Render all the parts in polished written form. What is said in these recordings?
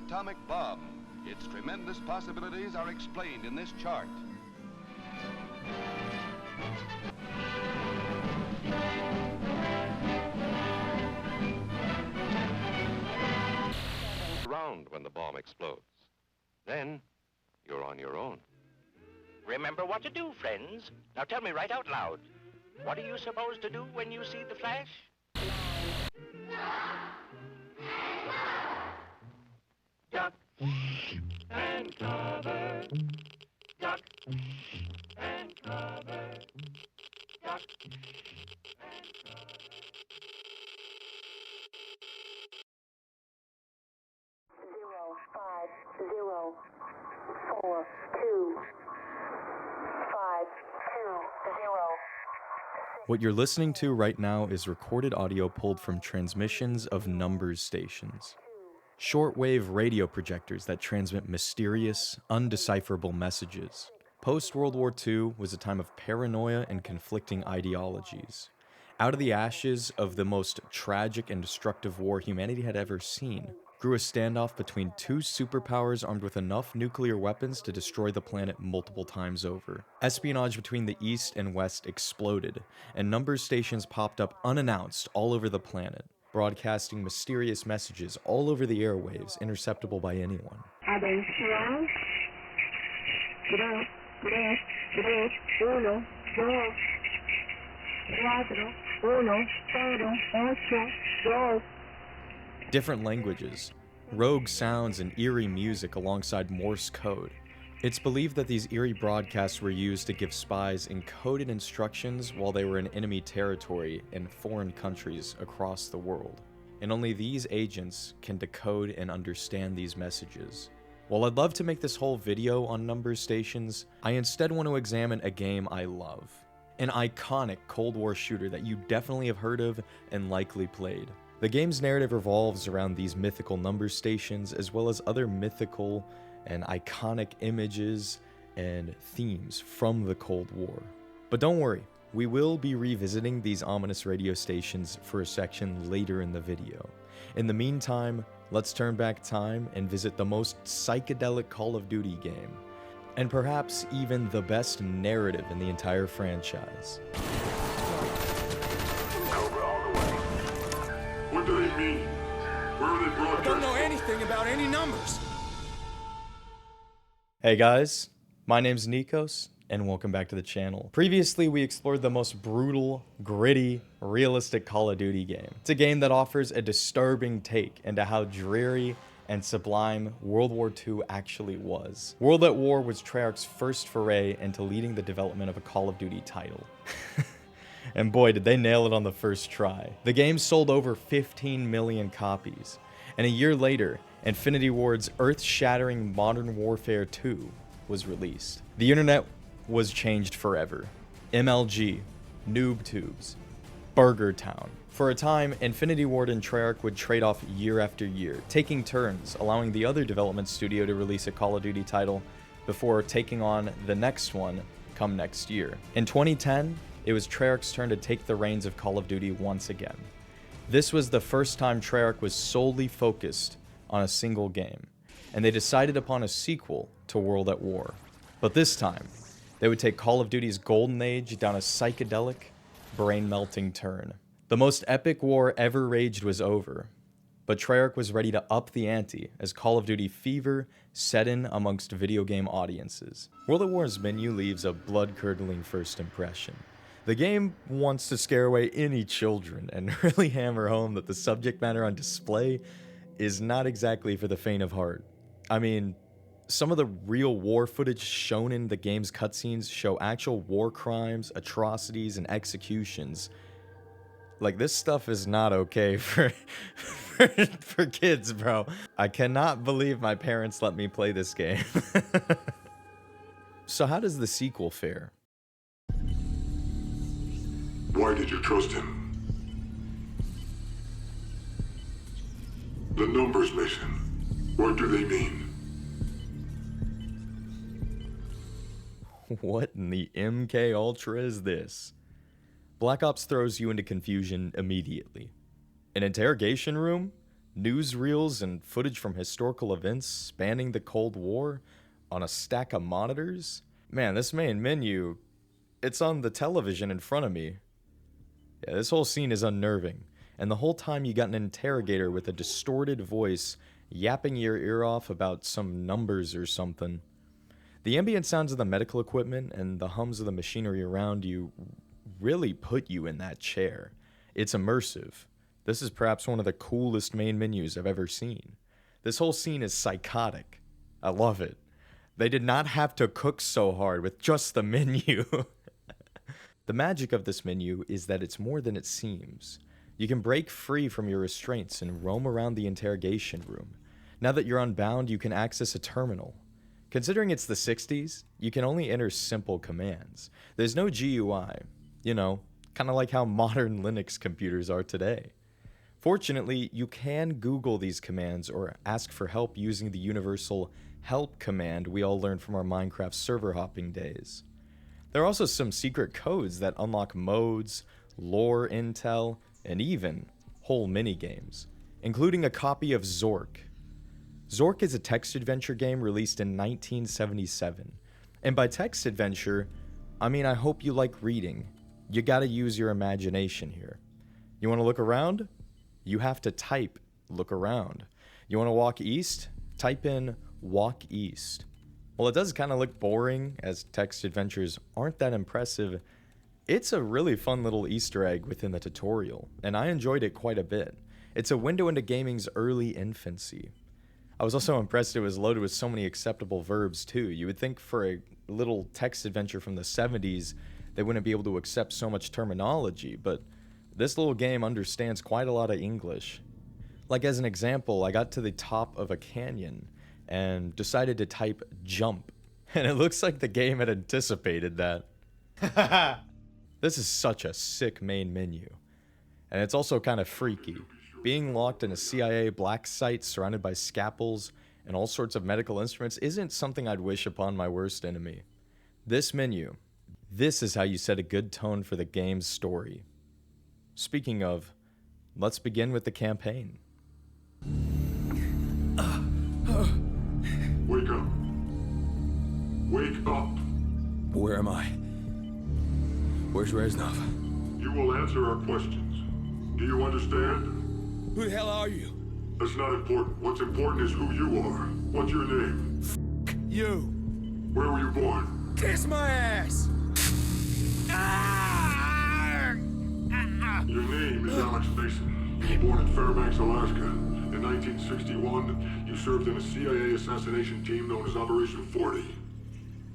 atomic bomb. Its tremendous possibilities are explained in this chart. Around when the bomb explodes. Then, you're on your own. Remember what to do, friends. Now tell me right out loud. What are you supposed to do when you see the flash? Duck and cover. Duck and cover. Duck and cover. 5, 0, 4, 2, 5, 2, 0. What you're listening to right now is recorded audio pulled from transmissions of numbers stations. Shortwave radio projectors that transmit mysterious, undecipherable messages. Post-World War II was a time of paranoia and conflicting ideologies. Out of the ashes of the most tragic and destructive war humanity had ever seen, grew a standoff between two superpowers armed with enough nuclear weapons to destroy the planet multiple times over. Espionage between the East and West exploded, and numbers stations popped up unannounced all over the planet, broadcasting mysterious messages all over the airwaves, interceptable by anyone. Atención. 3, 3, 3, 1, 2, 4, 1, 0, 8, 2. Different languages, rogue sounds, and eerie music alongside Morse code. It's believed that these eerie broadcasts were used to give spies encoded instructions while they were in enemy territory in foreign countries across the world. And only these agents can decode and understand these messages. While I'd love to make this whole video on numbers stations, I instead want to examine a game I love. An iconic Cold War shooter that you definitely have heard of and likely played. The game's narrative revolves around these mythical numbers stations, as well as other mythical and iconic images and themes from the Cold War. But don't worry, we will be revisiting these ominous radio stations for a section later in the video. In the meantime, let's turn back time and visit the most psychedelic Call of Duty game, and perhaps even the best narrative in the entire franchise. What do they mean? Where are they broadcasting? I don't know anything about any numbers. Hey guys, my name's Nikos, and welcome back to the channel. Previously, we explored the most brutal, gritty, realistic Call of Duty game. It's a game that offers a disturbing take into how dreary and sublime World War II actually was. World at War was Treyarch's first foray into leading the development of a Call of Duty title. And boy, did they nail it on the first try. The game sold over 15 million copies, and a year later, Infinity Ward's earth-shattering Modern Warfare 2 was released. The internet was changed forever. MLG, Noob Tubes, Burger Town. For a time, Infinity Ward and Treyarch would trade off year after year, taking turns, allowing the other development studio to release a Call of Duty title before taking on the next one come next year. In 2010, it was Treyarch's turn to take the reins of Call of Duty once again. This was the first time Treyarch was solely focused on a single game, and they decided upon a sequel to World at War. But this time, they would take Call of Duty's golden age down a psychedelic, brain-melting turn. The most epic war ever waged was over, but Treyarch was ready to up the ante as Call of Duty fever set in amongst video game audiences. World at War's menu leaves a blood-curdling first impression. The game wants to scare away any children and really hammer home that the subject matter on display is not exactly for the faint of heart. I mean, some of the real war footage shown in the game's cutscenes show actual war crimes, atrocities, and executions. Like, this stuff is not okay for kids, bro. I cannot believe my parents let me play this game. So how does the sequel fare? Why did you trust him? The numbers mission. What do they mean? What in the MK Ultra is this? Black Ops throws you into confusion immediately. An interrogation room? newsreels and footage from historical events spanning the Cold War on a stack of monitors. Man, this main menu, it's on the television in front of me. Yeah, this whole scene is unnerving, and the whole time you got an interrogator with a distorted voice yapping your ear off about some numbers or something. The ambient sounds of the medical equipment and the hums of the machinery around you really put you in that chair. It's immersive. This is perhaps one of the coolest main menus I've ever seen. This whole scene is psychotic. I love it. They did not have to cook so hard with just the menu. The magic of this menu is that it's more than it seems. You can break free from your restraints and roam around the interrogation room. Now that you're unbound, you can access a terminal. Considering it's the 60s, you can only enter simple commands. There's no GUI. You know, kind of like how modern Linux computers are today. Fortunately, you can Google these commands or ask for help using the universal help command we all learned from our Minecraft server hopping days. There are also some secret codes that unlock modes, lore intel, and even whole minigames, including a copy of Zork. Zork is a text adventure game released in 1977. And by text adventure, I mean I hope you like reading. You gotta use your imagination here. You wanna look around? You have to type look around. You wanna walk east? Type in walk east. Well, it does kind of look boring, as text adventures aren't that impressive. It's a really fun little Easter egg within the tutorial, and I enjoyed it quite a bit. It's a window into gaming's early infancy. I was also impressed it was loaded with so many acceptable verbs too. You would think for a little text adventure from the 70s, they wouldn't be able to accept so much terminology, but this little game understands quite a lot of English. Like as an example, I got to the top of a canyon and decided to type jump, and it looks like the game had anticipated that. This is such a sick main menu, and it's also kind of freaky. Being locked in a CIA black site surrounded by scalpels and all sorts of medical instruments isn't something I'd wish upon my worst enemy. This menu, this is how you set a good tone for the game's story. Speaking of, let's begin with the campaign. Wake up. Wake up. Where am I? Where's Reznov? You will answer our questions. Do you understand? Who the hell are you? That's not important. What's important is who you are. What's your name? You. Where were you born? Kiss my ass! Your name is Alex Mason. You were born in Fairbanks, Alaska. In 1961, you served in a CIA assassination team known as Operation 40.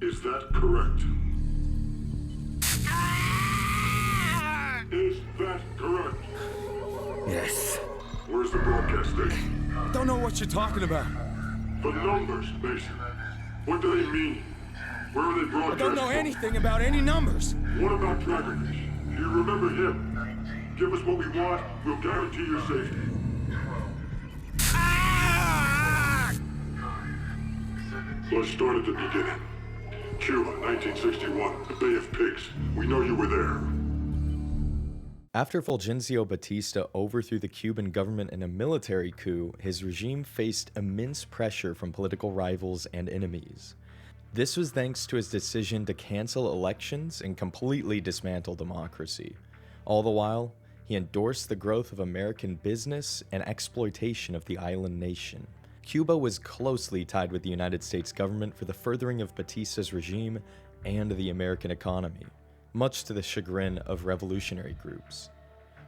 Is that correct? Is that correct? Yes. Where's the broadcast station? Don't know what you're talking about. The numbers, Mason. What do they mean? Where are they I broadcast don't know from? anything about any numbers. What about Dragonfish? Do you remember him? Give us what we want, we'll guarantee your safety. Let's start at the beginning. Cuba, 1961, the Bay of Pigs. We know you were there. After Fulgencio Batista overthrew the Cuban government in a military coup, his regime faced immense pressure from political rivals and enemies. This was thanks to his decision to cancel elections and completely dismantle democracy. All the while, he endorsed the growth of American business and exploitation of the island nation. Cuba was closely tied with the United States government for the furthering of Batista's regime and the American economy, much to the chagrin of revolutionary groups,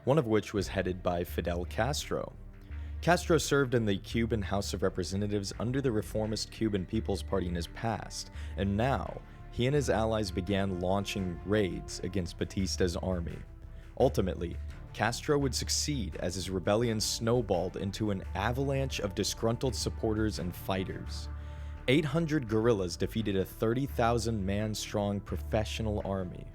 one of which was headed by Fidel Castro. Castro served in the Cuban House of Representatives under the reformist Cuban People's Party in his past, and now he and his allies began launching raids against Batista's army. Ultimately, Castro would succeed as his rebellion snowballed into an avalanche of disgruntled supporters and fighters. 800 guerrillas defeated a 30,000-man-strong professional army.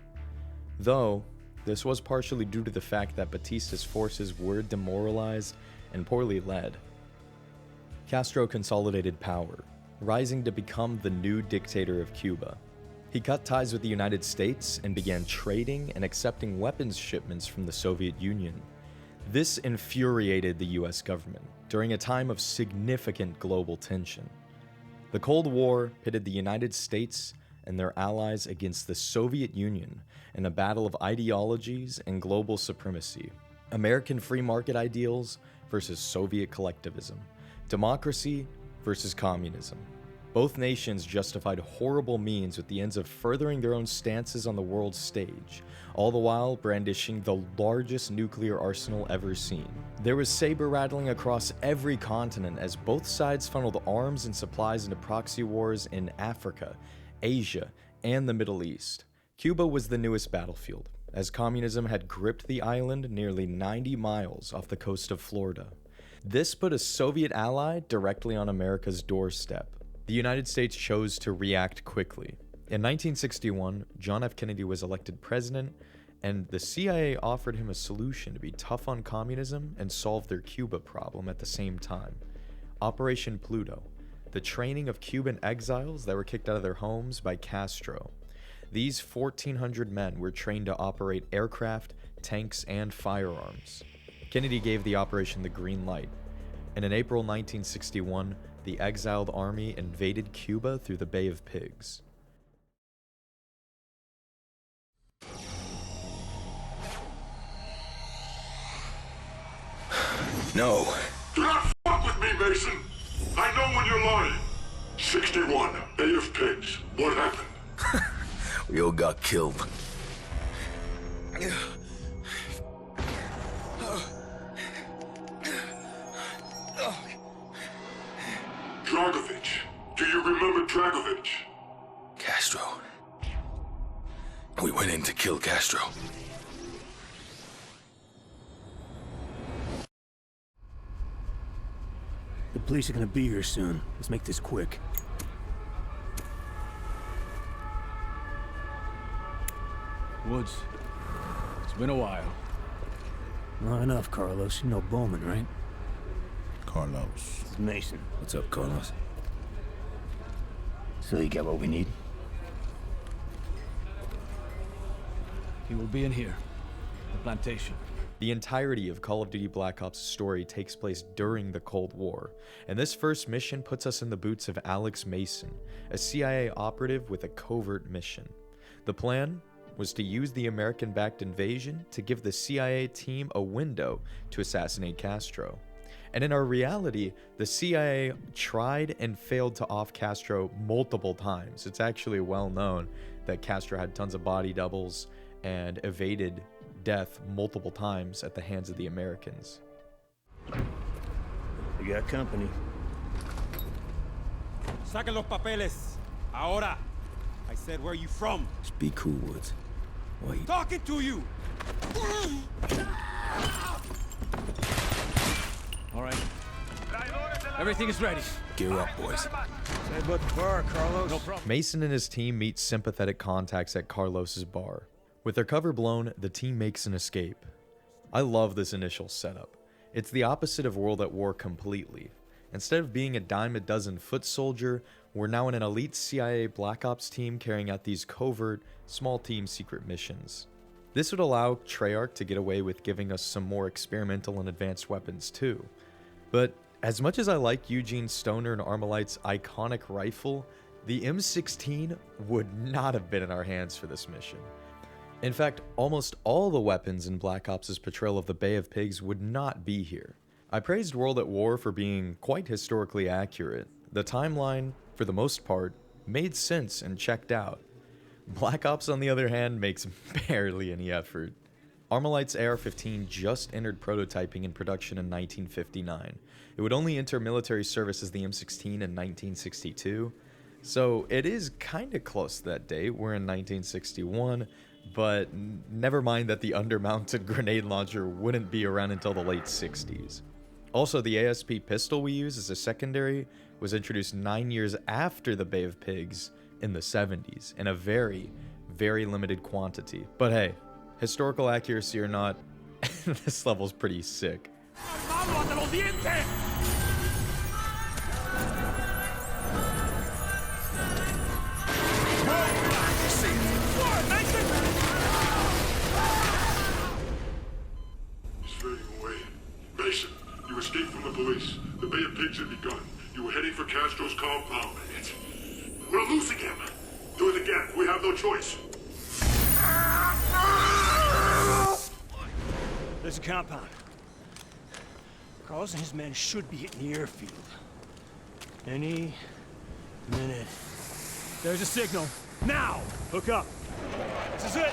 Though, this was partially due to the fact that Batista's forces were demoralized and poorly led. Castro consolidated power, rising to become the new dictator of Cuba. He cut ties with the United States and began trading and accepting weapons shipments from the Soviet Union. This infuriated the US government during a time of significant global tension. The Cold War pitted the United States and their allies against the Soviet Union in a battle of ideologies and global supremacy. American free market ideals versus Soviet collectivism. Democracy versus communism. Both nations justified horrible means with the ends of furthering their own stances on the world stage, all the while brandishing the largest nuclear arsenal ever seen. There was saber rattling across every continent as both sides funneled arms and supplies into proxy wars in Africa, Asia, and the Middle East. Cuba was the newest battlefield, as communism had gripped the island nearly 90 miles off the coast of Florida. This put a Soviet ally directly on America's doorstep. The United States chose to react quickly. In 1961, John F. Kennedy was elected president, and the CIA offered him a solution to be tough on communism and solve their Cuba problem at the same time. Operation Pluto, the training of Cuban exiles that were kicked out of their homes by Castro. These 1,400 men were trained to operate aircraft, tanks, and firearms. Kennedy gave the operation the green light, and in April 1961, the exiled army invaded Cuba through the Bay of Pigs. No. Do not fuck with me, Mason. I know when you're lying. 61, Bay of Pigs. What happened? We all got killed. Dragovich. Do you remember Dragovich? Castro. We went in to kill Castro. The police are gonna be here soon. Let's make this quick. Woods, it's been a while. Not enough, Carlos. You know Bowman, right? Carlos. This is Mason. What's up, Carlos? So you got what we need? He will be in here. The plantation. The entirety of Call of Duty Black Ops' story takes place during the Cold War, and this first mission puts us in the boots of Alex Mason, a CIA operative with a covert mission. The plan was to use the American-backed invasion to give the CIA team a window to assassinate Castro. And in our reality, the CIA tried and failed to off Castro multiple times. It's actually well known that Castro had tons of body doubles and evaded death multiple times at the hands of the Americans. We got company. Saquen los papeles. Ahora. I said, where are you from? Just be cool, Woods. Wait. Talking to you! All right. Everything is ready. Gear up, boys. Say about the bar, Carlos. No problem. Mason and his team meet sympathetic contacts at Carlos's bar. With their cover blown, the team makes an escape. I love this initial setup. It's the opposite of World at War completely. Instead of being a dime a dozen foot soldier, we're now in an elite CIA Black Ops team carrying out these covert, small team secret missions. This would allow Treyarch to get away with giving us some more experimental and advanced weapons too. But as much as I like Eugene Stoner and Armalite's iconic rifle, the M16 would not have been in our hands for this mission. In fact, almost all the weapons in Black Ops' portrayal of the Bay of Pigs would not be here. I praised World at War for being quite historically accurate. The timeline, for the most part, made sense and checked out. Black Ops, on the other hand, makes barely any effort. Armalite's AR-15 just entered prototyping and production in 1959. It would only enter military service as the M16 in 1962, so it is kinda close to that date. We're in 1961, but never mind that the undermounted grenade launcher wouldn't be around until the late 60s. Also, the ASP pistol we use as a secondary was introduced 9 years after the Bay of Pigs in the 70s in a very, very limited quantity. But hey, historical accuracy or not, this level's pretty sick. He's fading away. There's a compound. Carlos and his men should be hitting the airfield. Any minute. There's a signal. Now! Hook up. This is it!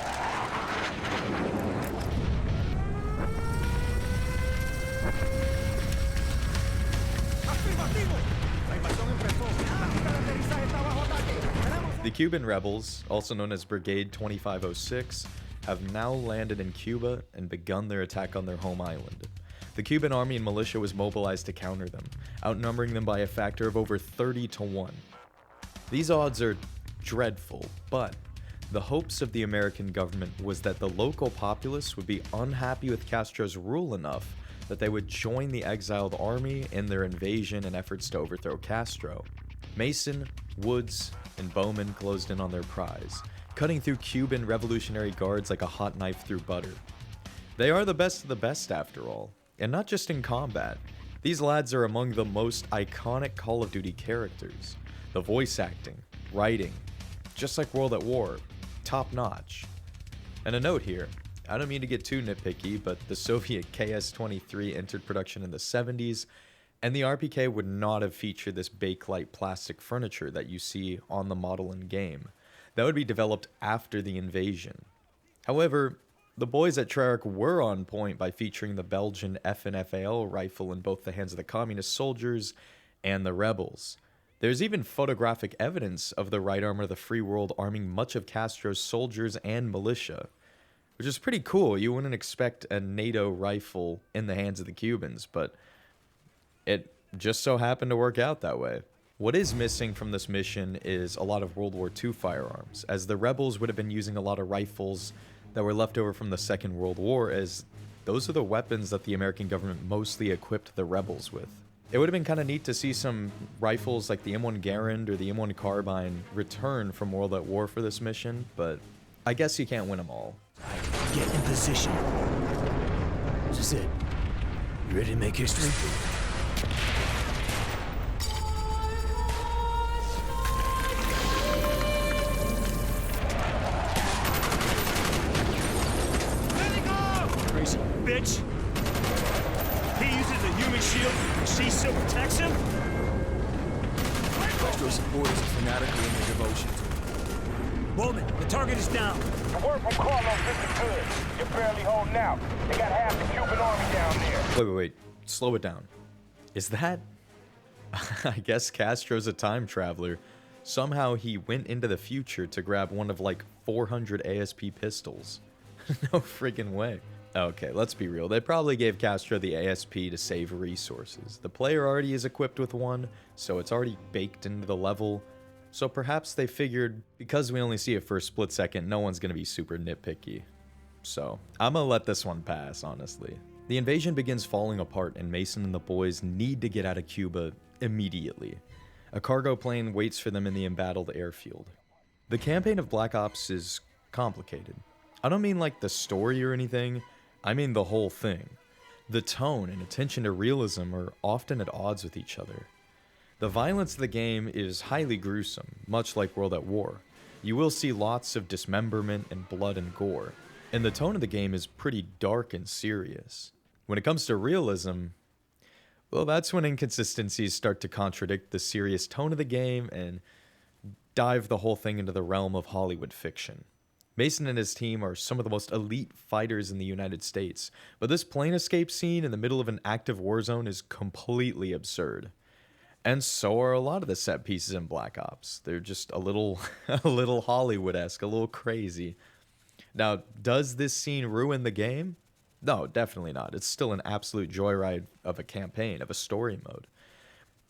The Cuban rebels, also known as Brigade 2506, have now landed in Cuba and begun their attack on their home island. The Cuban army and militia was mobilized to counter them, outnumbering them by a factor of over 30 to 1. These odds are dreadful, but the hopes of the American government was that the local populace would be unhappy with Castro's rule enough that they would join the exiled army in their invasion and efforts to overthrow Castro. Mason, Woods, and Bowman closed in on their prize, cutting through Cuban Revolutionary Guards like a hot knife through butter. They are the best of the best after all, and not just in combat. These lads are among the most iconic Call of Duty characters. The voice acting, writing, just like World at War, top notch. And a note here, I don't mean to get too nitpicky, but the Soviet KS-23 entered production in the 70s, and the RPK would not have featured this Bakelite plastic furniture that you see on the model in game. That would be developed after the invasion. However, the boys at Treyarc were on point by featuring the Belgian FNFAL rifle in both the hands of the communist soldiers and the rebels. There's even photographic evidence of the right arm of the Free World arming much of Castro's soldiers and militia, which is pretty cool. You wouldn't expect a NATO rifle in the hands of the Cubans, but it just so happened to work out that way. What is missing from this mission is a lot of World War II firearms, as the rebels would have been using a lot of rifles that were left over from the Second World War, as those are the weapons that the American government mostly equipped the rebels with. It would have been kind of neat to see some rifles like the M1 Garand or the M1 Carbine return from World at War for this mission, but I guess you can't win them all. Get in position. This is it. You ready to make history? Crazy bitch! He uses a human shield, and she still protects him? Castro supporters are fanatical in their devotion to him. Bowman, the target is down. The word from Carlos isn't good. You're barely holding out. They got half the Cuban army down there. Wait. Slow it down. Is that... I guess Castro's a time traveler. Somehow he went into the future to grab one of like 400 ASP pistols. No friggin' way. Okay, let's be real. They probably gave Castro the ASP to save resources. The player already is equipped with one, so it's already baked into the level. So perhaps they figured, because we only see it for a split second, no one's gonna be super nitpicky. So, I'm gonna let this one pass, honestly. The invasion begins falling apart, and Mason and the boys need to get out of Cuba immediately. A cargo plane waits for them in the embattled airfield. The campaign of Black Ops is complicated. I don't mean like the story or anything, I mean the whole thing. The tone and attention to realism are often at odds with each other. The violence of the game is highly gruesome, much like World at War. You will see lots of dismemberment and blood and gore, and the tone of the game is pretty dark and serious. When it comes to realism, well, that's when inconsistencies start to contradict the serious tone of the game and dive the whole thing into the realm of Hollywood fiction. Mason and his team are some of the most elite fighters in the United States, but this plane escape scene in the middle of an active war zone is completely absurd. And so are a lot of the set pieces in Black Ops. They're just a little Hollywood-esque, a little crazy. Now, does this scene ruin the game? No, definitely not. It's still an absolute joyride of a campaign, of a story mode.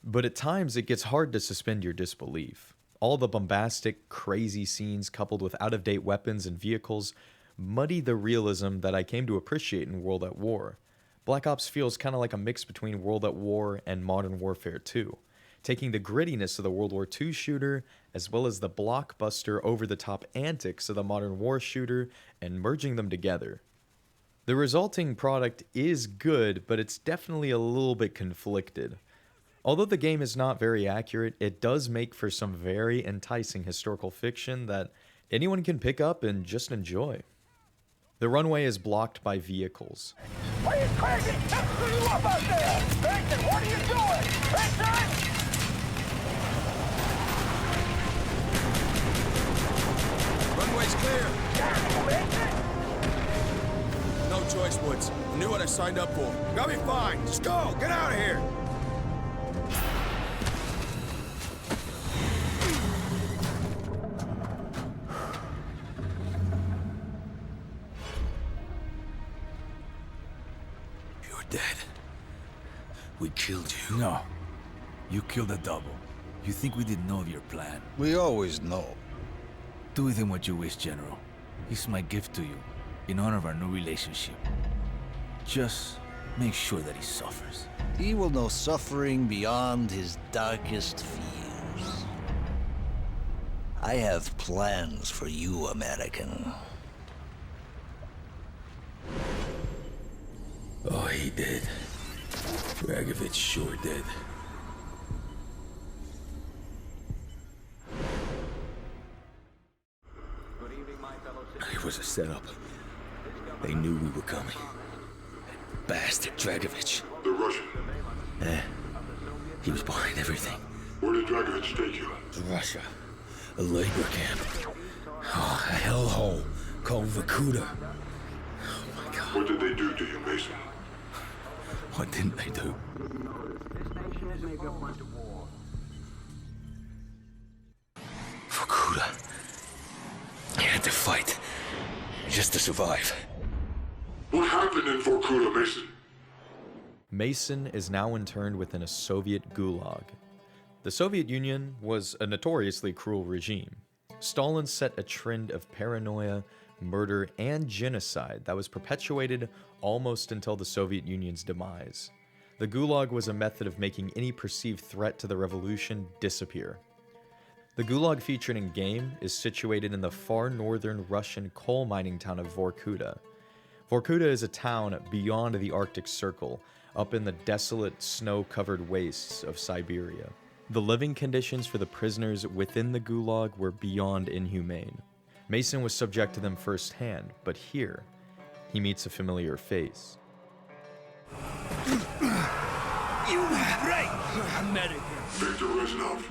But at times, it gets hard to suspend your disbelief. All the bombastic, crazy scenes coupled with out-of-date weapons and vehicles muddy the realism that I came to appreciate in World at War. Black Ops feels kind of like a mix between World at War and Modern Warfare 2, taking the grittiness of the World War II shooter as well as the blockbuster over-the-top antics of the Modern War shooter and merging them together. The resulting product is good, but it's definitely a little bit conflicted. Although the game is not very accurate, it does make for some very enticing historical fiction that anyone can pick up and just enjoy. The runway is blocked by vehicles. Are you crazy? They'll screw you up out there! Mason, what are you doing? Mason! Runway's clear. Mason! No choice, Woods. I knew what I signed up for. Got me fine. Just go. Get out of here. You're dead. We killed you. No. You killed a double. You think we didn't know of your plan? We always know. Do with him what you wish, General. He's my gift to you, in honor of our new relationship. Just make sure that he suffers. He will know suffering beyond his darkest fears. I have plans for you, American. Oh, he did. Dragovich sure did. It was a setup. They knew we were coming. That bastard Dragovich. The Russian. He was behind everything. Where did Dragovich take you? To Russia. A labor camp. Oh, a hellhole called Vorkuta. Oh my God. What did they do to you, Mason? What didn't they do? Vorkuta. He had to fight. Just to survive. What happened in Vorkuta, Mason? Mason is now interned within a Soviet gulag. The Soviet Union was a notoriously cruel regime. Stalin set a trend of paranoia, murder, and genocide that was perpetuated almost until the Soviet Union's demise. The gulag was a method of making any perceived threat to the revolution disappear. The gulag featured in game is situated in the far northern Russian coal mining town of Vorkuta. Vorkuta is a town beyond the Arctic Circle, up in the desolate, snow-covered wastes of Siberia. The living conditions for the prisoners within the gulag were beyond inhumane. Mason was subject to them firsthand, but here, he meets a familiar face. You right, American. Victor Reznov.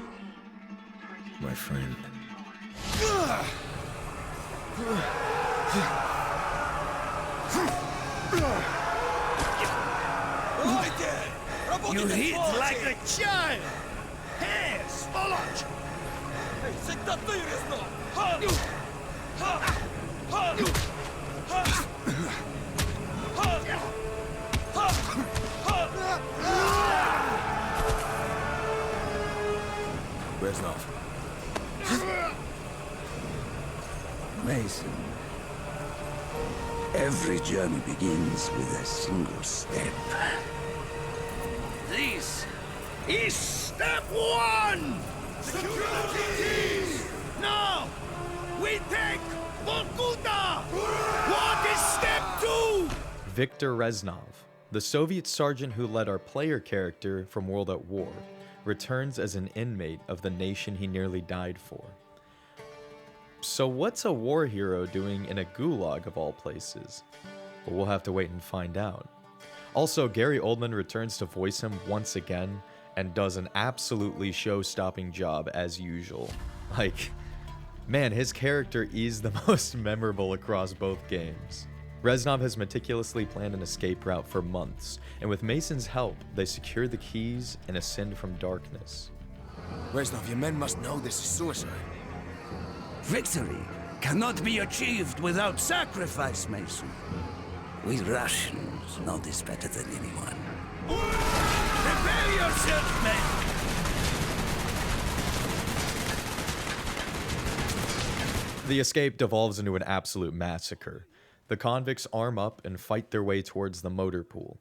My friend. You hit like a child! Hey, сволочь! Всегда ты, Резнов! Reznov. Mason, every journey begins with a single step. This is step one! Security! Now, we take Vorkuta! What is step two? Victor Reznov, the Soviet sergeant who led our player character from World at War, returns as an inmate of the nation he nearly died for. So what's a war hero doing in a gulag of all places? Well, we'll have to wait and find out. Also, Gary Oldman returns to voice him once again and does an absolutely show-stopping job as usual. Like, man, his character is the most memorable across both games. Reznov has meticulously planned an escape route for months, and with Mason's help, they secure the keys and ascend from darkness. Reznov, your men must know this is suicide. Victory cannot be achieved without sacrifice, Mason. We Russians know this better than anyone. Prepare yourself, men! The escape devolves into an absolute massacre. The convicts arm up and fight their way towards the motor pool.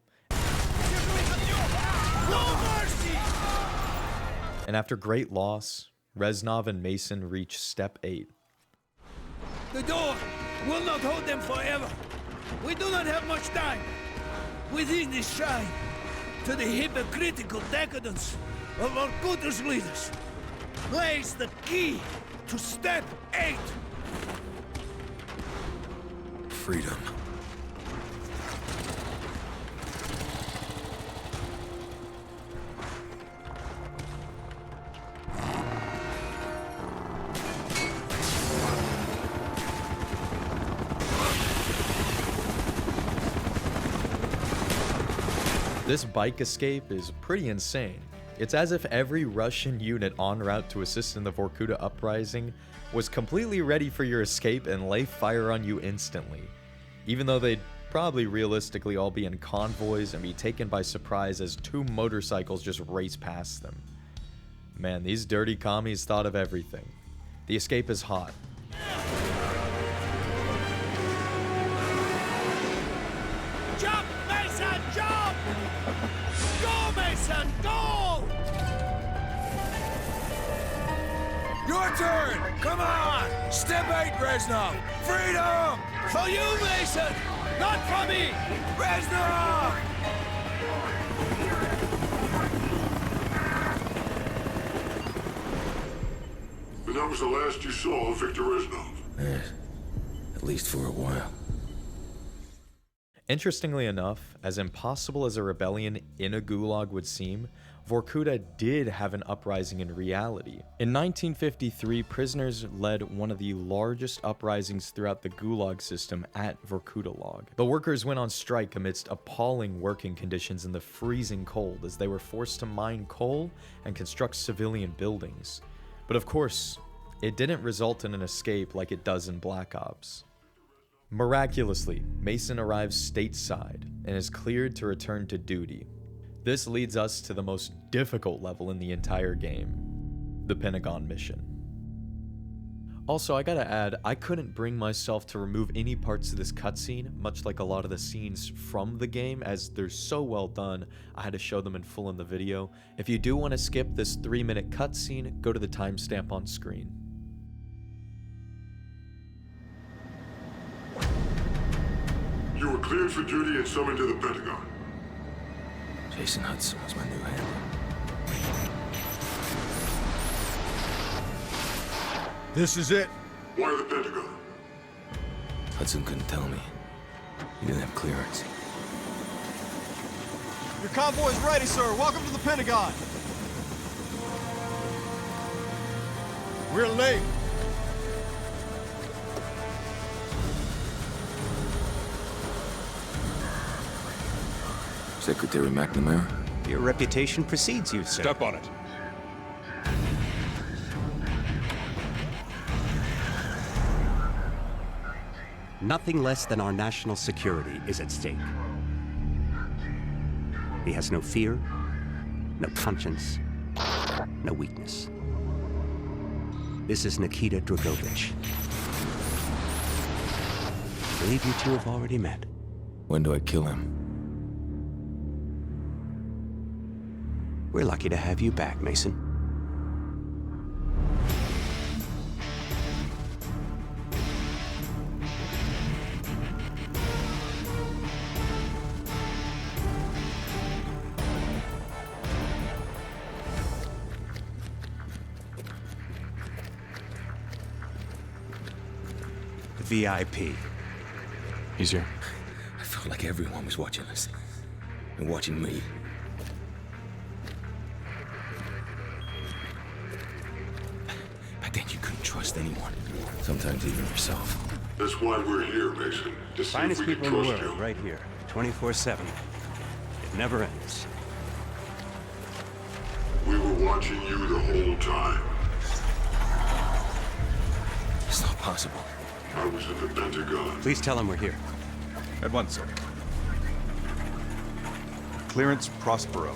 And after great loss, Reznov and Mason reach step 8. The door will not hold them forever. We do not have much time. Within this shrine, to the hypocritical decadence of Vorkuta's leaders, lays the key to step 8. freedom. This bike escape is pretty insane. It's as if every Russian unit en route to assist in the Vorkuta uprising was completely ready for your escape and lay fire on you instantly, even though they'd probably realistically all be in convoys and be taken by surprise as 2 motorcycles just race past them. Man, these dirty commies thought of everything. The escape is hot. Jump, Mason, jump! Go, Mason, go! Your turn! Come on! Step 8, Reznov! Freedom! For you, Mason! Not for me! Reznov! And that was the last you saw of Victor Reznov. Yes. At least for a while. Interestingly enough, as impossible as a rebellion in a gulag would seem, Vorkuta did have an uprising in reality. In 1953, prisoners led one of the largest uprisings throughout the gulag system at Vorkuta Log. The workers went on strike amidst appalling working conditions in the freezing cold as they were forced to mine coal and construct civilian buildings. But of course, it didn't result in an escape like it does in Black Ops. Miraculously, Mason arrives stateside and is cleared to return to duty. This leads us to the most difficult level in the entire game, the Pentagon mission. Also, I gotta add, I couldn't bring myself to remove any parts of this cutscene, much like a lot of the scenes from the game, as they're so well done, I had to show them in full in the video. If you do want to skip this 3-minute cutscene, go to the timestamp on screen. You were cleared for duty and summoned to the Pentagon. Jason Hudson was my new handler. This is it. Why the Pentagon? Hudson couldn't tell me. He didn't have clearance. Your convoy's ready, sir. Welcome to the Pentagon. We're late. Secretary McNamara? Your reputation precedes you, sir. Step on it. Nothing less than our national security is at stake. He has no fear, no conscience, no weakness. This is Nikita Dragovich. I believe you two have already met. When do I kill him? We're lucky to have you back, Mason. VIP. He's here. I felt like everyone was watching us. And watching me. Back then you couldn't trust anyone. Sometimes even yourself. That's why we're here, Mason. To see Finest if we can people in the trust world, you. right here. 24/7. It never ends. We were watching you the whole time. It's not possible. I was at the Pentagon. Please tell him we're here. At once, sir. Clearance Prospero.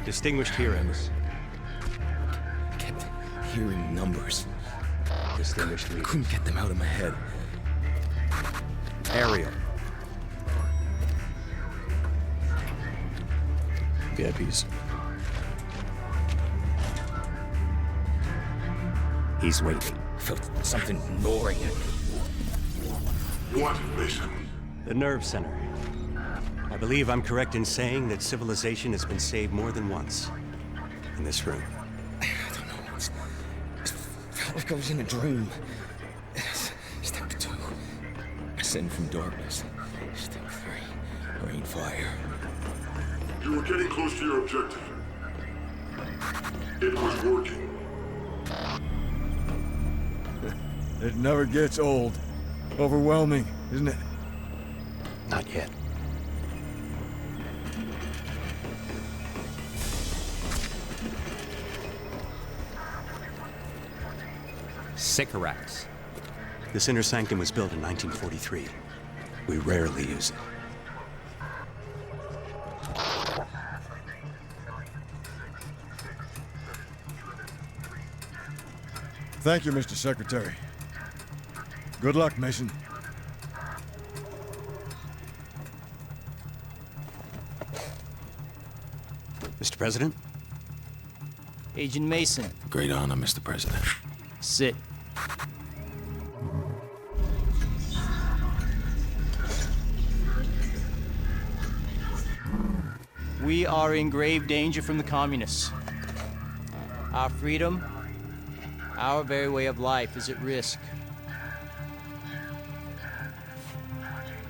Distinguished heroes. I kept hearing numbers. Distinguished I leaders. couldn't get them out of my head. Ariel. VIPs. He's waiting. Felt something gnawing at me. What, Mason? The nerve center. I believe I'm correct in saying that civilization has been saved more than once in this room. I don't know. It felt like I was in a dream. Step 2. Ascend from darkness. Step 3. Rain fire. You were getting close to your objective. It was working. It never gets old. Overwhelming, isn't it? Not yet. Sycorax. This inner sanctum was built in 1943. We rarely use it. Thank you, Mr. Secretary. Good luck, Mason. Mr. President? Agent Mason. Great honor, Mr. President. Sit. We are in grave danger from the communists. Our freedom, our very way of life is at risk.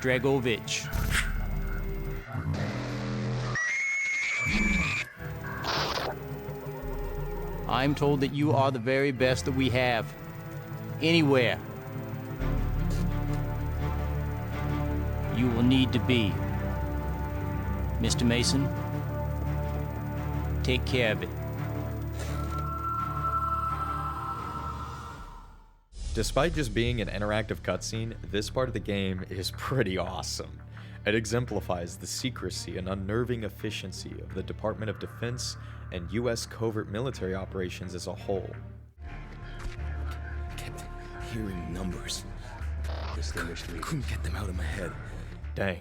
Dragovich. I'm told that you are the very best that we have. Anywhere. You will need to be. Mr. Mason, take care of it. Despite just being an interactive cutscene, this part of the game is pretty awesome. It exemplifies the secrecy and unnerving efficiency of the Department of Defense and US covert military operations as a whole. I kept hearing numbers. Couldn't get them out of my head. Dang.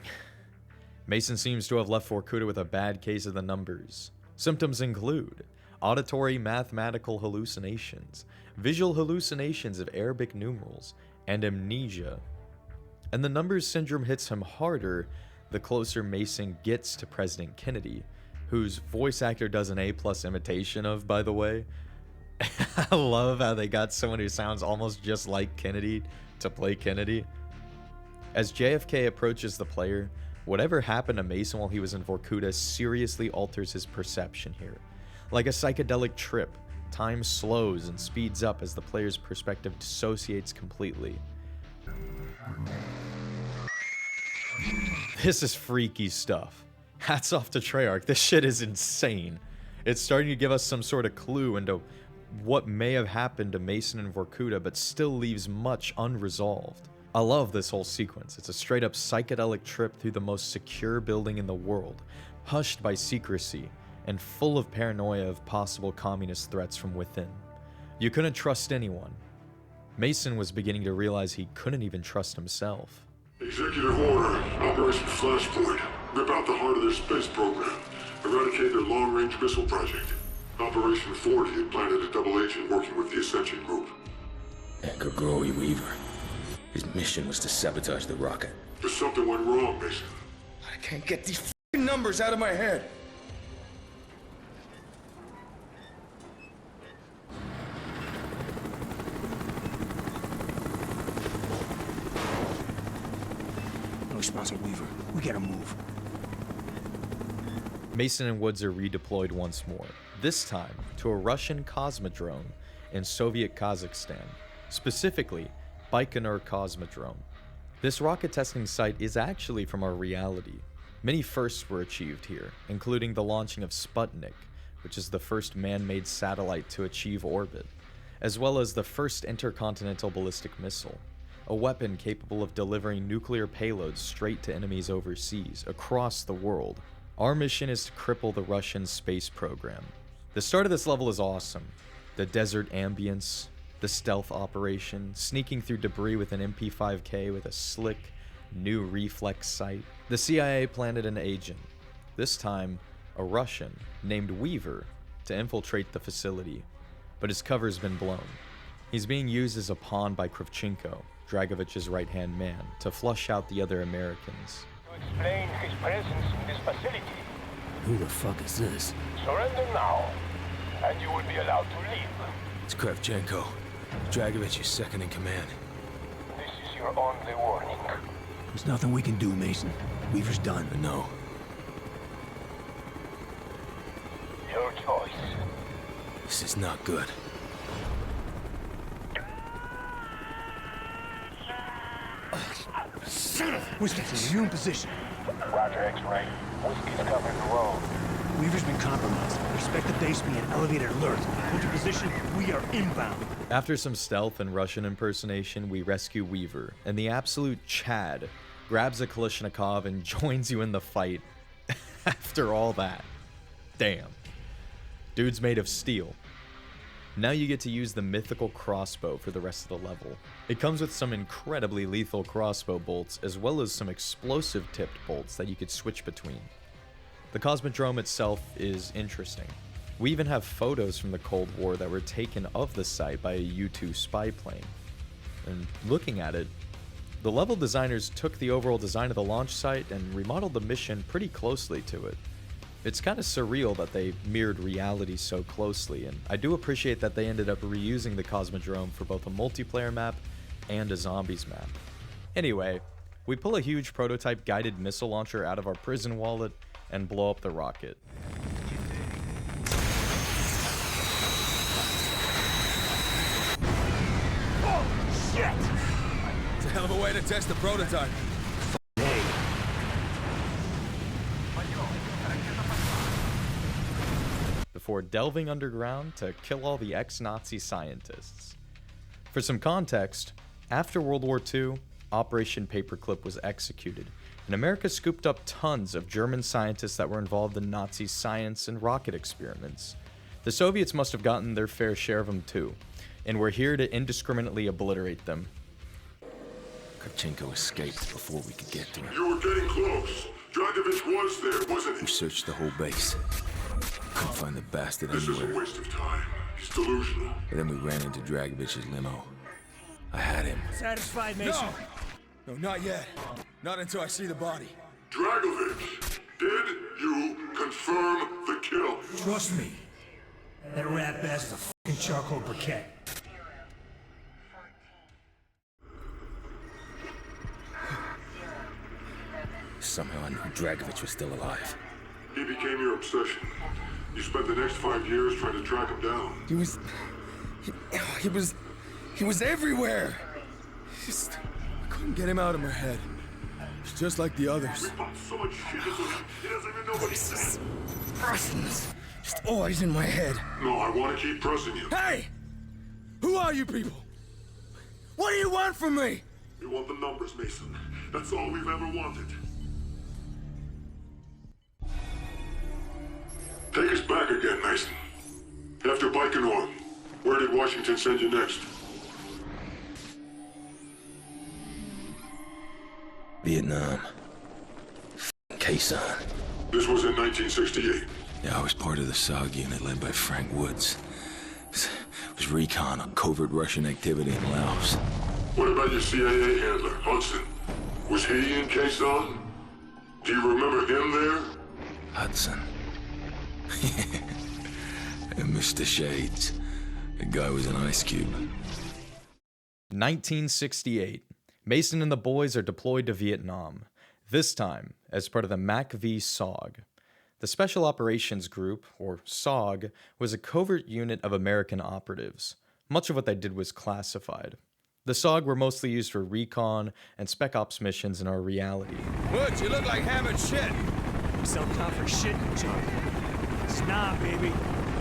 Mason seems to have left Vorkuta with a bad case of the numbers. Symptoms include auditory mathematical hallucinations, visual hallucinations of Arabic numerals, and amnesia. And the numbers syndrome hits him harder the closer Mason gets to President Kennedy, whose voice actor does an A+ imitation of, by the way. I love how they got someone who sounds almost just like Kennedy to play Kennedy. As JFK approaches the player, whatever happened to Mason while he was in Vorkuta seriously alters his perception here. Like a psychedelic trip, time slows and speeds up as the player's perspective dissociates completely. This is freaky stuff. Hats off to Treyarch, this shit is insane. It's starting to give us some sort of clue into what may have happened to Mason and Vorkuta, but still leaves much unresolved. I love this whole sequence. It's a straight up psychedelic trip through the most secure building in the world, hushed by secrecy, and full of paranoia of possible communist threats from within. You couldn't trust anyone. Mason was beginning to realize he couldn't even trust himself. Executive order, Operation Flashpoint. Rip out the heart of their space program. Eradicate their long-range missile project. Operation 40 had planted a double agent working with the Ascension Group. Edgar Growy Weaver. His mission was to sabotage the rocket. But something went wrong, Mason. I can't get these f***ing numbers out of my head. No response on Weaver. We gotta move. Mason and Woods are redeployed once more, this time to a Russian cosmodrome in Soviet Kazakhstan, specifically Baikonur Cosmodrome. This rocket testing site is actually from our reality. Many firsts were achieved here, including the launching of Sputnik, which is the first man-made satellite to achieve orbit, as well as the first intercontinental ballistic missile, a weapon capable of delivering nuclear payloads straight to enemies overseas, across the world. Our mission is to cripple the Russian space program. The start of this level is awesome. The desert ambience, the stealth operation, sneaking through debris with an MP5K with a slick, new reflex sight. The CIA planted an agent, this time a Russian, named Weaver, to infiltrate the facility, but his cover's been blown. He's being used as a pawn by Kravchenko, Dragovich's right-hand man, to flush out the other Americans. Explain his presence in this facility. Who the fuck is this? Surrender now, and you will be allowed to leave. It's Kravchenko. Dragovich is second in command. This is your only warning. There's nothing we can do, Mason. Weaver's done. But no. Your choice. This is not good. Whiskey's in your own position. Roger, X-ray. Whiskey's covering the road. Weaver's been compromised. Expect the base to be an elevated alert. Hold your position. We are inbound. After some stealth and Russian impersonation, we rescue Weaver, and the absolute Chad grabs a Kalashnikov and joins you in the fight. After all that. Damn. Dude's made of steel. Now you get to use the mythical crossbow for the rest of the level. It comes with some incredibly lethal crossbow bolts, as well as some explosive tipped bolts that you could switch between. The Cosmodrome itself is interesting. We even have photos from the Cold War that were taken of the site by a U-2 spy plane. And looking at it, the level designers took the overall design of the launch site and remodeled the mission pretty closely to it. It's kind of surreal that they mirrored reality so closely, and I do appreciate that they ended up reusing the Cosmodrome for both a multiplayer map and a Zombies map. Anyway, we pull a huge prototype guided missile launcher out of our prison wallet and blow up the rocket. Oh, shit! It's a hell of a way to test the prototype. Before delving underground to kill all the ex-Nazi scientists. For some context, after World War II, Operation Paperclip was executed, and America scooped up tons of German scientists that were involved in Nazi science and rocket experiments. The Soviets must have gotten their fair share of them too, and we're here to indiscriminately obliterate them. Kravchenko escaped before we could get to him. You were getting close. Dragovich was there, wasn't he? We searched the whole base. Couldn't find the bastard This anywhere. is a waste of time. He's delusional. And then we ran into Dragovich's limo. I had him. Satisfied, Mason? No, not yet. Not until I see the body. Dragovich, did you confirm the kill? Trust me. That rat ass is a fucking charcoal briquette. Somehow I knew Dragovich was still alive. He became your obsession. You spent the next 5 years trying to track him down. He was everywhere. I couldn't get him out of my head. It's just like the others. We found so much shit into him, he doesn't even know what he said. Russians. Just always in my head. No, I want to keep pressing you. Hey! Who are you people? What do you want from me? We want the numbers, Mason. That's all we've ever wanted. Take us back again, Mason. After Baikonur, where did Washington send you next? Vietnam. Quezon. This was in 1968. Yeah, I was part of the SOG unit led by Frank Woods. It was recon on covert Russian activity in Laos. What about your CIA handler, Hudson? Was he in Quezon? Do you remember him there? Hudson. Mr. Shades. The guy was an ice cube. 1968. Mason and the boys are deployed to Vietnam, this time as part of the MAC-V SOG. The Special Operations Group, or SOG, was a covert unit of American operatives. Much of what they did was classified. The SOG were mostly used for recon and spec ops missions in our reality. Woods, you look like hammered shit. You sound tough for shit, John. It's not, baby.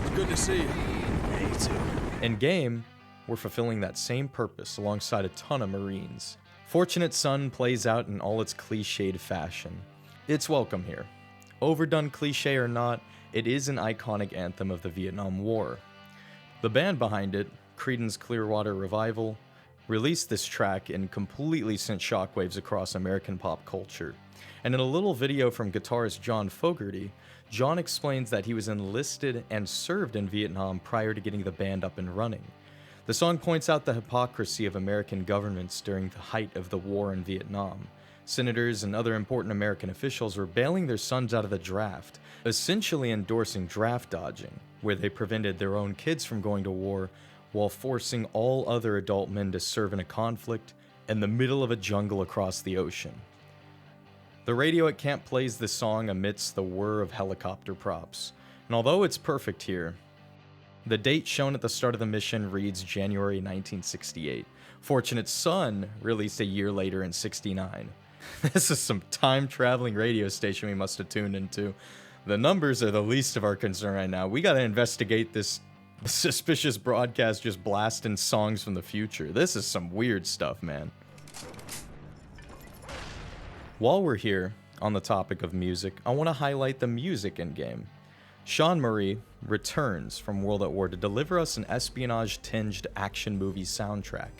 It's good to see you. Yeah, you too. In game, we're fulfilling that same purpose alongside a ton of Marines. Fortunate Son plays out in all its cliched fashion. It's welcome here. Overdone cliche or not, it is an iconic anthem of the Vietnam War. The band behind it, Creedence Clearwater Revival, released this track and completely sent shockwaves across American pop culture. And in a little video from guitarist John Fogerty, John explains that he was enlisted and served in Vietnam prior to getting the band up and running. The song points out the hypocrisy of American governments during the height of the war in Vietnam, Senators and other important American officials were bailing their sons out of the draft, essentially endorsing draft dodging, where they prevented their own kids from going to war while forcing all other adult men to serve in a conflict in the middle of a jungle across the ocean. The radio at camp plays this song amidst the whir of helicopter props, and although it's perfect here, the date shown at the start of the mission reads January 1968. Fortunate Son released a year later in '69. This is some time-traveling radio station we must have tuned into. The numbers are the least of our concern right now. We gotta investigate this suspicious broadcast just blasting songs from the future. This is some weird stuff, man. While we're here, on the topic of music, I want to highlight the music in-game. Sean Murray returns from World at War to deliver us an espionage-tinged action movie soundtrack.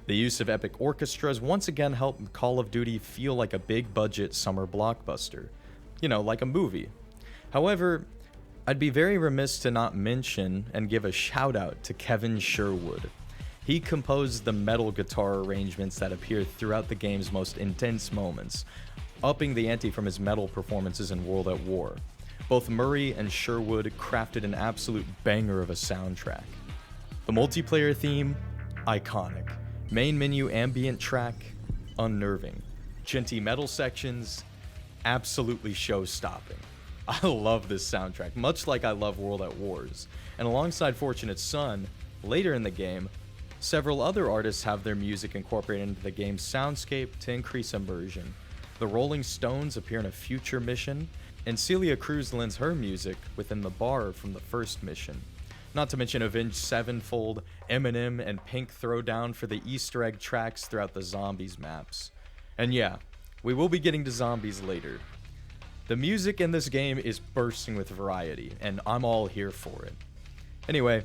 The use of epic orchestras once again helped Call of Duty feel like a big-budget summer blockbuster. You know, like a movie. However, I'd be very remiss to not mention and give a shout-out to Kevin Sherwood. He composed the metal guitar arrangements that appear throughout the game's most intense moments, upping the ante from his metal performances in World at War. Both Murray and Sherwood crafted an absolute banger of a soundtrack. The multiplayer theme, iconic. Main menu ambient track, unnerving. Genty metal sections, absolutely show-stopping. I love this soundtrack, much like I love World at Wars. And alongside Fortunate Son, later in the game, several other artists have their music incorporated into the game's soundscape to increase immersion. The Rolling Stones appear in a future mission, and Celia Cruz lends her music within the bar from the first mission. Not to mention Avenged Sevenfold, Eminem, and Pink Throwdown for the Easter egg tracks throughout the Zombies maps. And yeah, we will be getting to Zombies later. The music in this game is bursting with variety, and I'm all here for it. Anyway,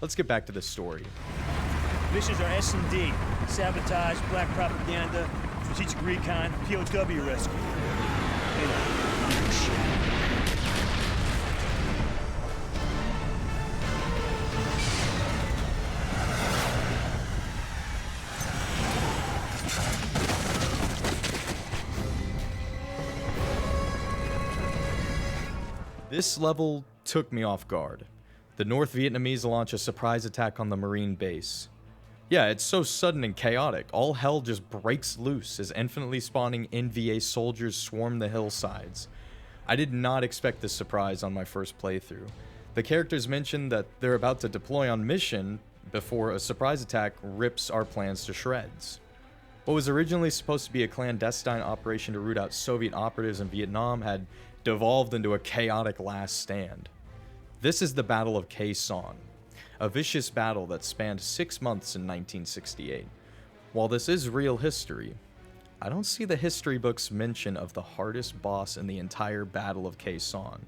let's get back to the story. Missions are S&D, sabotage, black propaganda, strategic recon, POW rescue. This level took me off guard. The North Vietnamese launch a surprise attack on the Marine base. Yeah, it's so sudden and chaotic. All hell just breaks loose as infinitely spawning NVA soldiers swarm the hillsides. I did not expect this surprise on my first playthrough. The characters mentioned that they're about to deploy on mission before a surprise attack rips our plans to shreds. What was originally supposed to be a clandestine operation to root out Soviet operatives in Vietnam had devolved into a chaotic last stand. This is the Battle of Khe Sanh, a vicious battle that spanned 6 months in 1968. While this is real history, I don't see the history books mention of the hardest boss in the entire Battle of Khe Sanh.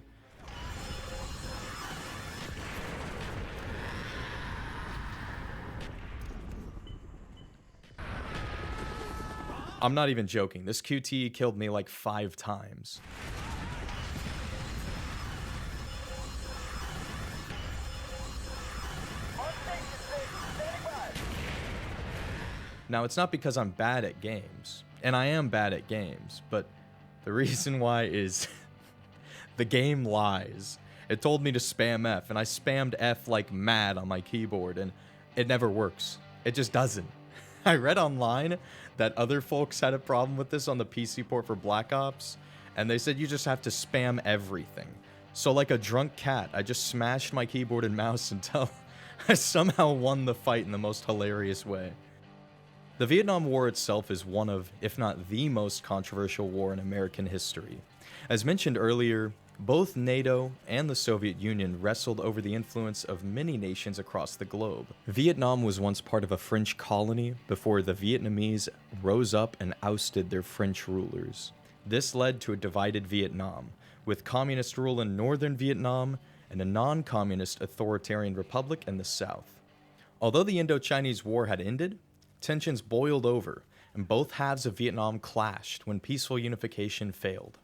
I'm not even joking, this QTE killed me like 5 times. Now, it's not because I'm bad at games, and I am bad at games, but the reason why is the game lies. It told me to spam F, and I spammed F like mad on my keyboard, and it never works. It just doesn't. I read online that other folks had a problem with this on the PC port for Black Ops, and they said you just have to spam everything. So like a drunk cat, I just smashed my keyboard and mouse until I somehow won the fight in the most hilarious way. The Vietnam War itself is one of, if not the most controversial war in American history. As mentioned earlier, both NATO and the Soviet Union wrestled over the influence of many nations across the globe. Vietnam was once part of a French colony before the Vietnamese rose up and ousted their French rulers. This led to a divided Vietnam, with communist rule in northern Vietnam and a non-communist authoritarian republic in the south. Although the Indo-Chinese War had ended, tensions boiled over, and both halves of Vietnam clashed when peaceful unification failed.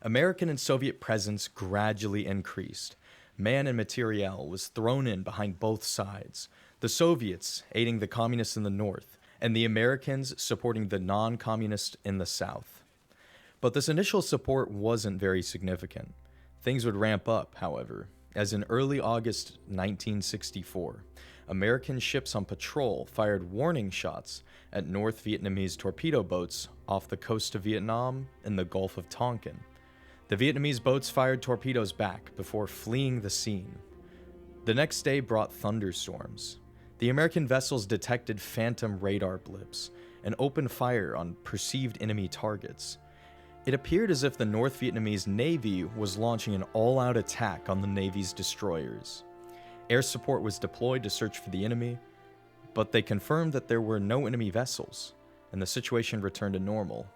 American and Soviet presence gradually increased. Man and materiel was thrown in behind both sides, the Soviets aiding the communists in the north, and the Americans supporting the non-communists in the South. But this initial support wasn't very significant. Things would ramp up, however, as in early August 1964, American ships on patrol fired warning shots at North Vietnamese torpedo boats off the coast of Vietnam in the Gulf of Tonkin. The Vietnamese boats fired torpedoes back before fleeing the scene. The next day brought thunderstorms. The American vessels detected phantom radar blips and opened fire on perceived enemy targets. It appeared as if the North Vietnamese Navy was launching an all-out attack on the Navy's destroyers. Air support was deployed to search for the enemy, but they confirmed that there were no enemy vessels, and the situation returned to normal.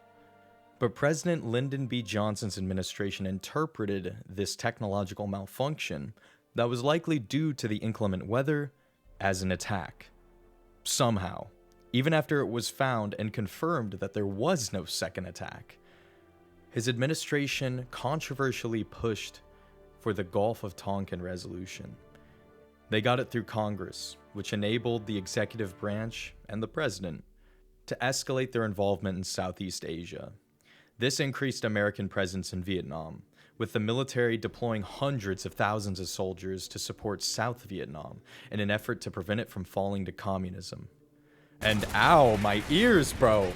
But President Lyndon B. Johnson's administration interpreted this technological malfunction that was likely due to the inclement weather as an attack. Somehow, even after it was found and confirmed that there was no second attack. His administration controversially pushed for the Gulf of Tonkin resolution. They got it through Congress, which enabled the executive branch and the president to escalate their involvement in Southeast Asia. This increased American presence in Vietnam, with the military deploying hundreds of thousands of soldiers to support South Vietnam in an effort to prevent it from falling to communism. And ow, my ears, bro!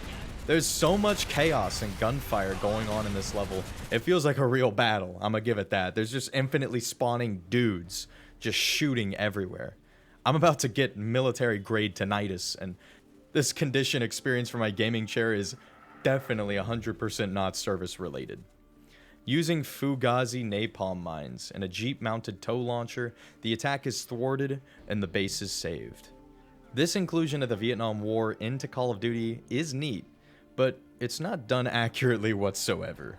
There's so much chaos and gunfire going on in this level. It feels like a real battle, I'm gonna give it that. There's just infinitely spawning dudes just shooting everywhere. I'm about to get military-grade tinnitus, and this condition experience for my gaming chair is definitely 100% not service-related. Using Fugazi napalm mines and a Jeep-mounted tow launcher, the attack is thwarted and the base is saved. This inclusion of the Vietnam War into Call of Duty is neat, but it's not done accurately whatsoever.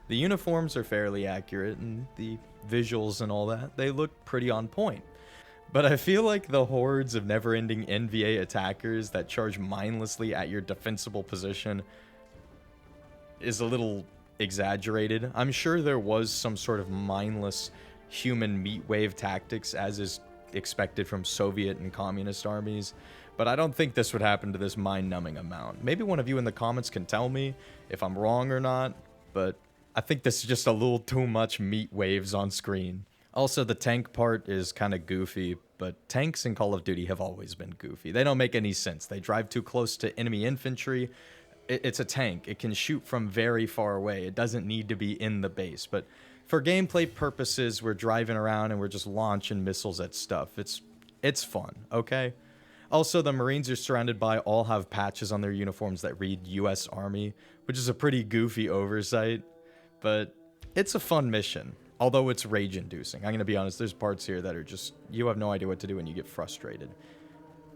The uniforms are fairly accurate, and the visuals and all that, they look pretty on point. But I feel like the hordes of never-ending NVA attackers that charge mindlessly at your defensible position is a little exaggerated. I'm sure there was some sort of mindless human meat wave tactics, as is expected from Soviet and communist armies, but I don't think this would happen to this mind-numbing amount. Maybe one of you in the comments can tell me if I'm wrong or not, but I think this is just a little too much meat waves on screen. Also, the tank part is kind of goofy, but tanks in Call of Duty have always been goofy. They don't make any sense. They drive too close to enemy infantry. It's a tank. It can shoot from very far away. It doesn't need to be in the base, but for gameplay purposes, we're driving around and we're just launching missiles at stuff. It's fun, okay? Also, the Marines are surrounded by all have patches on their uniforms that read US Army, which is a pretty goofy oversight, but it's a fun mission, although it's rage-inducing. I'm gonna be honest, there's parts here that are just, you have no idea what to do and you get frustrated.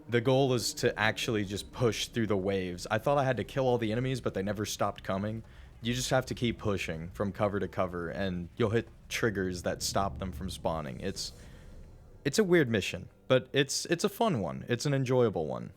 The goal is to actually just push through the waves. I thought I had to kill all the enemies, but they never stopped coming. You just have to keep pushing from cover to cover, and you'll hit triggers that stop them from spawning. It's a weird mission, but it's a fun one. It's an enjoyable one.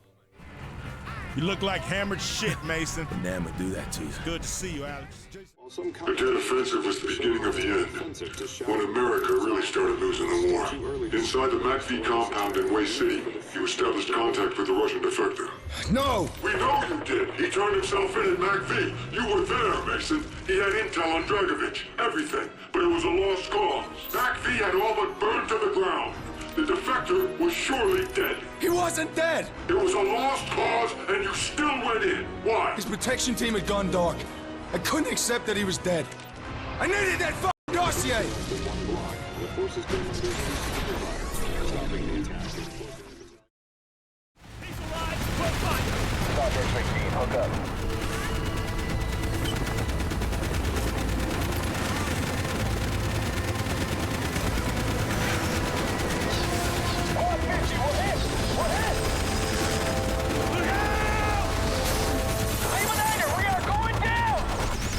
You look like hammered shit, Mason. Damn, would do that to you. Good to see you, Alex. The dead offensive was the beginning of the end, when America really started losing the war. Inside the MacV compound in Way City, you established contact with the Russian defector. No! We know you did. He turned himself in at MacV. You were there, Mason. He had intel on Dragovich, everything, but it was a lost cause. MacV had all but burned to the ground. The defector was surely dead. He wasn't dead! It was a lost cause, and you still went in. Why? His protection team had gone dark. I couldn't accept that he was dead. I needed that f***ing dossier! Hook up.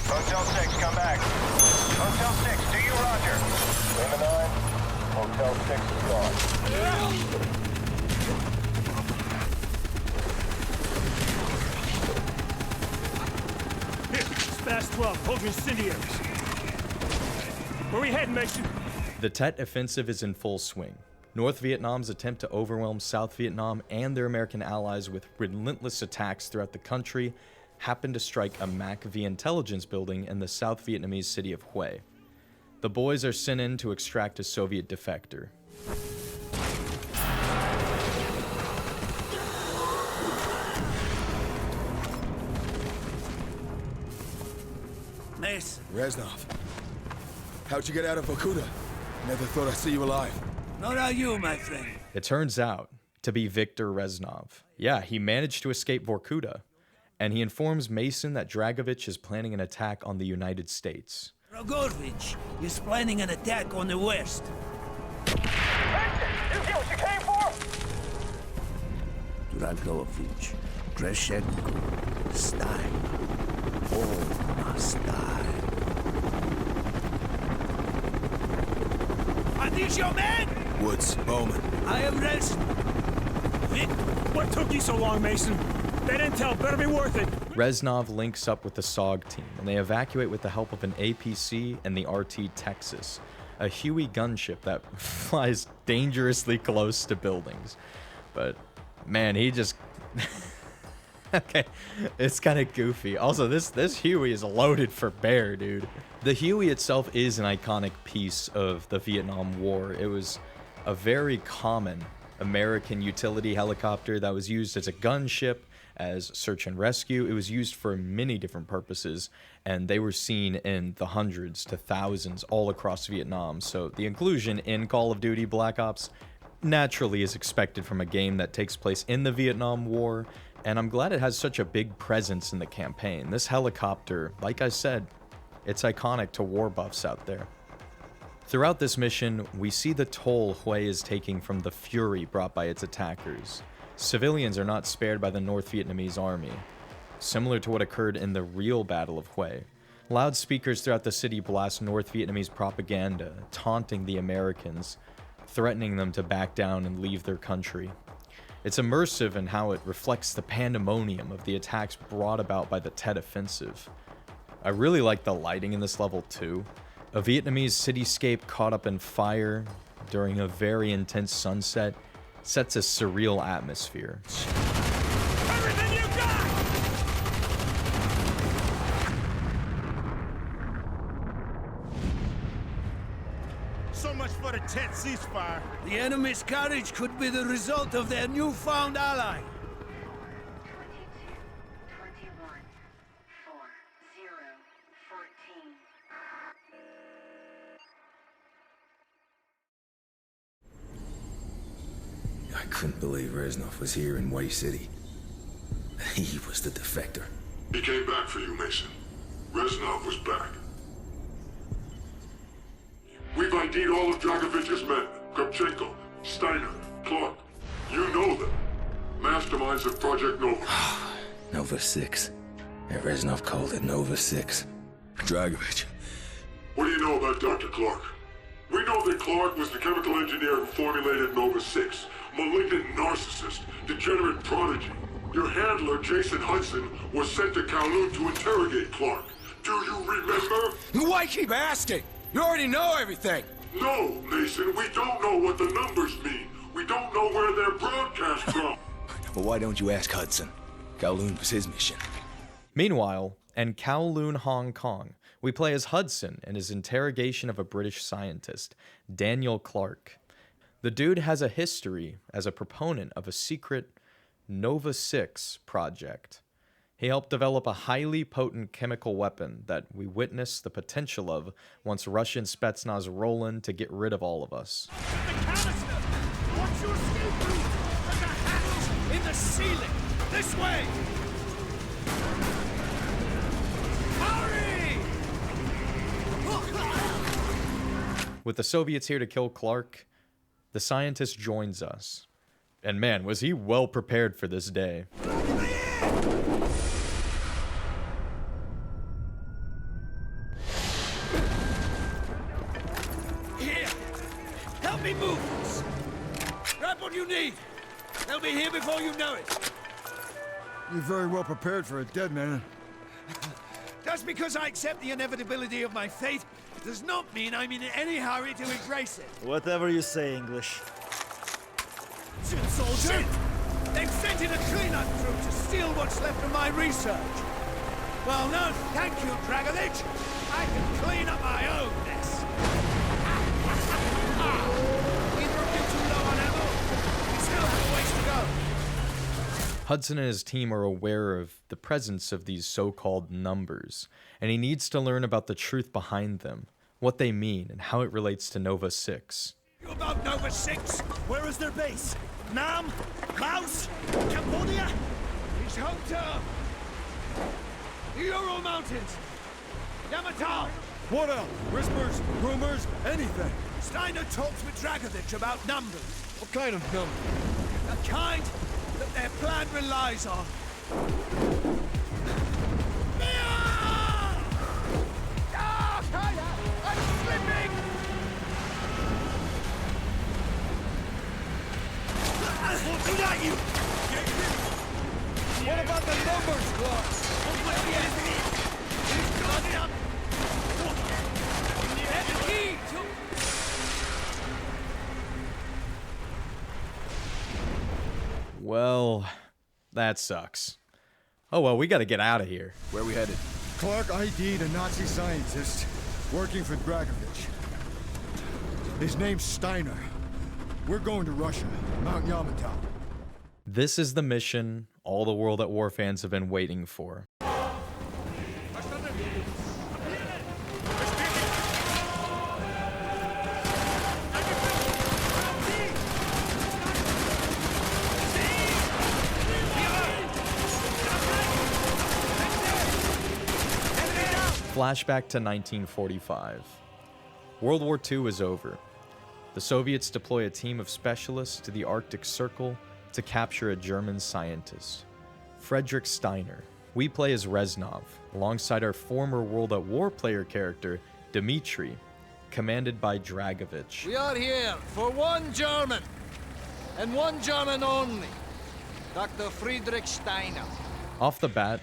Hotel 6, come back. Hotel 6, do you roger? Lima 9, Hotel 6 is gone. Here, it's fast 12. Hold your incendiaries. Where we heading, Mason? The Tet offensive is in full swing. North Vietnam's attempt to overwhelm South Vietnam and their American allies with relentless attacks throughout the country happened to strike a MAC-V intelligence building in the South Vietnamese city of Hue. The boys are sent in to extract a Soviet defector. Mason. Reznov. How'd you get out of Vorkuta? Never thought I'd see you alive. Not are you, my friend. It turns out to be Viktor Reznov. Yeah, he managed to escape Vorkuta, and he informs Mason that Dragovich is planning an attack on the United States. Dragovich is planning an attack on the West. You see what you came for? Dragovich, Dreshenko, Stein. All must die. Are these your men? Woods, Bowman. I am Reznov. Vic, What took you so long, Mason? That intel better be worth it. Reznov links up with the SOG team, and they evacuate with the help of an APC and the RT Texas, a Huey gunship that flies dangerously close to buildings. But man, he just okay, it's kind of goofy. Also, this Huey is loaded for bear, dude. The Huey itself is an iconic piece of the Vietnam War. It was a very common American utility helicopter that was used as a gunship, as search and rescue. It was used for many different purposes, and they were seen in the hundreds to thousands all across Vietnam. So the inclusion in Call of Duty Black Ops naturally is expected from a game that takes place in the Vietnam War, and I'm glad it has such a big presence in the campaign. This helicopter, like I said, it's iconic to war buffs out there. Throughout this mission, we see the toll Hue is taking from the fury brought by its attackers. Civilians are not spared by the North Vietnamese army. Similar to what occurred in the real Battle of Hue, loudspeakers throughout the city blast North Vietnamese propaganda, taunting the Americans, threatening them to back down and leave their country. It's immersive in how it reflects the pandemonium of the attacks brought about by the Tet Offensive. I really like the lighting in this level too. A Vietnamese cityscape caught up in fire during a very intense sunset sets a surreal atmosphere. Everything you got! So much for the Tet ceasefire. The enemy's courage could be the result of their newfound ally. I couldn't believe Reznov was here in Way City. He was the defector. He came back for you, Mason. Reznov was back. We've ID'd all of Dragovich's men. Kopchenko, Steiner, Clark. You know them. Masterminds of Project Nova. Nova 6. And Reznov called it Nova 6. Dragovich. What do you know about Dr. Clark? We know that Clark was the chemical engineer who formulated Nova 6. Malignant narcissist, degenerate prodigy. Your handler, Jason Hudson, was sent to Kowloon to interrogate Clark. Do you remember? Why keep asking? You already know everything. No, Mason, we don't know what the numbers mean. We don't know where they're broadcast from. Well, why don't you ask Hudson? Kowloon was his mission. Meanwhile, in Kowloon, Hong Kong, we play as Hudson in his interrogation of a British scientist, Daniel Clark. The dude has a history as a proponent of a secret Nova 6 project. He helped develop a highly potent chemical weapon that we witness the potential of once Russian Spetsnaz roll in to get rid of all of us. The canister! What's your escape route? There's a hatch in the ceiling! This way! Hurry! With the Soviets here to kill Clark, the scientist joins us. And man, was he well prepared for this day. Here! Help me move this! Grab what you need! They'll be here before you know it! You're very well prepared for a dead man. Just because I accept the inevitability of my fate does not mean I'm in any hurry to embrace it. Whatever you say, English. soldier! They've sent in a cleanup crew to steal what's left of my research. Well, no, thank you, Dragovich. I can clean up my own mess. Either of you too low on ammo? We still have a ways to go. Hudson and his team are aware of the presence of these so-called numbers, and he needs to learn about the truth behind them, what they mean, and how it relates to Nova 6. You about Nova 6? Where is their base? Nam? Laos? Cambodia? He's home to the Ural Mountains. Yamato! What else? Whispers, rumors, anything. Steiner talks with Dragovich about numbers. What kind of number? The kind that their plan relies on. I'm slipping! Looking at you! What about the numbers, Clark? He's got it up! Get the key to... Well, that sucks. Oh well, we gotta get out of here. Where are we headed? Clark ID'd a Nazi scientist working for Dragovich. His name's Steiner. We're going to Russia, Mount Yamato. This is the mission all the World at War fans have been waiting for. Flashback to 1945. World War II is over. The Soviets deploy a team of specialists to the Arctic Circle to capture a German scientist, Frederick Steiner. We play as Reznov, alongside our former World at War player character, Dmitri, commanded by Dragovich. We are here for one German, and one German only, Dr. Friedrich Steiner. Off the bat,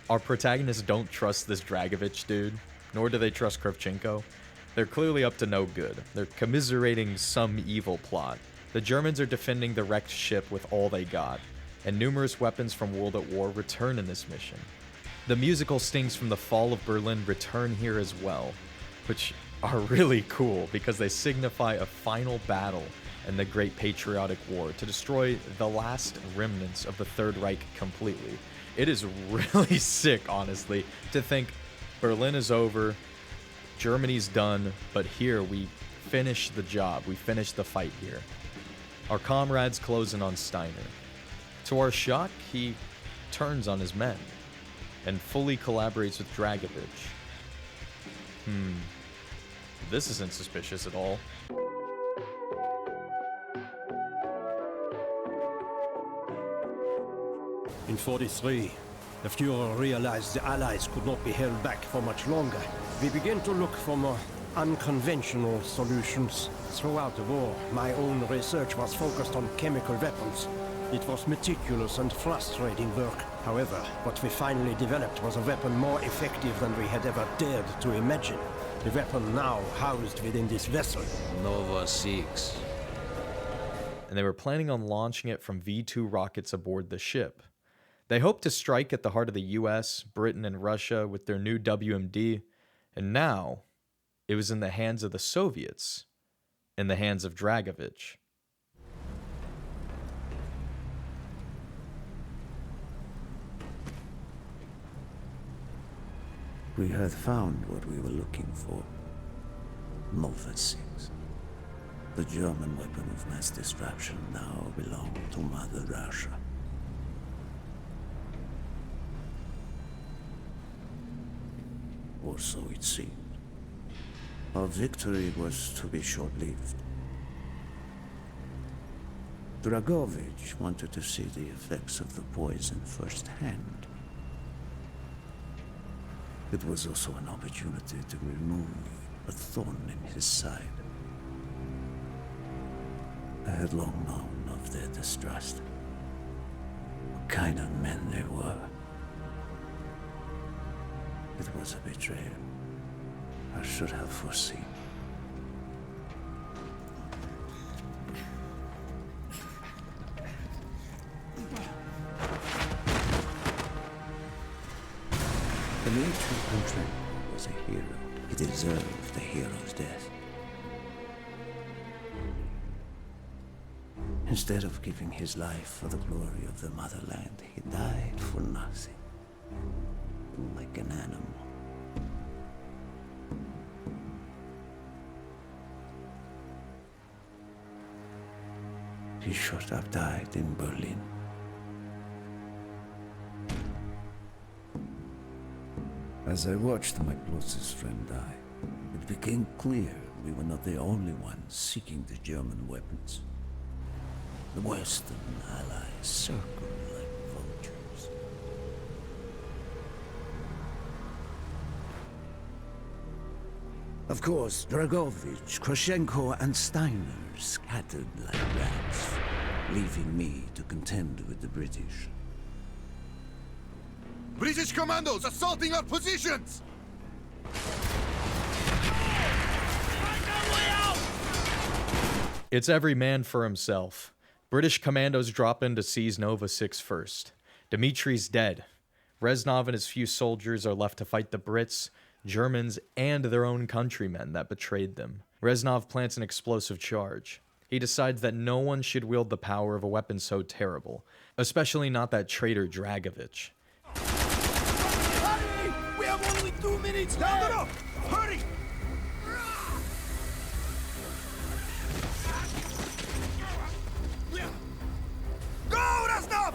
our protagonists don't trust this Dragovich dude, nor do they trust Kravchenko. They're clearly up to no good. They're commiserating some evil plot. The Germans are defending the wrecked ship with all they got, and numerous weapons from World at War return in this mission. The musical stings from the fall of Berlin return here as well, which are really cool because they signify a final battle in the Great Patriotic War to destroy the last remnants of the Third Reich completely. It is really sick, honestly, to think Berlin is over, Germany's done, but here we finish the job. We finish the fight here. Our comrades close in on Steiner. To our shock, he turns on his men and fully collaborates with Dragovich. This isn't suspicious at all. In 43, the Fuhrer realized the Allies could not be held back for much longer. We began to look for more unconventional solutions. Throughout the war, my own research was focused on chemical weapons. It was meticulous and frustrating work. However, what we finally developed was a weapon more effective than we had ever dared to imagine. The weapon now housed within this vessel. Nova 6. And they were planning on launching it from V-2 rockets aboard the ship. They hoped to strike at the heart of the US, Britain, and Russia with their new WMD, and now it was in the hands of the Soviets, in the hands of Dragovich. We had found what we were looking for. Nova 6. The German weapon of mass destruction now belonged to Mother Russia. Or so it seemed. Our victory was to be short-lived. Dragovich wanted to see the effects of the poison firsthand. It was also an opportunity to remove a thorn in his side. I had long known of their distrust. What kind of men they were. It was a betrayal. I should have foreseen. Dmitri Kontrenko was a hero. He deserved a hero's death. Instead of giving his life for the glory of the motherland, he died for nothing. Like an animal. He should have died in Berlin. As I watched my closest friend die, it became clear we were not the only ones seeking the German weapons. The Western allies circled like vultures. Of course, Dragovich, Krashenko, and Steiner scattered like rats, leaving me to contend with the British. British commandos assaulting our positions! It's every man for himself. British commandos drop in to seize Nova 6 first. Dimitri's dead. Reznov and his few soldiers are left to fight the Brits, Germans, and their own countrymen that betrayed them. Reznov plants an explosive charge. He decides that no one should wield the power of a weapon so terrible, especially not that traitor Dragovich. Hurry! We have only 2 minutes left! No! Hurry! Go, Reznov!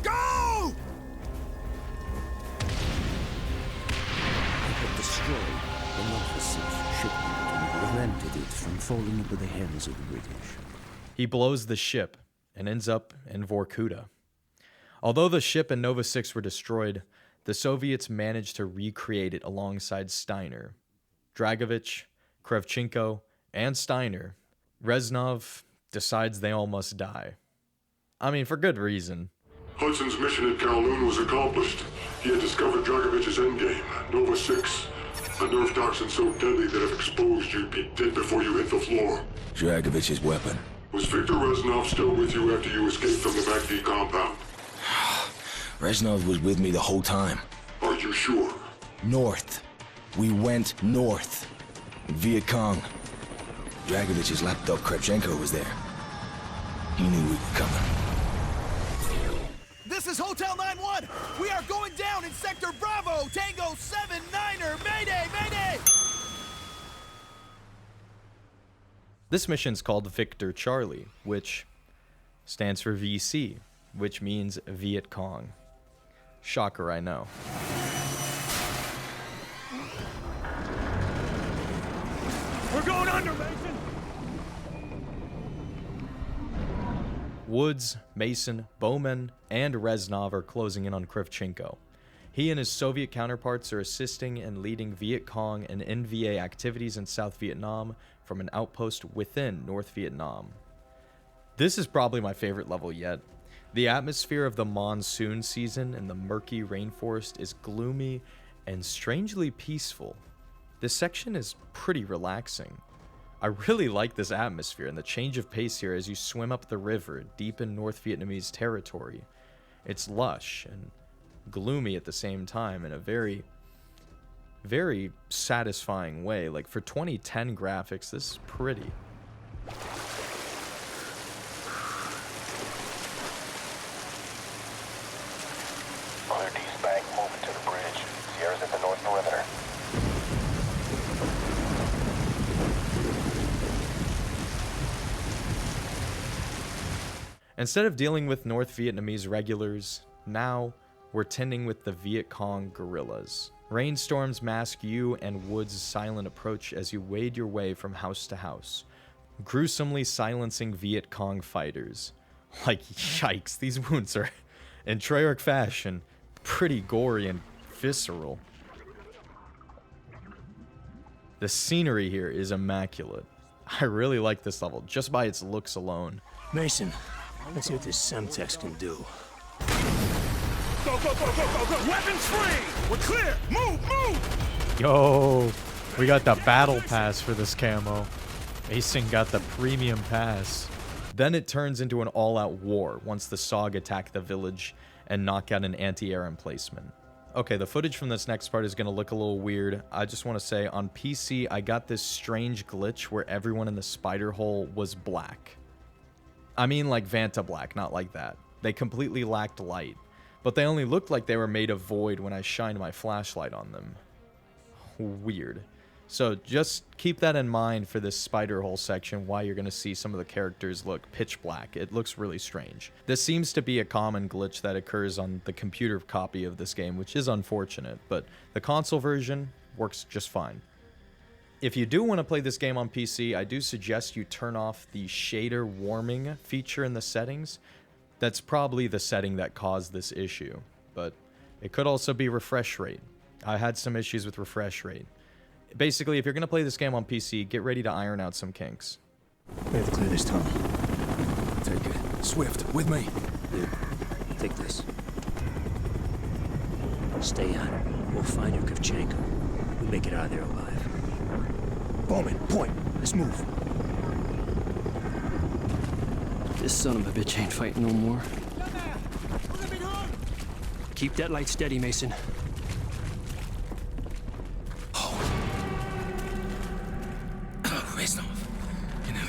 Go! I had destroyed the Nova 6 shipment and prevented it from falling into the hands of the British. He blows the ship and ends up in Vorkuta. Although the ship and Nova 6 were destroyed, the Soviets managed to recreate it alongside Steiner. Dragovich, Kravchenko, and Steiner. Reznov decides they all must die. I mean, for good reason. Hudson's mission at Kowloon was accomplished. He had discovered Dragovich's endgame, Nova 6. A nerve toxin so deadly that if exposed, you'd be dead before you hit the floor. Dragovich's weapon. Was Viktor Reznov still with you after you escaped from the MACV compound? Reznov was with me the whole time. Are you sure? North. We went north. Viet Cong. Dragovich's lapdog Kravchenko was there. He knew we were coming. This is Hotel 9-1! We are going down in Sector Bravo! Tango 7-9er! Mayday! Mayday! This mission's called Victor Charlie, which stands for VC, which means Viet Cong. Shocker, I know. We're going under, Mason! Woods, Mason, Bowman, and Reznov are closing in on Kravchenko. He and his Soviet counterparts are assisting and leading Viet Cong and NVA activities in South Vietnam from an outpost within North Vietnam. This is probably my favorite level yet. The atmosphere of the monsoon season in the murky rainforest is gloomy and strangely peaceful. This section is pretty relaxing. I really like this atmosphere and the change of pace here as you swim up the river deep in North Vietnamese territory. It's lush and gloomy at the same time in a very, very satisfying way. Like, for 2010 graphics, this is pretty. Clear D's bank, moving to the bridge. Sierra's at the north perimeter. Instead of dealing with North Vietnamese regulars, now we're tending with the Viet Cong guerrillas. Rainstorms mask you and Wood's silent approach as you wade your way from house to house, gruesomely silencing Viet Cong fighters. Like, yikes, these wounds are, in Treyarch fashion, pretty gory and visceral. The scenery here is immaculate. I really like this level, just by its looks alone. Mason, let's see what this Semtex can do. Go, go, go, go, go, go! Weapons free! We're clear! Move, move! Yo, we got the battle pass for this camo. Mason got the premium pass. Then it turns into an all-out war once the SOG attack the village and knock out an anti-air emplacement. Okay, the footage from this next part is going to look a little weird. I just want to say, on PC, I got this strange glitch where everyone in the spider hole was black. I mean like Vanta black, not like that. They completely lacked light, but they only looked like they were made of void when I shined my flashlight on them. Weird. So just keep that in mind for this spider hole section, why you're going to see some of the characters look pitch black. It looks really strange. This seems to be a common glitch that occurs on the computer copy of this game, which is unfortunate, but the console version works just fine. If you do want to play this game on PC, I do suggest you turn off the shader warming feature in the settings. That's probably the setting that caused this issue, but it could also be refresh rate. I had some issues with refresh rate. Basically, if you're going to play this game on PC, get ready to iron out some kinks. We have to clear this tunnel. Take it. Swift, with me. Here, take this. Stay on it. We'll find Yurkovchenko. We make it out of there alive. Bowman, point. Let's move. This son of a bitch ain't fighting no more. Keep that light steady, Mason.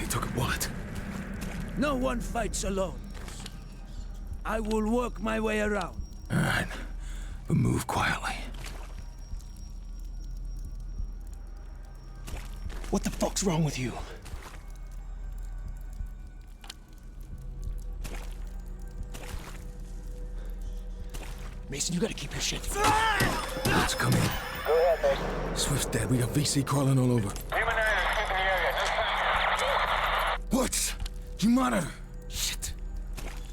Took a bullet. No one fights alone. I will work my way around. All right, but move quietly. What the fuck's wrong with you? Mason, you gotta keep your shit. Let's come in. Go ahead, Mason. Swift's dead. We got VC crawling all over. What? You monitor. Shit.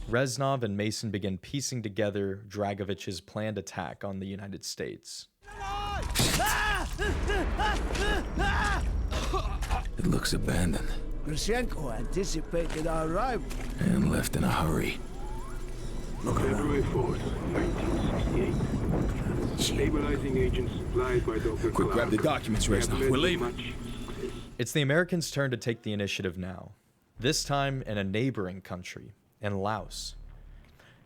Reznov and Mason begin piecing together Dragovich's planned attack on the United States. It looks abandoned. Grushenko anticipated our arrival. And left in a hurry. Look February 4th, 1968. Stabilizing agents supplied by Dr. Quick, grab the documents, Reznov. We're leaving. It's the Americans' turn to take the initiative now. This time in a neighboring country, in Laos.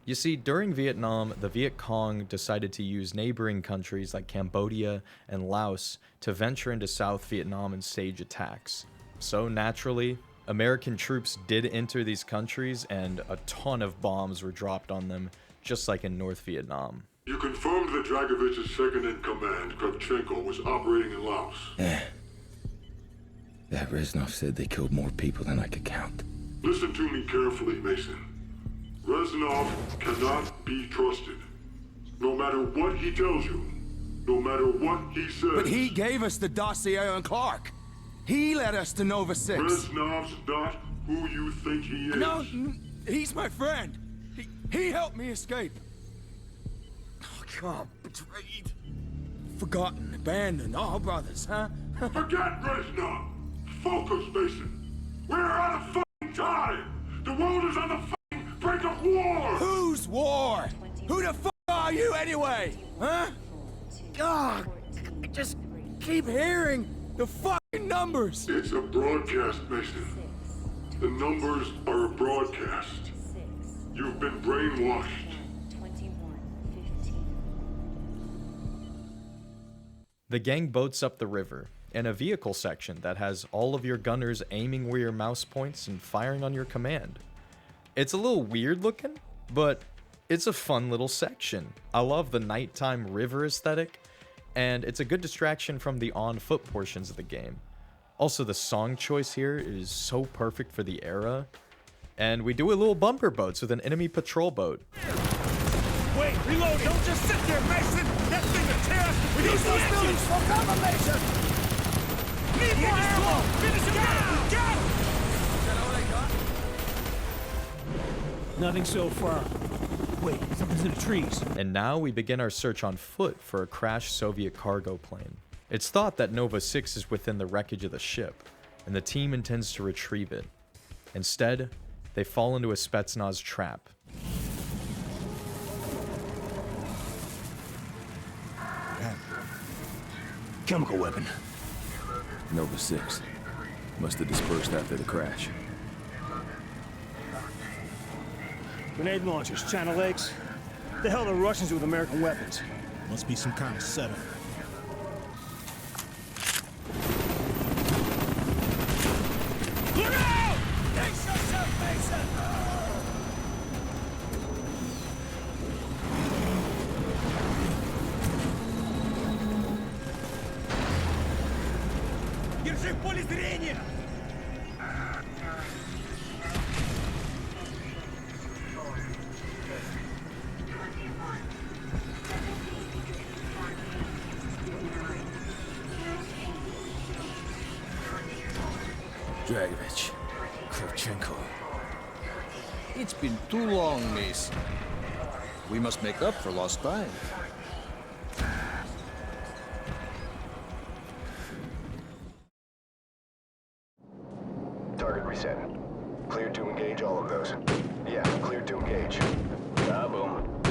You see, during Vietnam, the Viet Cong decided to use neighboring countries like Cambodia and Laos to venture into South Vietnam and stage attacks. So naturally, American troops did enter these countries and a ton of bombs were dropped on them, just like in North Vietnam. You confirmed that Dragovich's second-in-command, Kravchenko, was operating in Laos. Yeah. That Reznov said they killed more people than I could count. Listen to me carefully, Mason. Reznov cannot be trusted. No matter what he tells you, no matter what he says. But he gave us the dossier on Clark. He led us to Nova 6. Reznov's not who you think he is. No, he's my friend. He helped me escape. Oh, God, betrayed. Forgotten, abandoned, all brothers, huh? Forget Reznov! Focus, Mason! We're out of fucking time! The world is on the fucking brink of war! Whose war? Who the fuck are you anyway? Huh? God, I just keep hearing the fucking numbers! It's a broadcast, Mason. The numbers are a broadcast. You've been brainwashed. The gang boats up the river in a vehicle section that has all of your gunners aiming where your mouse points and firing on your command. It's a little weird looking, but it's a fun little section. I love the nighttime river aesthetic, and it's a good distraction from the on-foot portions of the game. Also, the song choice here is so perfect for the era. And we do a little bumper boats with an enemy patrol boat. Wait, reload! Don't just sit there, Mason! That thing will tear us! We need those buildings for cover, Mason! Need more ammo! Finish him down! Go! Is that all I got? Nothing so far. Wait, something's in the trees. And now we begin our search on foot for a crashed Soviet cargo plane. It's thought that Nova 6 is within the wreckage of the ship, and the team intends to retrieve it. Instead, they fall into a Spetsnaz trap. Chemical weapon. Nova 6. Must have dispersed after the crash. Grenade launchers, Channel Lakes. The hell the Russians do with American weapons? Must be some kind of setup. Look out! Brace yourself, Mason! Держи в поле зрения! Dragovich, Kravchenko. It's been too long, Mason. We must make up for lost time. Target reset. Cleared to engage all of those. Yeah, cleared to engage. Ah, boom.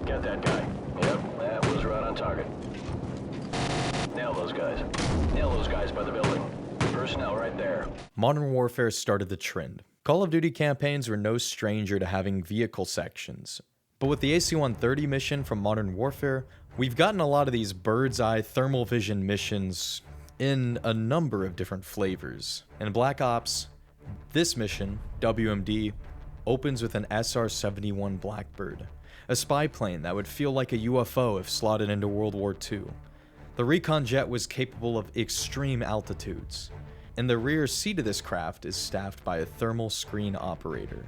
Get that guy. Yep, that was right on target. Nail those guys. Nail those guys by the building. Personnel right there. Modern Warfare started the trend. Call of Duty campaigns were no stranger to having vehicle sections. But with the AC-130 mission from Modern Warfare, we've gotten a lot of these bird's eye thermal vision missions in a number of different flavors. In Black Ops, this mission, WMD, opens with an SR-71 Blackbird, a spy plane that would feel like a UFO if slotted into World War II. The recon jet was capable of extreme altitudes, and the rear seat of this craft is staffed by a thermal screen operator.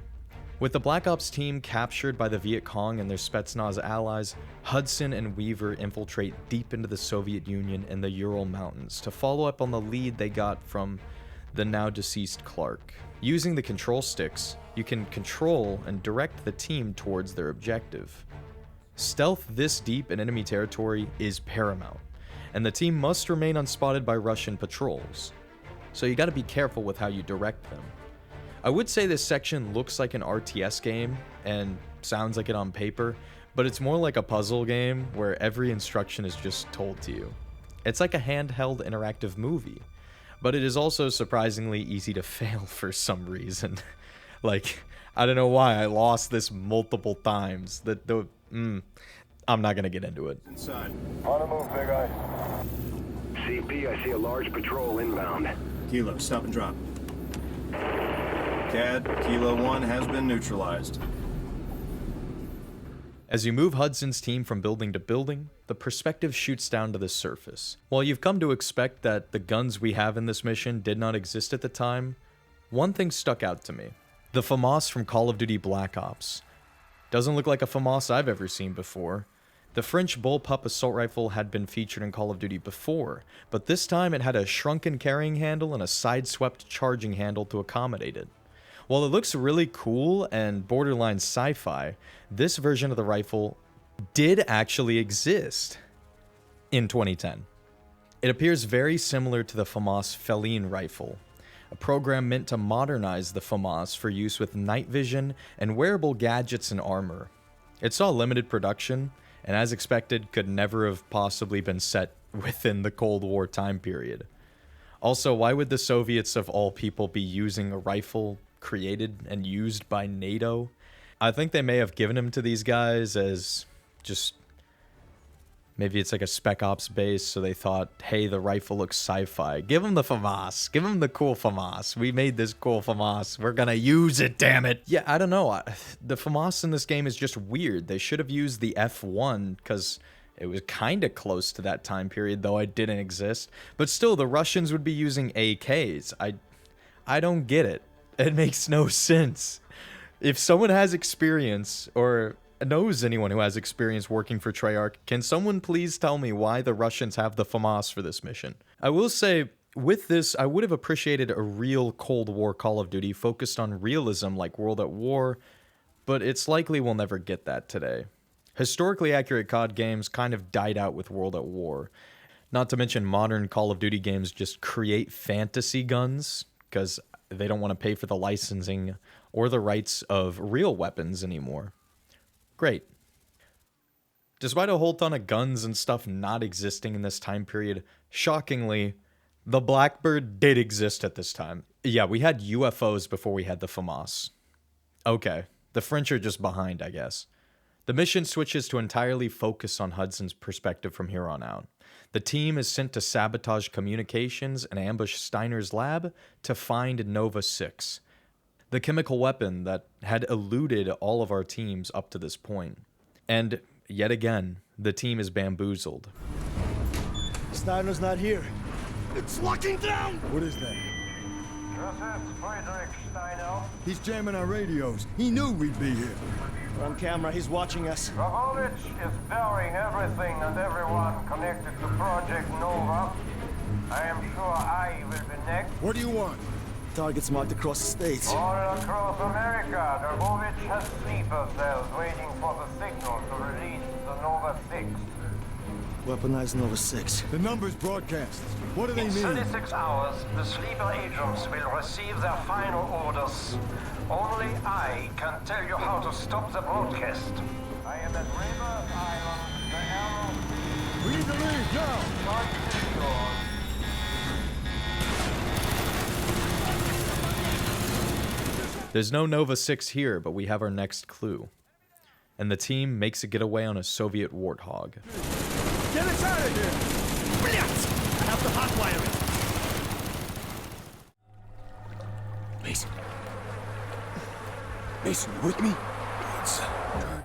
With the Black Ops team captured by the Viet Cong and their Spetsnaz allies, Hudson and Weaver infiltrate deep into the Soviet Union and the Ural Mountains to follow up on the lead they got from the now deceased Clark. Using the control sticks, you can control and direct the team towards their objective. Stealth this deep in enemy territory is paramount, and the team must remain unspotted by Russian patrols, so you gotta be careful with how you direct them. I would say this section looks like an RTS game and sounds like it on paper, but it's more like a puzzle game where every instruction is just told to you. It's like a handheld interactive movie, but it is also surprisingly easy to fail for some reason. Like, I don't know why I lost this multiple times. I'm not gonna get into it. Inside. On the move, big eye. CP, I see a large patrol inbound. Kilo, stop and drop. CAD, Kilo 1 has been neutralized. As you move Hudson's team from building to building, the perspective shoots down to the surface. While you've come to expect that the guns we have in this mission did not exist at the time, one thing stuck out to me. The FAMAS from Call of Duty Black Ops. Doesn't look like a FAMAS I've ever seen before. The French bullpup assault rifle had been featured in Call of Duty before, but this time it had a shrunken carrying handle and a side-swept charging handle to accommodate it. While it looks really cool and borderline sci-fi, this version of the rifle did actually exist in 2010. It appears very similar to the FAMAS Feline rifle, a program meant to modernize the FAMAS for use with night vision and wearable gadgets and armor. It saw limited production, and as expected, could never have possibly been set within the Cold War time period. Also, why would the Soviets of all people be using a rifle created and used by NATO? I think they may have given him to these guys as just... maybe it's like a Spec Ops base, so they thought, hey, the rifle looks sci-fi. Give him the FAMAS. Give him the cool FAMAS. We made this cool FAMAS. We're gonna use it, damn it. Yeah, I don't know. The FAMAS in this game is just weird. They should have used the F1, because it was kind of close to that time period, though it didn't exist. But still, the Russians would be using AKs. I don't get it. It makes no sense. If someone has experience, or knows anyone who has experience working for Treyarch, can someone please tell me why the Russians have the FAMAS for this mission? I will say, with this, I would have appreciated a real Cold War Call of Duty focused on realism like World at War, but it's likely we'll never get that today. Historically accurate COD games kind of died out with World at War. Not to mention modern Call of Duty games just create fantasy guns, because they don't want to pay for the licensing or the rights of real weapons anymore. Great. Despite a whole ton of guns and stuff not existing in this time period, shockingly, the Blackbird did exist at this time. Yeah, we had UFOs before we had the FAMAS. Okay, the French are just behind, I guess. The mission switches to entirely focus on Hudson's perspective from here on out. The team is sent to sabotage communications and ambush Steiner's lab to find Nova 6, the chemical weapon that had eluded all of our teams up to this point. And yet again, the team is bamboozled. Steiner's not here. It's locking down! What is that? This is Friedrich Steiner. He's jamming our radios. He knew we'd be here. We're on camera, he's watching us. Dragovich is burying everything and everyone connected to Project Nova. I am sure I will be next. What do you want? Targets marked across the states. All across America, Dragovich has sleeper cells waiting for the signal to release the Nova 6. Weaponized Nova 6. The numbers broadcast. What do they mean? In 36 hours, the sleeper agents will receive their final orders. Only I can tell you how to stop the broadcast. I am at Rebirth Island, the Arrow. We need to leave now! There's no Nova 6 here, but we have our next clue. And the team makes a getaway on a Soviet Warthog. Get us out of here! Brilliant! I have to hotwire it. Mason. Mason, you with me?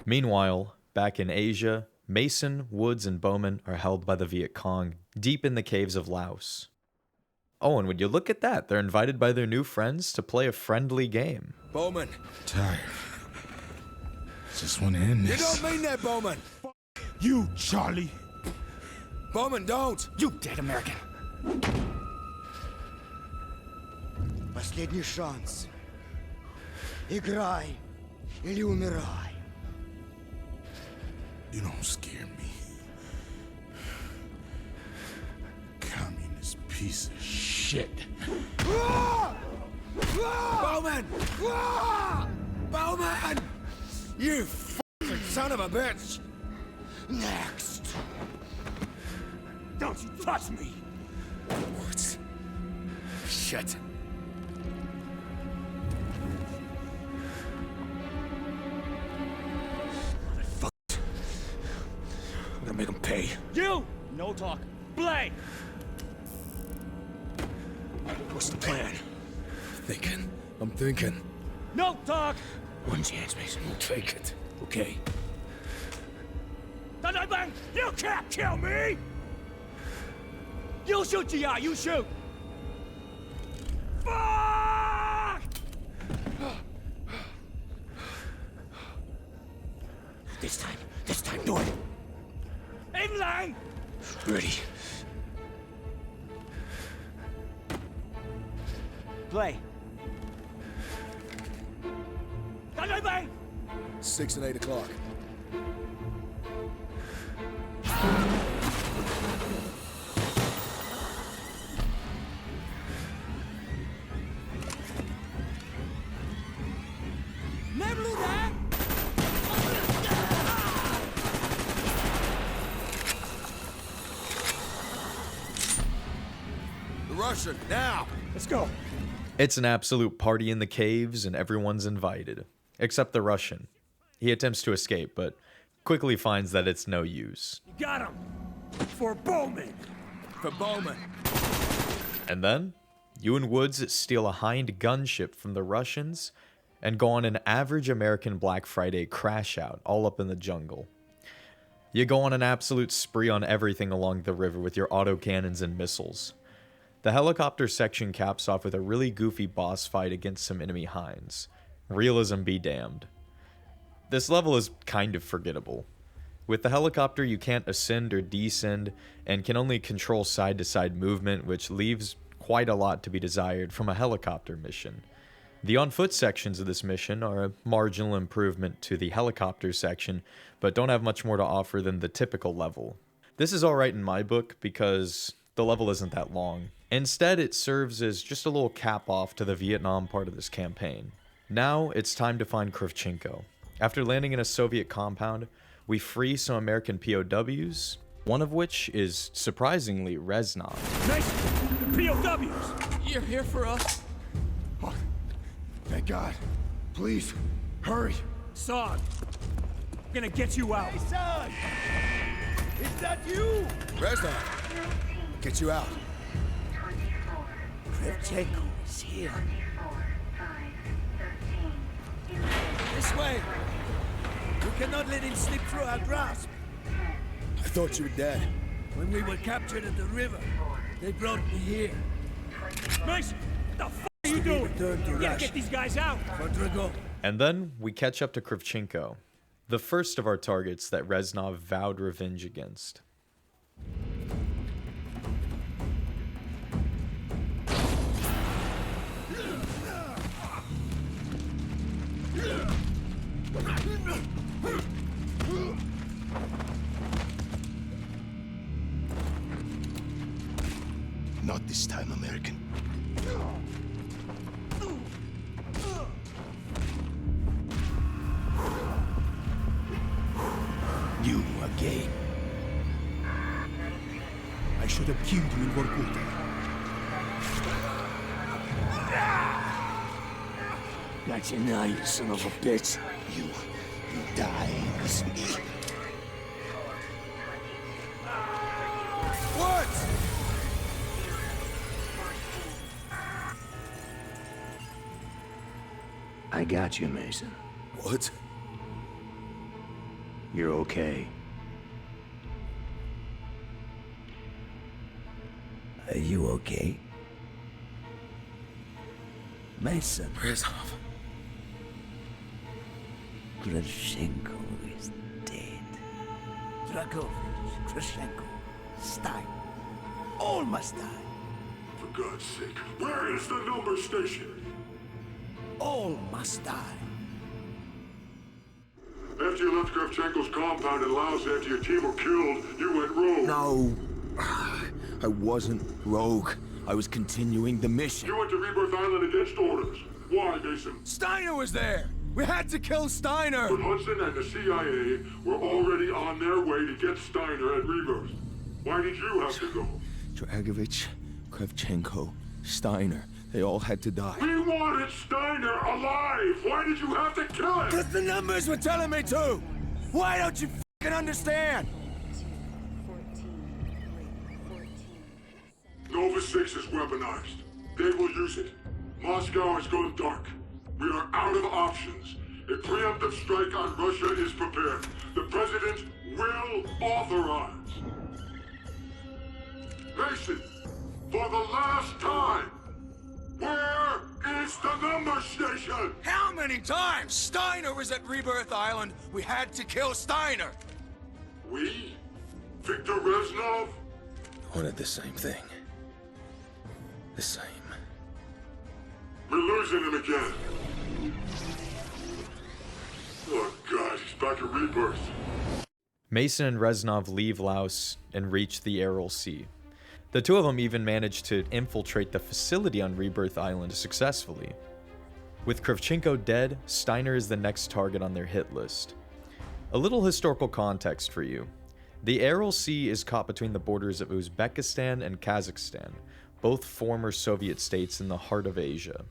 Meanwhile, back in Asia, Mason, Woods, and Bowman are held by the Viet Cong, deep in the caves of Laos. Oh, and would you look at that? They're invited by their new friends to play a friendly game. Bowman. Tired. Just want to end You this. don't mean that, Bowman. You, Charlie. Bowman, don't. You dead American. Последний шанс. Играй или умирай. You don't scare me. Communist piece of shit. Bowman! Bowman! You f***ing son of a bitch! Next. Don't you touch me! What? Shit. Motherfuckers. I'm gonna make them pay. You! No talk. Blade! What's the plan? Thinking. I'm thinking. No talk! One chance, Mason. We'll take it. Okay. Bang! You can't kill me! You shoot, GI, you shoot! Fuck! This time, do it. Aim line! Ready. Play. Bang! 6 and 8 o'clock. Never do that! The Russian, now! Let's go. It's an absolute party in the caves, and everyone's invited. Except the Russian. He attempts to escape, but quickly finds that it's no use. You got him! For Bowman! For Bowman. And then, you and Woods steal a Hind gunship from the Russians and go on an average American Black Friday crash out all up in the jungle. You go on an absolute spree on everything along the river with your autocannons and missiles. The helicopter section caps off with a really goofy boss fight against some enemy Hinds. Realism be damned. This level is kind of forgettable. With the helicopter, you can't ascend or descend, and can only control side-to-side movement, which leaves quite a lot to be desired from a helicopter mission. The on-foot sections of this mission are a marginal improvement to the helicopter section, but don't have much more to offer than the typical level. This is alright in my book, because the level isn't that long. Instead, it serves as just a little cap-off to the Vietnam part of this campaign. Now, it's time to find Kravchenko. After landing in a Soviet compound, we free some American POWs, one of which is, surprisingly, Reznov. Nice! The POWs! You're here for us? Oh, thank God. Please, hurry. Sog! I'm gonna get you out. Hey, son! Is that you? Reznov, get you out. Kravchenko is here. This way. We cannot let him slip through our grasp. I thought you were dead. When we were captured at the river, they brought me here. Mason, what the f*** are you doing? You gotta get these guys out. And then we catch up to Kravchenko, the first of our targets that Reznov vowed revenge against. Not this time, American. You again. I should have killed you in Vorkuta. Got you now, you son of a bitch. You die with me. What? I got you, Mason. What? You're okay. Are you okay? Mason. Reznov. Kravchenko is dead. Dragovich, Kravchenko, Stein. All must die. For God's sake, where is the number station? All must die. After you left Kravchenko's compound and Laos after your team were killed, you went rogue. No. I wasn't rogue. I was continuing the mission. You went to Rebirth Island against orders. Why, Mason? Steiner was there! We had to kill Steiner! But Hudson and the CIA were already on their way to get Steiner at Rebirth. Why did you have to go? Dragovich, Kravchenko, Steiner, they all had to die. We wanted Steiner alive! Why did you have to kill him? Because the numbers were telling me to! Why don't you f***ing understand? Nova 6 is weaponized. They will use it. Moscow has gone dark. We are out of options. A preemptive strike on Russia is prepared. The President will authorize. Mason, for the last time, where is the number station? How many times? Steiner was at Rebirth Island. We had to kill Steiner. We? Victor Reznov? Wanted the same thing. The same. We're losing him again. Oh God, he's back at Rebirth. Mason and Reznov leave Laos and reach the Aral Sea. The two of them even manage to infiltrate the facility on Rebirth Island successfully. With Kravchenko dead, Steiner is the next target on their hit list. A little historical context for you. The Aral Sea is caught between the borders of Uzbekistan and Kazakhstan, both former Soviet states in the heart of Asia.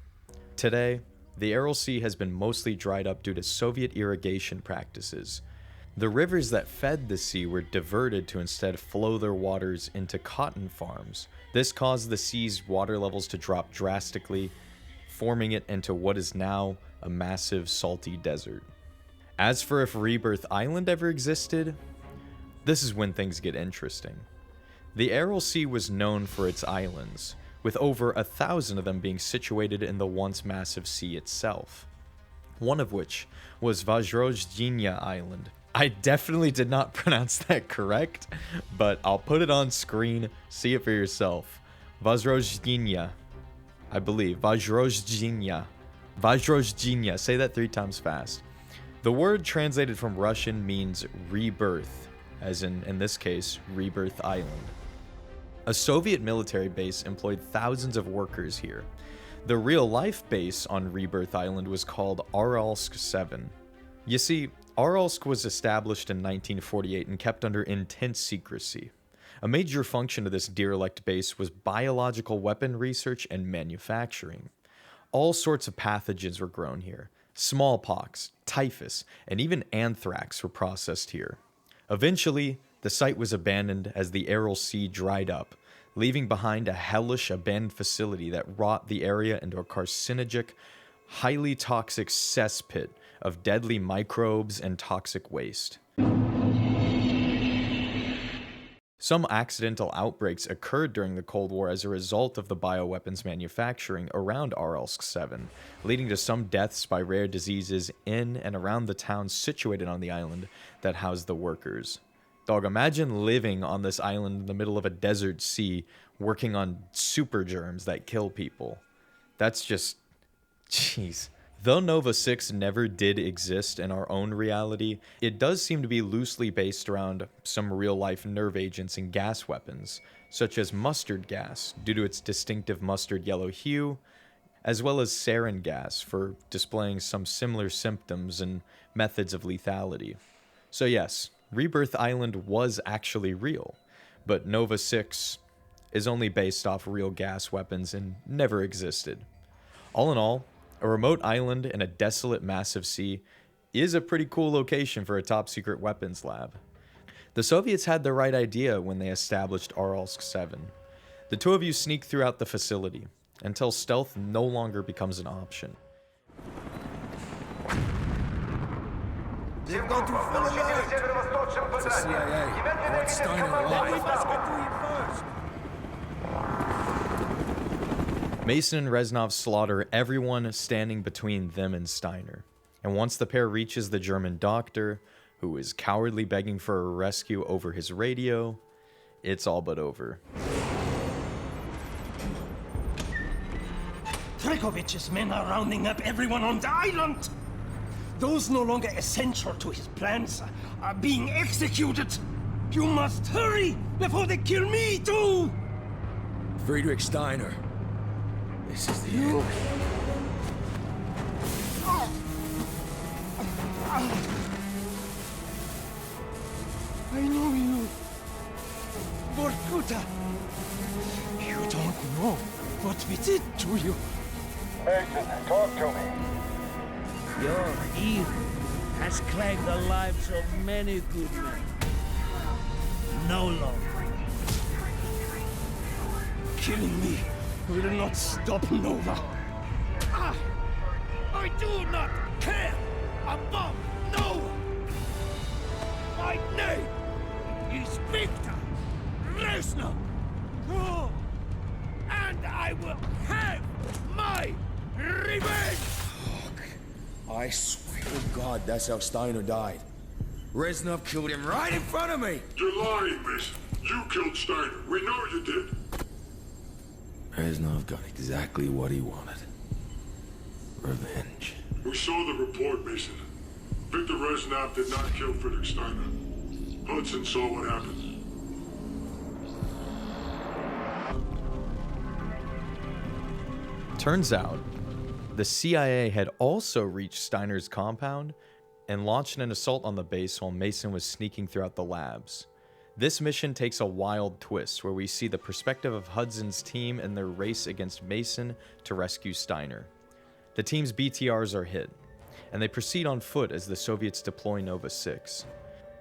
Today, the Aral Sea has been mostly dried up due to Soviet irrigation practices. The rivers that fed the sea were diverted to instead flow their waters into cotton farms. This caused the sea's water levels to drop drastically, forming it into what is now a massive salty desert. As for if Rebirth Island ever existed, this is when things get interesting. The Aral Sea was known for its islands, with over 1,000 of them being situated in the once massive sea itself. One of which was Vazhrozhdzhnya Island. I definitely did not pronounce that correct, but I'll put it on screen, see it for yourself. Vazhrozhdzhnya, I believe. Vazhrozhdzhnya. Vazhrozhdzhnya. Say that 3 times fast. The word translated from Russian means rebirth, as in this case, Rebirth Island. A Soviet military base employed thousands of workers here. The real-life base on Rebirth Island was called Aralsk 7. You see, Aralsk was established in 1948 and kept under intense secrecy. A major function of this derelict base was biological weapon research and manufacturing. All sorts of pathogens were grown here, Smallpox, typhus, and even anthrax were processed here. Eventually, the site was abandoned as the Aral Sea dried up, leaving behind a hellish abandoned facility that wrought the area into a carcinogenic, highly toxic cesspit of deadly microbes and toxic waste. Some accidental outbreaks occurred during the Cold War as a result of the bioweapons manufacturing around Aralsk 7, leading to some deaths by rare diseases in and around the towns situated on the island that housed the workers. Dog, imagine living on this island in the middle of a desert sea, working on super germs that kill people. That's just... jeez. Though Nova 6 never did exist in our own reality, it does seem to be loosely based around some real-life nerve agents and gas weapons, such as mustard gas, due to its distinctive mustard yellow hue, as well as sarin gas for displaying some similar symptoms and methods of lethality. So yes, Rebirth Island was actually real, but Nova 6 is only based off real gas weapons and never existed. All in all, a remote island in a desolate massive sea is a pretty cool location for a top-secret weapons lab. The Soviets had the right idea when they established Aralsk 7. The two of you sneak throughout the facility, until stealth no longer becomes an option. They've gone to full alert! It's the CIA. I want Steiner alive. We must get to him first! Mason and Reznov slaughter everyone standing between them and Steiner, and once the pair reaches the German doctor, who is cowardly begging for a rescue over his radio, it's all but over. Dragovich's men are rounding up everyone on the island! Those no longer essential to his plans are being executed! You must hurry before they kill me too! Friedrich Steiner. This is the end. I know you. Vorkuta. You don't know what we did to you. Mason, talk to me. Your evil has claimed the lives of many good men. No longer. Killing me will not stop Nova. I do not care about Nova. My name is Victor Reznov. And I will have my revenge. I swear to God, that's how Steiner died. Reznov killed him right in front of me! You're lying, Mason. You killed Steiner. We know you did. Reznov got exactly what he wanted. Revenge. We saw the report, Mason. Victor Reznov did not kill Friedrich Steiner. Hudson saw what happened. Turns out, the CIA had also reached Steiner's compound and launched an assault on the base while Mason was sneaking throughout the labs. This mission takes a wild twist where we see the perspective of Hudson's team and their race against Mason to rescue Steiner. The team's BTRs are hit, and they proceed on foot as the Soviets deploy Nova 6.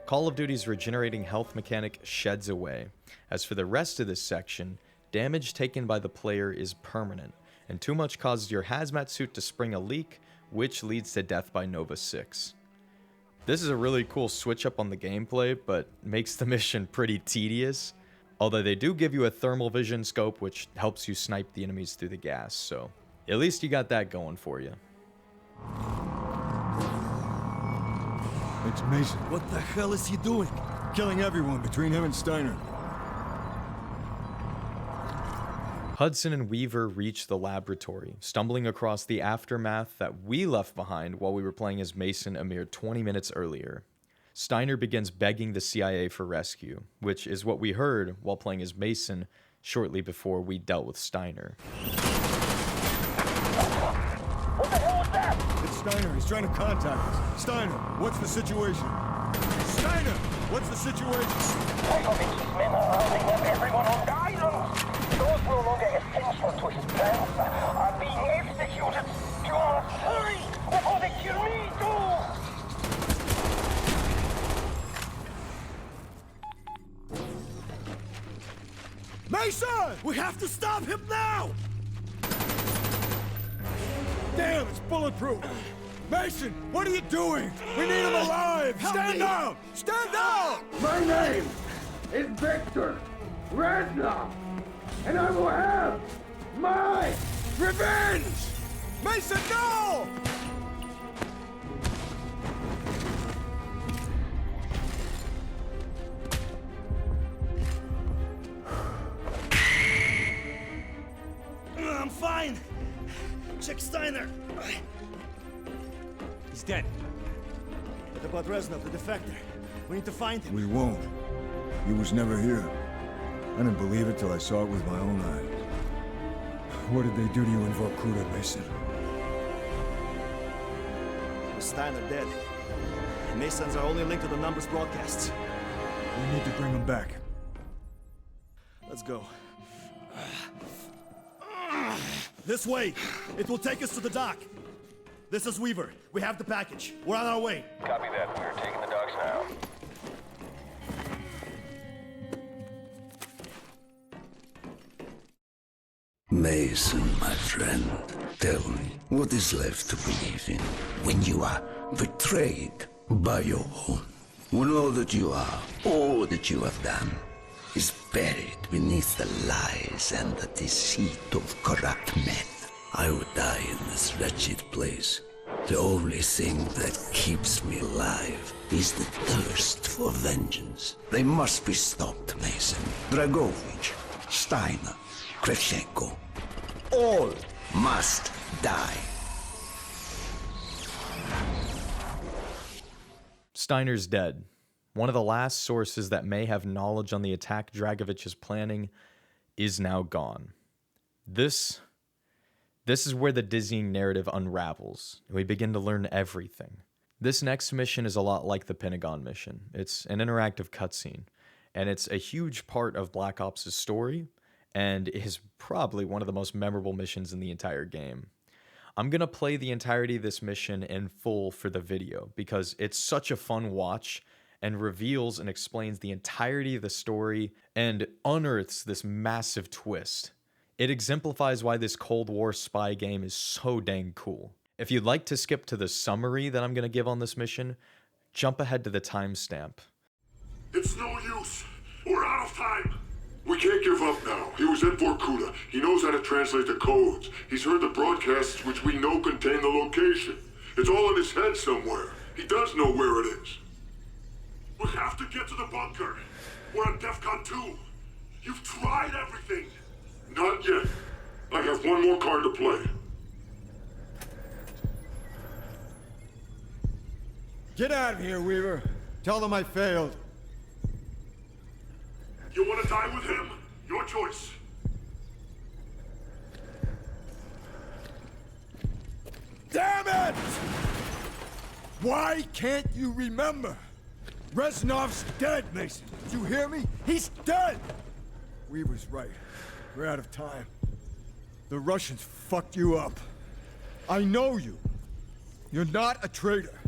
Call of Duty's regenerating health mechanic sheds away. As for the rest of this section, damage taken by the player is permanent, and too much causes your hazmat suit to spring a leak, which leads to death by Nova 6. This is a really cool switch up on the gameplay, but makes the mission pretty tedious. Although they do give you a thermal vision scope, which helps you snipe the enemies through the gas, so at least you got that going for you. It's Mason. What the hell is he doing? Killing everyone between him and Steiner. Hudson and Weaver reach the laboratory, stumbling across the aftermath that we left behind while we were playing as Mason a mere 20 minutes earlier. Steiner begins begging the CIA for rescue, which is what we heard while playing as Mason shortly before we dealt with Steiner. What the hell was that? It's Steiner. He's trying to contact us. Steiner, what's the situation? Steiner, what's the situation? Dragovich's men are rounding up everyone on the island. Those no longer essential to his plans are being executed. You must hurry before they kill Mason! We have to stop him now! Damn, it's bulletproof! Mason, what are you doing? We need him alive! Stand down! Stand down! My name is Victor Reznov, and I will have my revenge! Mason, no! I'm fine. Check Steiner. He's dead. What about Reznov, the defector? We need to find him. We won't. He was never here. I didn't believe it till I saw it with my own eyes. What did they do to you in Vorkuta, Mason? Steiner dead. Mason's our only link to the numbers broadcasts. We need to bring him back. Let's go. This way! It will take us to the dock. This is Weaver. We have the package. We're on our way. Copy that. We're taking the docks now. Mason, my friend, tell me, what is left to believe in when you are betrayed by your own? When all that you are, all that you have done, is buried beneath the lies and the deceit of corrupt men. I would die in this wretched place. The only thing that keeps me alive is the thirst for vengeance. They must be stopped, Mason. Dragovich, Steiner, Kravchenko. All must die. Steiner's dead. One of the last sources that may have knowledge on the attack Dragovich is planning is now gone. This is where the dizzying narrative unravels, and we begin to learn everything. This next mission is a lot like the Pentagon mission. It's an interactive cutscene, and it's a huge part of Black Ops' story, and is probably one of the most memorable missions in the entire game. I'm going to play the entirety of this mission in full for the video, because it's such a fun watch, and reveals and explains the entirety of the story, and unearths this massive twist. It exemplifies why this Cold War spy game is so dang cool. If you'd like to skip to the summary that I'm going to give on this mission, jump ahead to the timestamp. It's no use. We're out of time. We can't give up now. He was at Vorkuta. He knows how to translate the codes. He's heard the broadcasts which we know contain the location. It's all in his head somewhere. He does know where it is. We have to get to the bunker. We're on DEFCON 2. You've tried everything. Not yet. I have one more card to play. Get out of here, Weaver. Tell them I failed. You want to die with him? Your choice. Damn it! Why can't you remember? Reznov's dead, Mason. Did you hear me? He's dead! Weaver's right. We're out of time. The Russians fucked you up. I know you. You're not a traitor.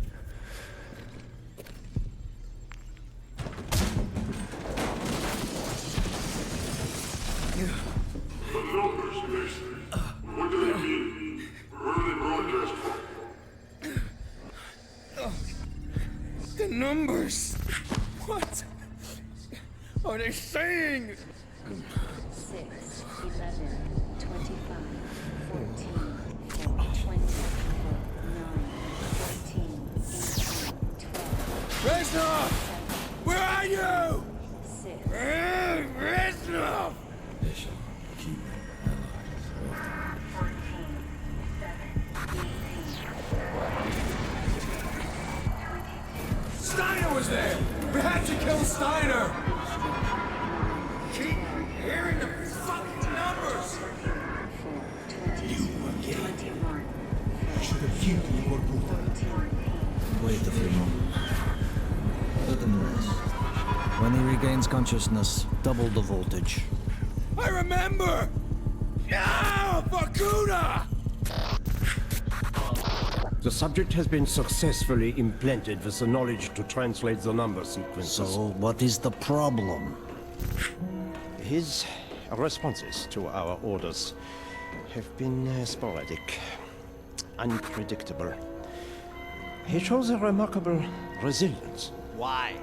The numbers, Mason. What do they mean? Where are they broadcast from? The numbers! What are they saying? 6, 11, 25, 14, 20, 9, 14, 18, 12. Reznov! Where are you? 6. Reznov! They shall keep allies. 14, 7, 18. Steiner was there! We had to kill Steiner! Keep hearing the fucking numbers! You again. I should have killed you, Vorkuta. Wait a few moments. Let him rest. When he regains consciousness, double the voltage. I remember! Yeah! Vorkuta! The subject has been successfully implanted with the knowledge to translate the number sequences. So, what is the problem? His responses to our orders have been sporadic, unpredictable. He shows a remarkable resilience. Why?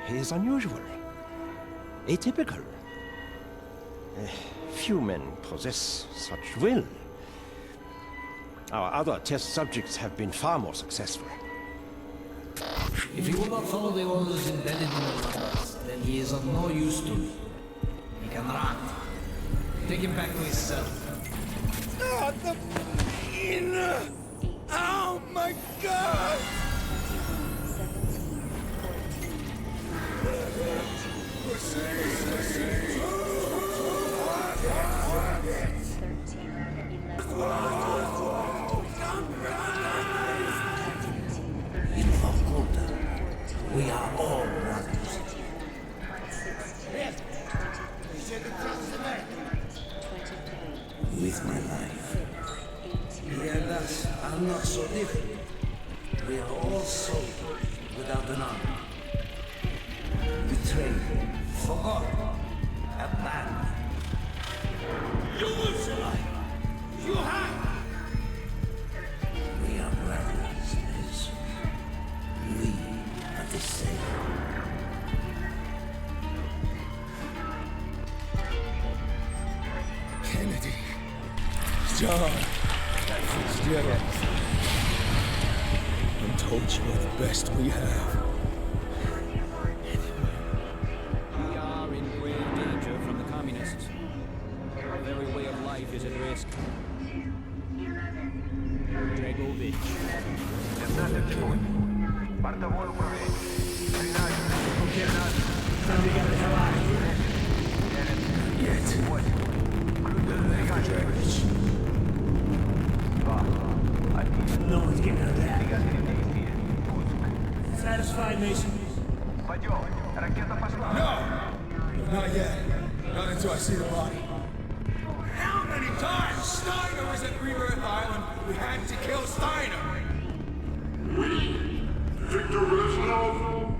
He is unusual, atypical. Few men possess such will. Our other test subjects have been far more successful. If he will not follow the orders embedded in the numbers, then he is of no use to me. He can run. Take him back to his cell. Oh, oh my God! 17, In Vorkuta, we are all brothers. With my life. He and us are not so different. We are all soldiers without an army. Betrayed, forgotten, abandoned. You will survive. You have. We are brothers, Liz. We are the same. Kennedy. John. Fitzgerald. I'm told you are the best we have. We are in grave danger from the communists. Our very way of life is at risk. Dragovich. No one's getting out of that. Satisfied, Mason? No! Not yet. Not until I see the body. How many times Steiner was at Rebirth Island? We had to kill Steiner! We? Victor Reznov?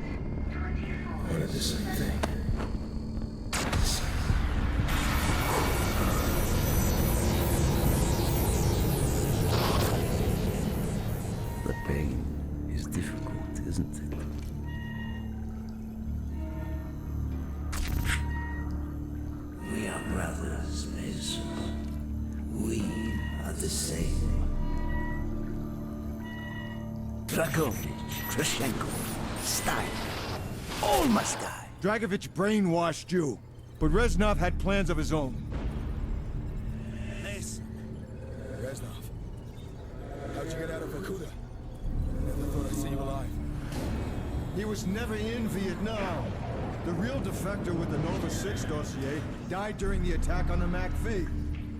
Wanted the same thing. The pain is difficult, isn't it? We are brothers, Mason. We are the same. Dragovich, Krashenko, Stein. All must die. Dragovich brainwashed you, but Reznov had plans of his own. Mason. Reznov. How'd you get out of Vorkuta? Never thought I'd see you alive. He was never in Vietnam. The real defector with the Nova 6 dossier died during the attack on the MacV.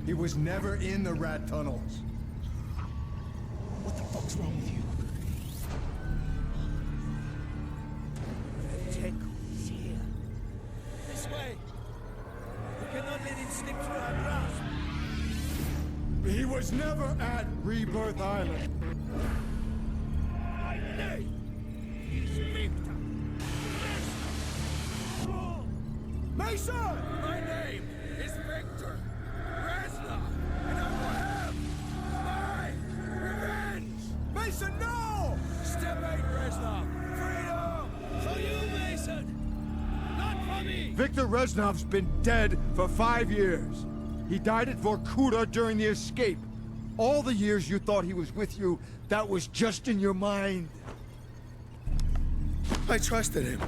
He was never in the rat tunnels. What the fuck's wrong with you? Is here. This way. We cannot let him slip through our grasp. He was never at Rebirth Island. My name is Victor. Mason! My name is Victor Reznov, and I will have my revenge! Mason, no! Step 8, Reznov! Freedom! For you, Mason! Not for me! Victor Reznov's been dead for 5 years. He died at Vorkuta during the escape. All the years you thought he was with you, that was just in your mind. I trusted him.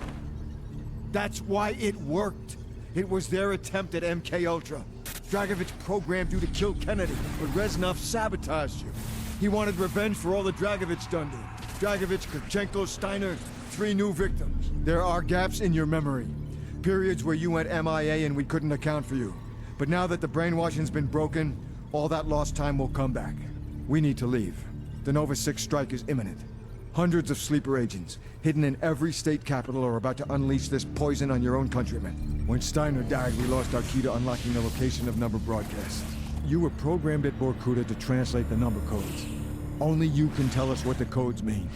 That's why it worked. It was their attempt at MKUltra. Dragovich programmed you to kill Kennedy, but Reznov sabotaged you. He wanted revenge for all the Dragovich done to him. Dragovich, Kurchenko, Steiner, 3 new victims. There are gaps in your memory. Periods where you went MIA and we couldn't account for you. But now that the brainwashing's been broken, all that lost time will come back. We need to leave. The Nova 6 strike is imminent. Hundreds of sleeper agents, hidden in every state capital, are about to unleash this poison on your own countrymen. When Steiner died, we lost our key to unlocking the location of number broadcasts. You were programmed at Vorkuta to translate the number codes. Only you can tell us what the codes mean.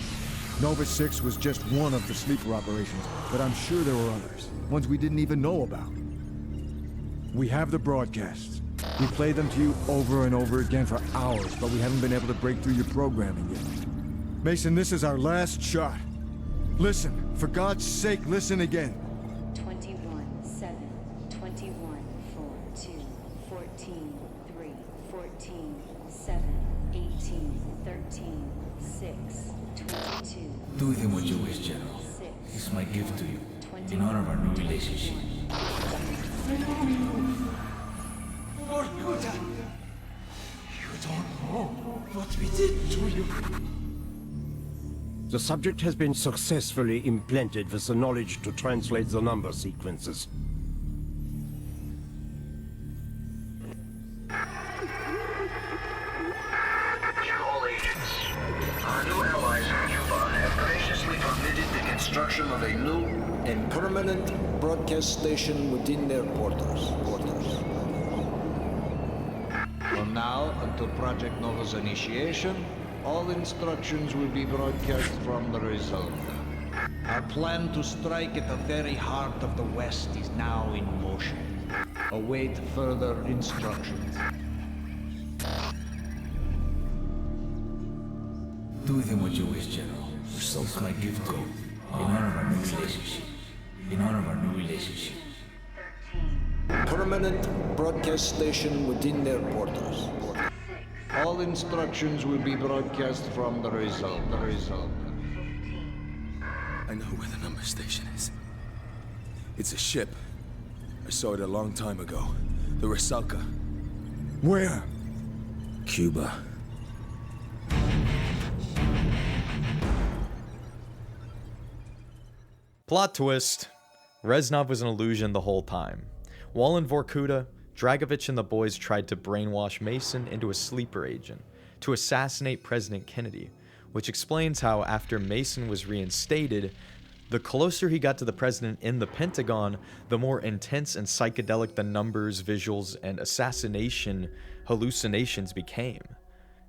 Nova 6 was just one of the sleeper operations, but I'm sure there were others. Ones we didn't even know about. We have the broadcasts. We play them to you over and over again for hours, but we haven't been able to break through your programming yet. Mason, this is our last shot. Listen, for God's sake, listen again. 21-7, 21-4-2, 14-3, 14-7, 18-13, 6, 22. Do with him what you wish, General. It's my gift to you, in honor of our new relationship. Vorkuta! You don't know what we did to you. The subject has been successfully implanted with the knowledge to translate the number sequences. All agents. Our new allies in Cuba have graciously permitted the construction of a new And permanent broadcast station within their borders. From now until Project Nova's initiation, all instructions will be broadcast from the result. Our plan to strike at the very heart of the West is now in motion. Await further instructions. Do with him what you wish, General. It's my gift to you, in honor of our new relationship. In honor of our new relationship. Permanent broadcast station within their borders. All instructions will be broadcast from the result. I know where the number station is. It's a ship. I saw it a long time ago. The Rusalka. Where? Cuba. Plot twist. Reznov was an illusion the whole time. While in Vorkuta, Dragovich and the boys tried to brainwash Mason into a sleeper agent to assassinate President Kennedy, which explains how after Mason was reinstated, the closer he got to the president in the Pentagon, the more intense and psychedelic the numbers, visuals, and assassination hallucinations became.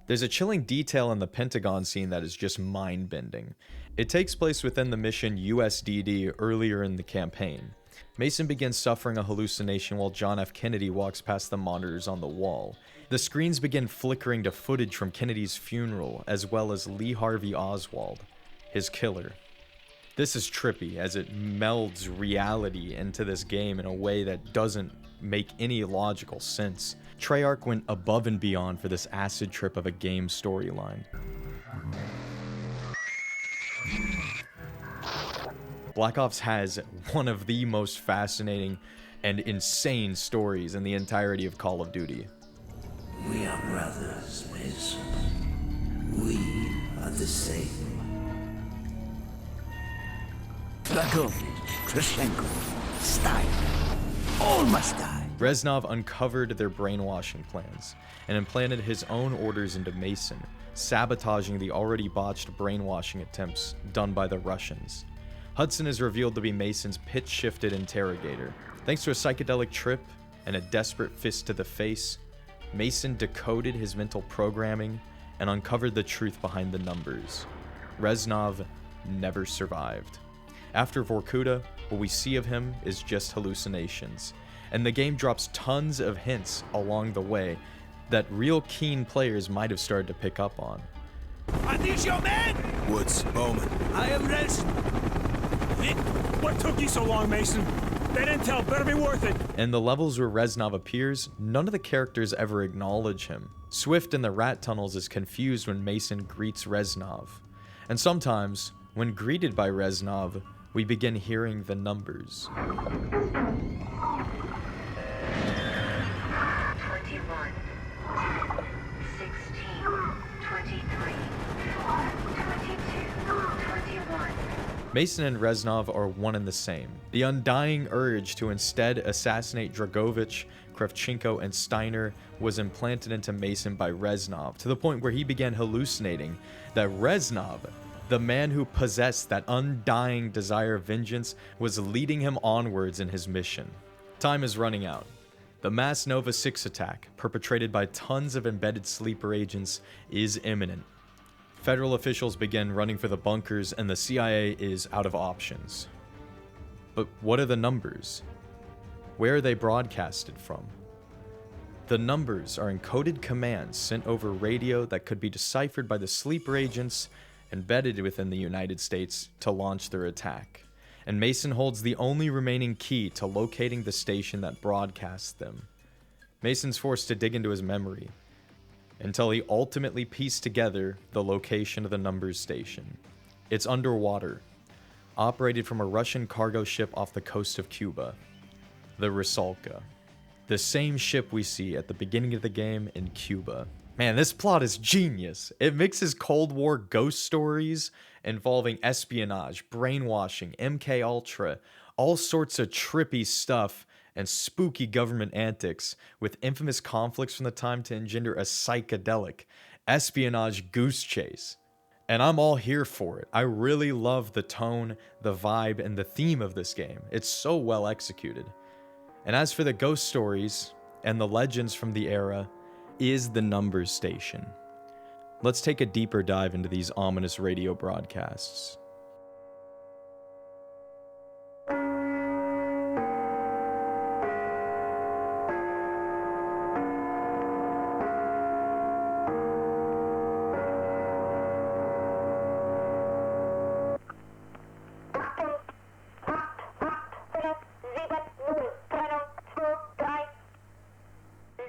There's a chilling detail in the Pentagon scene that is just mind-bending. It takes place within the mission USDD earlier in the campaign. Mason begins suffering a hallucination while John F. Kennedy walks past the monitors on the wall. The screens begin flickering to footage from Kennedy's funeral, as well as Lee Harvey Oswald, his killer. This is trippy, as it melds reality into this game in a way that doesn't make any logical sense. Treyarch went above and beyond for this acid trip of a game storyline. Black Ops has one of the most fascinating and insane stories in the entirety of Call of Duty. We are brothers, Mason. We are the same. Dragovich, Krashenko, Stein, all must die. Reznov uncovered their brainwashing plans and implanted his own orders into Mason, sabotaging the already botched brainwashing attempts done by the Russians. Hudson is revealed to be Mason's pitch-shifted interrogator. Thanks to a psychedelic trip and a desperate fist to the face, Mason decoded his mental programming and uncovered the truth behind the numbers. Reznov never survived. After Vorkuta, what we see of him is just hallucinations, and the game drops tons of hints along the way that real keen players might have started to pick up on. Are these your men? Woods, Bowman. I am Nelson. What took you so long, Mason? That intel better be worth it. In the levels where Reznov appears, none of the characters ever acknowledge him. Swift in the rat tunnels is confused when Mason greets Reznov. And sometimes, when greeted by Reznov, we begin hearing the numbers. 21, 16, 23, 22, 21. Mason and Reznov are one and the same. The undying urge to instead assassinate Dragovich, Kravchenko, and Steiner was implanted into Mason by Reznov, to the point where he began hallucinating that Reznov, the man who possessed that undying desire of vengeance, was leading him onwards in his mission. Time is running out. The mass Nova 6 attack, perpetrated by tons of embedded sleeper agents, is imminent. Federal officials begin running for the bunkers, and the CIA is out of options. But what are the numbers? Where are they broadcasted from? The numbers are encoded commands sent over radio that could be deciphered by the sleeper agents embedded within the United States to launch their attack. And Mason holds the only remaining key to locating the station that broadcasts them. Mason's forced to dig into his memory until he ultimately pieced together the location of the numbers station. It's underwater, operated from a Russian cargo ship off the coast of Cuba, the Rusalka. The same ship we see at the beginning of the game in Cuba. Man, this plot is genius. It mixes Cold War ghost stories involving espionage, brainwashing, MK Ultra, all sorts of trippy stuff and spooky government antics with infamous conflicts from the time to engender a psychedelic espionage goose chase. And I'm all here for it. I really love the tone, the vibe, and the theme of this game. It's so well executed. And as for the ghost stories and the legends from the era, is the numbers station. Let's take a deeper dive into these ominous radio broadcasts.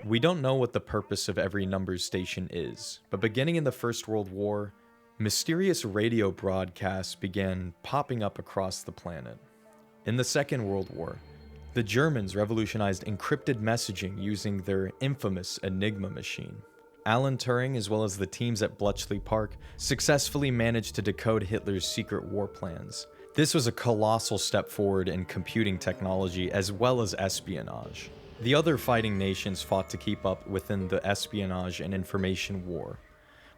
We don't know what the purpose of every numbers station is, but beginning in the First World War, mysterious radio broadcasts began popping up across the planet. In the Second World War, the Germans revolutionized encrypted messaging using their infamous Enigma machine. Alan Turing, as well as the teams at Bletchley Park, successfully managed to decode Hitler's secret war plans. This was a colossal step forward in computing technology as well as espionage. The other fighting nations fought to keep up within the espionage and information war,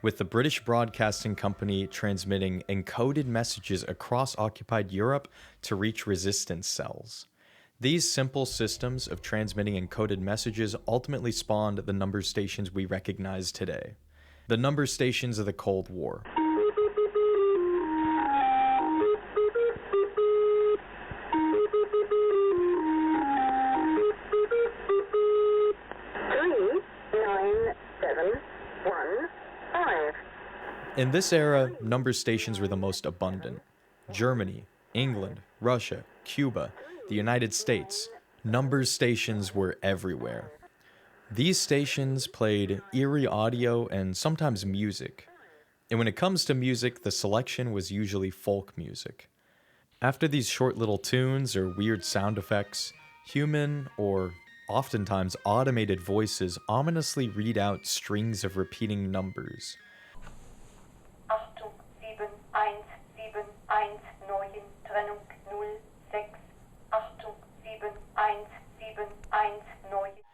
with the British Broadcasting Company transmitting encoded messages across occupied Europe to reach resistance cells. These simple systems of transmitting encoded messages ultimately spawned the numbers stations we recognize today. The numbers stations of the Cold War. In this era, numbers stations were the most abundant. Germany, England, Russia, Cuba, the United States, numbers stations were everywhere. These stations played eerie audio and sometimes music. And when it comes to music, the selection was usually folk music. After these short little tunes or weird sound effects, human or oftentimes automated voices ominously read out strings of repeating numbers.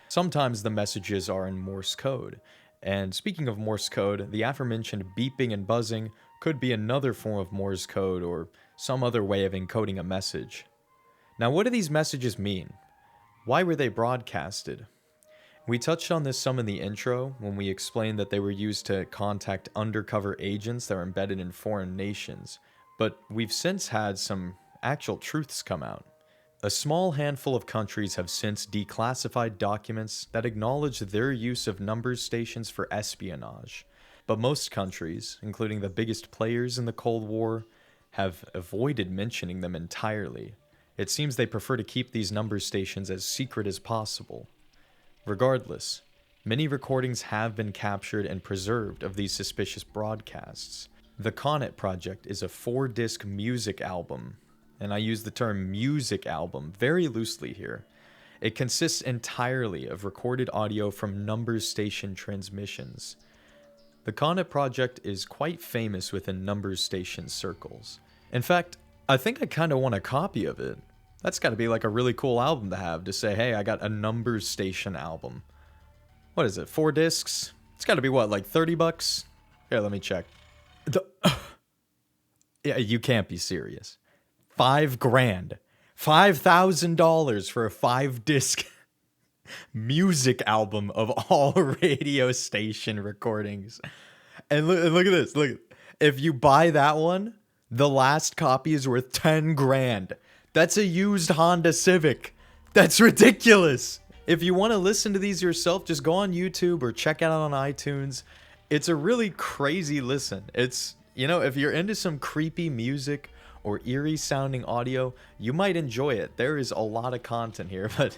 Sometimes the messages are in Morse code. And speaking of Morse code, the aforementioned beeping and buzzing could be another form of Morse code or some other way of encoding a message. Now, what do these messages mean? Why were they broadcasted? We touched on this some in the intro when we explained that they were used to contact undercover agents that are embedded in foreign nations, but we've since had some actual truths come out. A small handful of countries have since declassified documents that acknowledge their use of numbers stations for espionage, but most countries, including the biggest players in the Cold War, have avoided mentioning them entirely. It seems they prefer to keep these numbers stations as secret as possible. Regardless, many recordings have been captured and preserved of these suspicious broadcasts. The Connet Project is a 4-disc music album, and I use the term music album very loosely here. It consists entirely of recorded audio from numbers station transmissions. The Connet Project is quite famous within numbers station circles. In fact, I think I kind of want a copy of it. That's got to be like a really cool album to have, to say, hey, I got a numbers station album. What is it, 4 discs? It's got to be what, like $30? Here, let me check. Yeah, you can't be serious. $5,000. $5,000 for a 5-disc music album of all radio station recordings. And look at this. Look, if you buy that one, the last copy is worth $10,000. That's a used Honda Civic. That's ridiculous. If you want to listen to these yourself, just go on YouTube or check it out on iTunes. It's a really crazy listen. It's, you know, if you're into some creepy music or eerie sounding audio, you might enjoy it. There is a lot of content here, but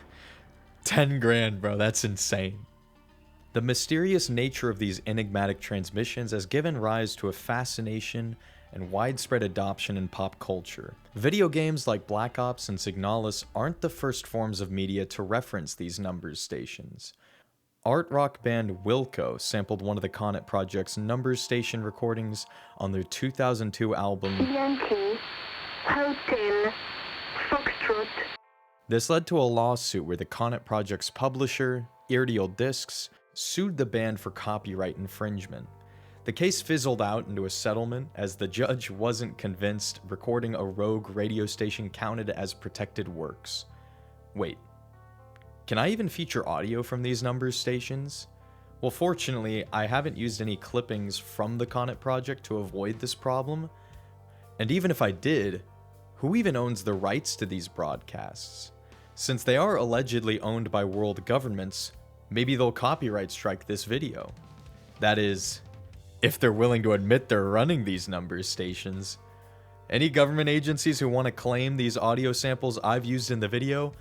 10 grand, bro, that's insane. The mysterious nature of these enigmatic transmissions has given rise to a fascination and widespread adoption in pop culture. Video games like Black Ops and Signalis aren't the first forms of media to reference these numbers stations. Art rock band Wilco sampled one of the Conet Project's numbers station recordings on their 2002 album Yankee, Hotel, Foxtrot. This led to a lawsuit where the Conet Project's publisher, Iridial Discs, sued the band for copyright infringement. The case fizzled out into a settlement as the judge wasn't convinced recording a rogue radio station counted as protected works. Wait, can I even feature audio from these numbers stations? Well, fortunately, I haven't used any clippings from the Conet Project to avoid this problem. And even if I did, who even owns the rights to these broadcasts? Since they are allegedly owned by world governments, maybe they'll copyright strike this video. That is, if they're willing to admit they're running these numbers stations. Any government agencies who want to claim these audio samples I've used in the video,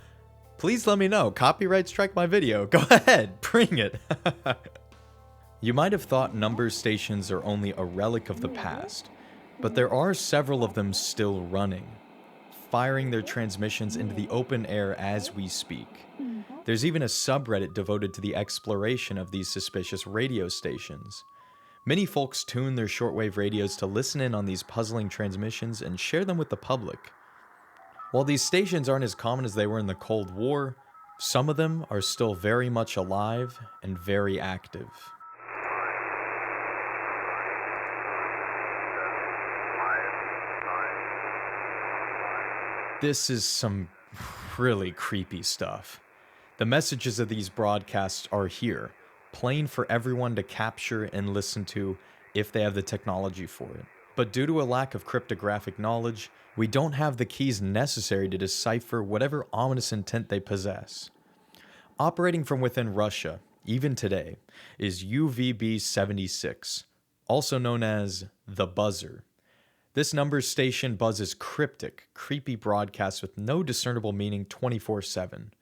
please let me know. Copyright strike my video. Go ahead, bring it. You might have thought numbers stations are only a relic of the past, but there are several of them still running, firing their transmissions into the open air as we speak. There's even a subreddit devoted to the exploration of these suspicious radio stations. Many folks tune their shortwave radios to listen in on these puzzling transmissions and share them with the public. While these stations aren't as common as they were in the Cold War, some of them are still very much alive and very active. This is some really creepy stuff. The messages of these broadcasts are here, plain for everyone to capture and listen to if they have the technology for it. But due to a lack of cryptographic knowledge, we don't have the keys necessary to decipher whatever ominous intent they possess. Operating from within Russia, even today, is UVB-76, also known as the Buzzer. This numbers station buzzes cryptic, creepy broadcasts with no discernible meaning 24/7.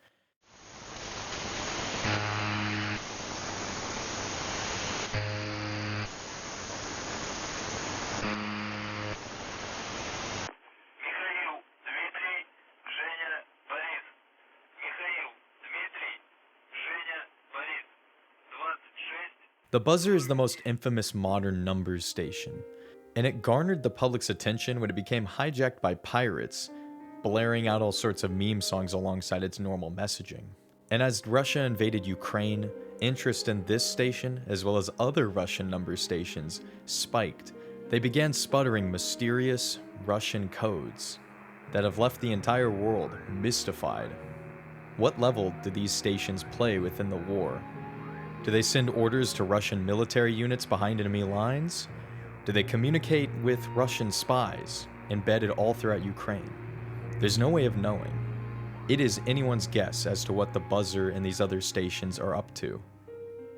The Buzzer is the most infamous modern numbers station, and it garnered the public's attention when it became hijacked by pirates, blaring out all sorts of meme songs alongside its normal messaging. And as Russia invaded Ukraine, interest in this station, as well as other Russian number stations, spiked. They began sputtering mysterious Russian codes that have left the entire world mystified. What level do these stations play within the war? Do they send orders to Russian military units behind enemy lines? Do they communicate with Russian spies embedded all throughout Ukraine? There's no way of knowing. It is anyone's guess as to what the Buzzer and these other stations are up to.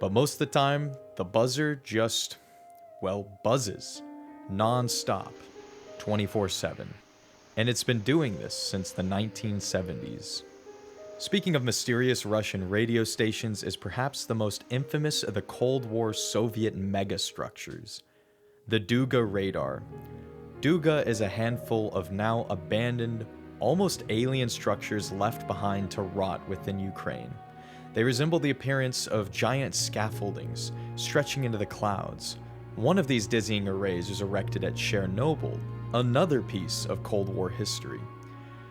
But most of the time, the Buzzer just, well, buzzes, non-stop, 24/7. And it's been doing this since the 1970s. Speaking of mysterious Russian radio stations is perhaps the most infamous of the Cold War Soviet megastructures, the Duga radar. Duga is a handful of now abandoned, almost alien structures left behind to rot within Ukraine. They resemble the appearance of giant scaffoldings stretching into the clouds. One of these dizzying arrays was erected at Chernobyl, another piece of Cold War history.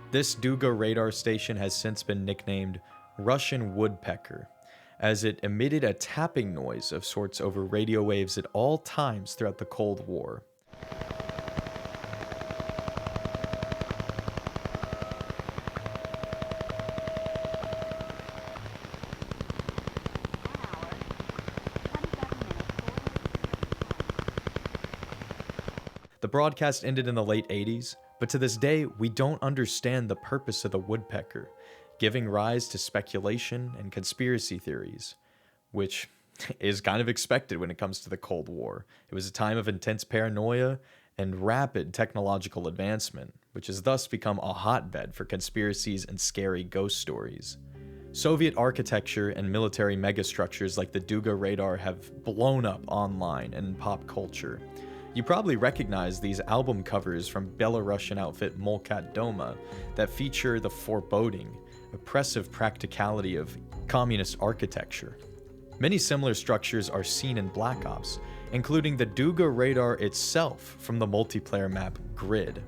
This Duga radar station has since been nicknamed Russian Woodpecker, as it emitted a tapping noise of sorts over radio waves at all times throughout the Cold War. The broadcast ended in the late 80s, but to this day, we don't understand the purpose of the woodpecker, giving rise to speculation and conspiracy theories, which is kind of expected when it comes to the Cold War. It was a time of intense paranoia and rapid technological advancement, which has thus become a hotbed for conspiracies and scary ghost stories. Soviet architecture and military megastructures like the Duga radar have blown up online and in pop culture. You probably recognize these album covers from Belarusian outfit Molkat Doma that feature the foreboding, oppressive practicality of communist architecture. Many similar structures are seen in Black Ops, including the Duga radar itself from the multiplayer map Grid.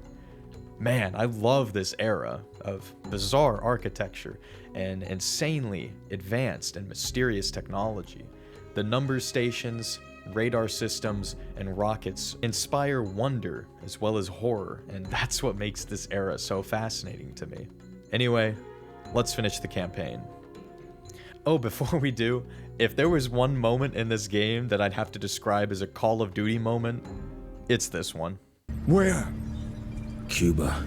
Man, I love this era of bizarre architecture and insanely advanced and mysterious technology. The number stations, radar systems, and rockets inspire wonder as well as horror, and that's what makes this era so fascinating to me. Anyway, let's finish the campaign. Oh, before we do, if there was one moment in this game that I'd have to describe as a Call of Duty moment, it's this one. Where? Cuba.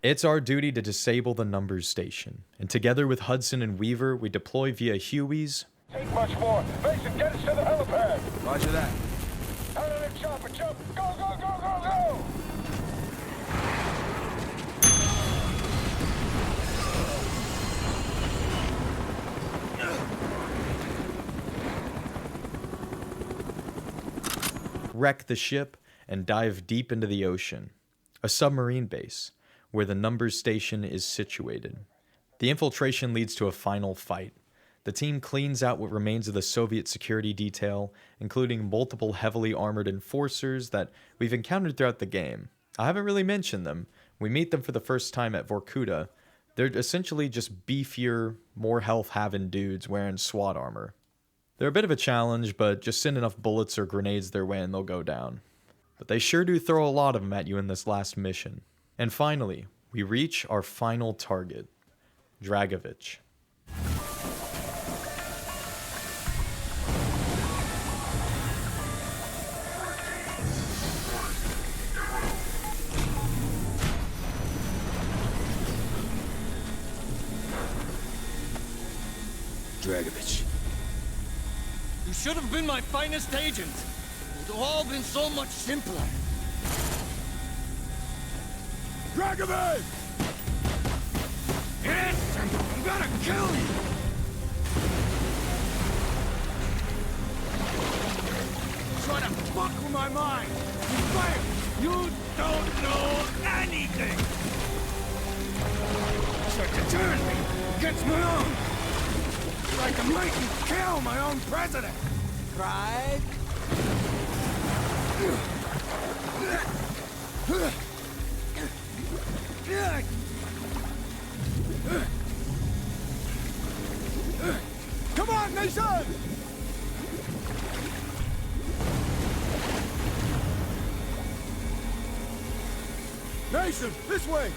It's our duty to disable the numbers station, and together with Hudson and Weaver, we deploy via Hueys. Ain't much more. Mason, get us to the helipad. Roger that. Out of the chopper, jump. Go, go, go, go, go. Wreck the ship, and dive deep into the ocean. A submarine base, where the numbers station is situated. The infiltration leads to a final fight. The team cleans out what remains of the Soviet security detail, including multiple heavily armored enforcers that we've encountered throughout the game. I haven't really mentioned them. We meet them for the first time at Vorkuta. They're essentially just beefier, more health-having dudes wearing SWAT armor. They're a bit of a challenge, but just send enough bullets or grenades their way and they'll go down. But they sure do throw a lot of them at you in this last mission. And finally, we reach our final target, Dragovich. Dragovich. You should have been my finest agent. It would have all been so much simpler. Dragovich! Yes! I'm gonna kill you! Try to fuck with my mind! You failed! You don't know anything! Tried to turn me against my own! Like to make me kill my own president! Right? Come on, Mason! Mason, this way!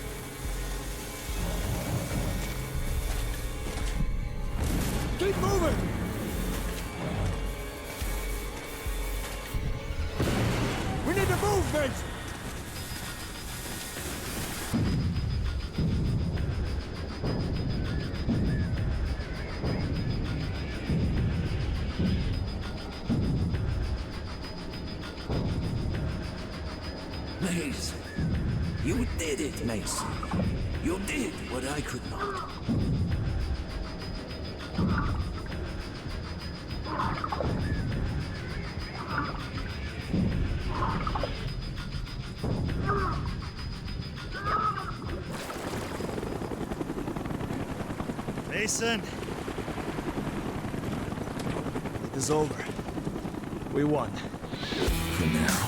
Keep moving! We need to move, Mason! Mason. You did it, Mason. You did what I could not. Mason! It is over. We won. For now.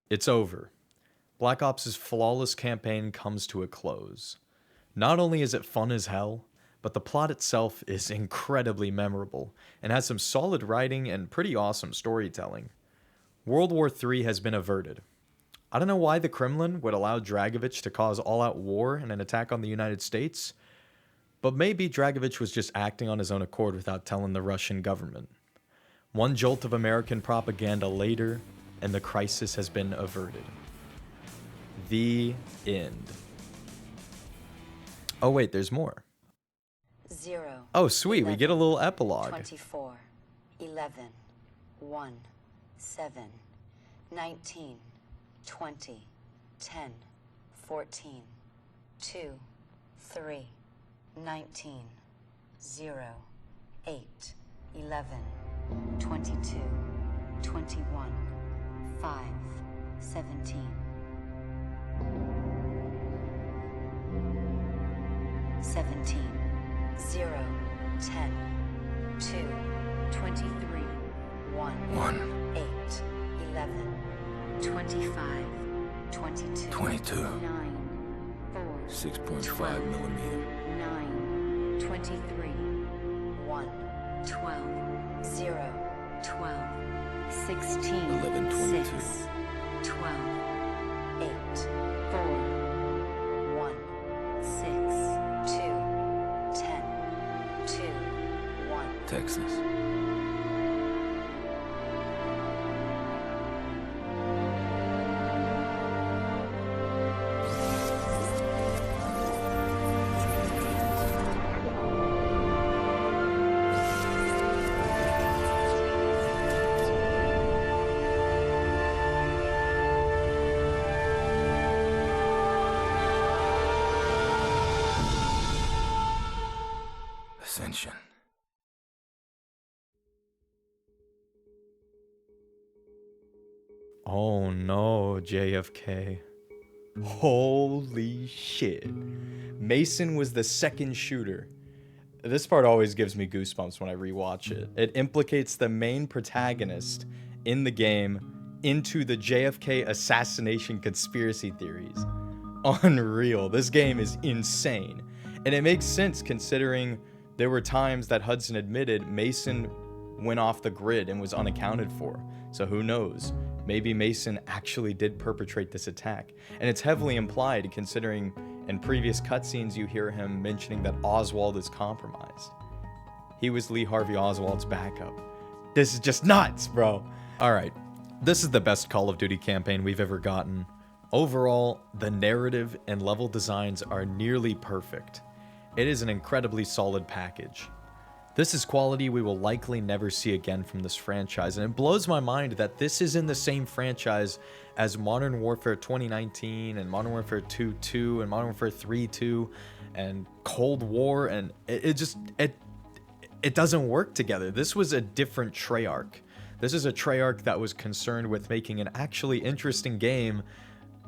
It's over. Black Ops' flawless campaign comes to a close. Not only is it fun as hell, but the plot itself is incredibly memorable and has some solid writing and pretty awesome storytelling. World War III has been averted. I don't know why the Kremlin would allow Dragovich to cause all-out war and an attack on the United States, but maybe Dragovich was just acting on his own accord without telling the Russian government. One jolt of American propaganda later, and the crisis has been averted. The end. Oh wait, there's more. 0. Oh sweet, we get a little epilogue. 24, 11, 1, 7, 19, 20, 10, 14, 2, 3, 19, 0, 8, 11, 22, 21, 5, 17. 17, 0, 10, 2, 23, 1, 8, 11, 25, 22, 9, 4, 6.5 millimeter. 9, 23, 1, 12, 0, 12, 16, 11, 22. 6, 12, 8, 4, 1, 6, 2, 10, 2, 1. Texas. Ascension. Oh no, JFK. Holy shit. Mason was the second shooter. This part always gives me goosebumps when I rewatch it. It implicates the main protagonist in the game into the JFK assassination conspiracy theories. Unreal. This game is insane. And it makes sense considering there were times that Hudson admitted Mason went off the grid and was unaccounted for. So who knows? Maybe Mason actually did perpetrate this attack. And it's heavily implied considering in previous cutscenes you hear him mentioning that Oswald is compromised. He was Lee Harvey Oswald's backup. This is just nuts, bro. Alright, this is the best Call of Duty campaign we've ever gotten. Overall, the narrative and level designs are nearly perfect. It is an incredibly solid package. This is quality we will likely never see again from this franchise, and it blows my mind that this is in the same franchise as Modern Warfare 2019 and Modern Warfare 2.2 and Modern Warfare 3.2 and Cold War, and it doesn't work together. This was a different Treyarch. This is a Treyarch that was concerned with making an actually interesting game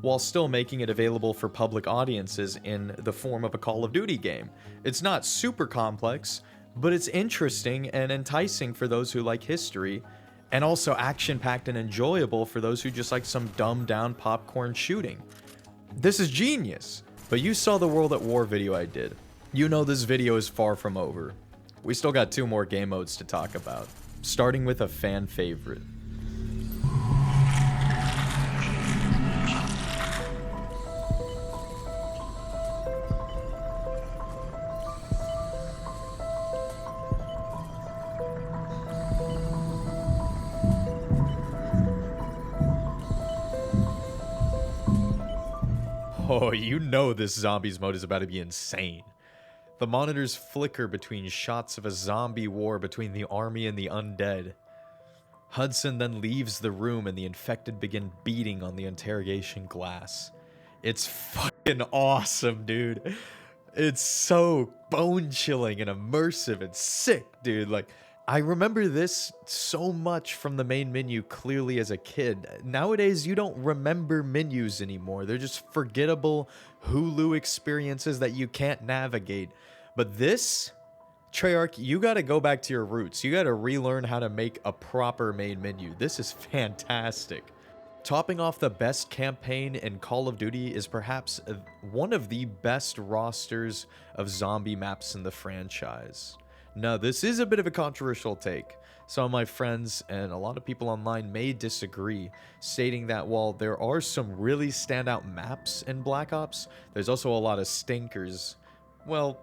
while still making it available for public audiences in the form of a Call of Duty game. It's not super complex, but it's interesting and enticing for those who like history, and also action-packed and enjoyable for those who just like some dumbed-down popcorn shooting. This is genius. But you saw the World at War video I did. You know this video is far from over. We still got 2 more game modes to talk about, starting with a fan favorite. Oh, you know this Zombies mode is about to be insane. The monitors flicker between shots of a zombie war between the army and the undead. Hudson then leaves the room and the infected begin beating on the interrogation glass. It's fucking awesome, dude. It's so bone-chilling and immersive and sick, dude. Like, I remember this so much from the main menu clearly as a kid. Nowadays, you don't remember menus anymore. They're just forgettable Hulu experiences that you can't navigate. But this, Treyarch, you gotta go back to your roots. You gotta relearn how to make a proper main menu. This is fantastic. Topping off the best campaign in Call of Duty is perhaps one of the best rosters of zombie maps in the franchise. Now, this is a bit of a controversial take. Some of my friends and a lot of people online may disagree, stating that while there are some really standout maps in Black Ops, there's also a lot of stinkers. Well,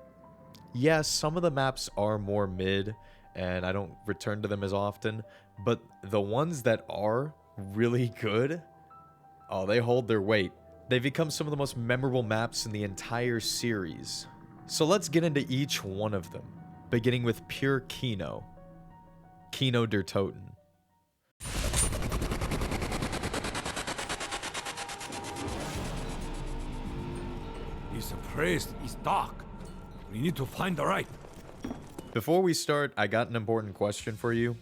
yes, some of the maps are more mid, and I don't return to them as often, but the ones that are really good, oh, they hold their weight. They've become some of the most memorable maps in the entire series. So let's get into each one of them, beginning with pure Kino. Kino der Toten. He's suppressed. He's dark. We need to find the right. Before we start, I got an important question for you.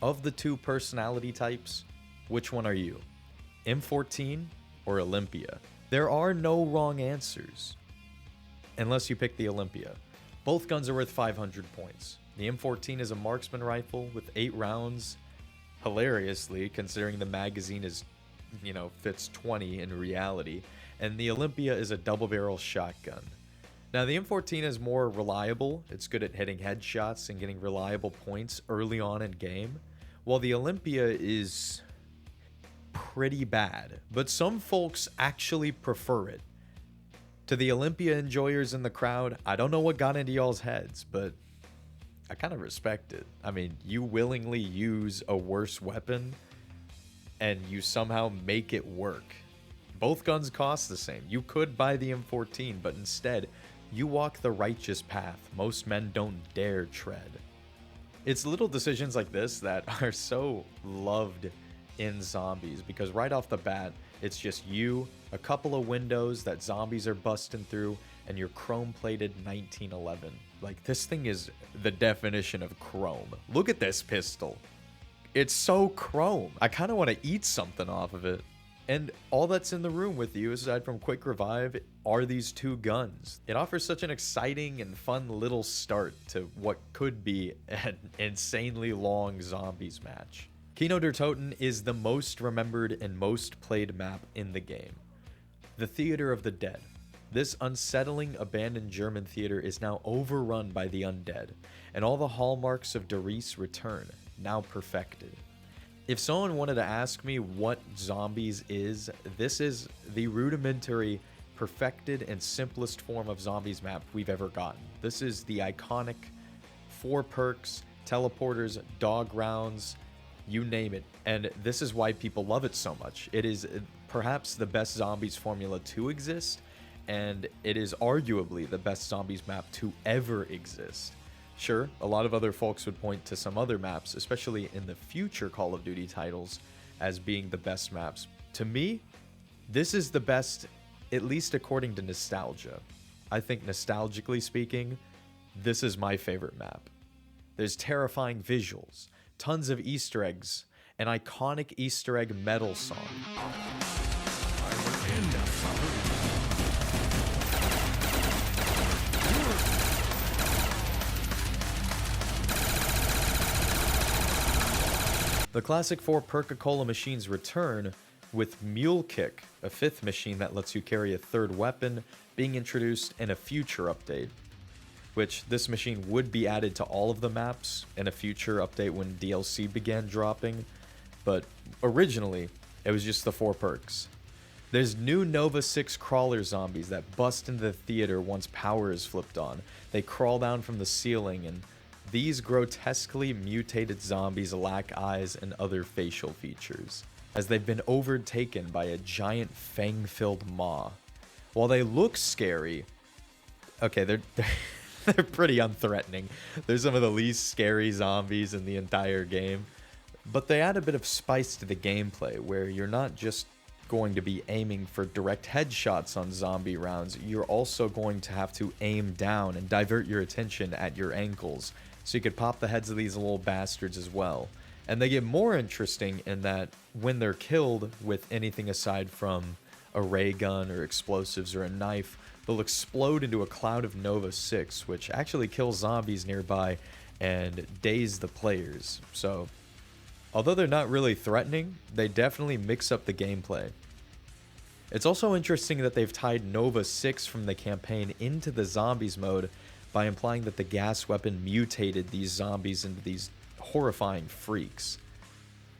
Of the two personality types, which one are you? M14 or Olympia? There are no wrong answers, unless you pick the Olympia. Both guns are worth 500 points. The M14 is a marksman rifle with 8 rounds, hilariously, considering the magazine is, fits 20 in reality, and the Olympia is a double-barrel shotgun. Now, the M14 is more reliable. It's good at hitting headshots and getting reliable points early on in game, while the Olympia is pretty bad, but some folks actually prefer it. To the Olympia enjoyers in the crowd, I don't know what got into y'all's heads, but I kind of respect it. I mean, you willingly use a worse weapon and you somehow make it work. Both guns cost the same. You could buy the M14, but instead, you walk the righteous path most men don't dare tread. It's little decisions like this that are so loved in Zombies, because right off the bat, it's just you, a couple of windows that zombies are busting through, and your chrome-plated 1911. Like, this thing is the definition of chrome. Look at this pistol. It's so chrome. I kind of want to eat something off of it. And all that's in the room with you, aside from quick revive, are these two guns. It offers such an exciting and fun little start to what could be an insanely long Zombies match. Kino der Toten is the most remembered and most played map in the game. The Theater of the Dead. This unsettling, abandoned German theater is now overrun by the undead, and all the hallmarks of Derice return, now perfected. If someone wanted to ask me what Zombies is, this is the rudimentary, perfected, and simplest form of Zombies map we've ever gotten. This is the iconic 4 perks, teleporters, dog rounds, you name it, and this is why people love it so much. It is perhaps the best Zombies formula to exist, and it is arguably the best Zombies map to ever exist. Sure, a lot of other folks would point to some other maps, especially in the future Call of Duty titles, as being the best maps. To me, this is the best, at least according to nostalgia. I think nostalgically speaking, this is my favorite map. There's terrifying visuals, tons of Easter eggs, an iconic Easter egg metal song. The classic 4 Perca-Cola machines return, with Mule Kick, a 5th machine that lets you carry a 3rd weapon, being introduced in a future update. Which this machine would be added to all of the maps in a future update when DLC began dropping, but originally it was just the 4 perks. There's new Nova 6 crawler zombies that bust into the theater once power is flipped on. They crawl down from the ceiling, and these grotesquely mutated zombies lack eyes and other facial features, as they've been overtaken by a giant fang-filled maw. While they look scary, okay, they're pretty unthreatening. They're some of the least scary zombies in the entire game, but they add a bit of spice to the gameplay, where you're not just going to be aiming for direct headshots on zombie rounds, you're also going to have to aim down and divert your attention at your ankles, so you could pop the heads of these little bastards as well. And they get more interesting in that when they're killed with anything aside from a ray gun or explosives or a knife, they'll explode into a cloud of Nova 6, which actually kills zombies nearby and daze the players. So Although they're not really threatening, they definitely mix up the gameplay. It's also interesting that they've tied Nova 6 from the campaign into the Zombies mode by implying that the gas weapon mutated these zombies into these horrifying freaks.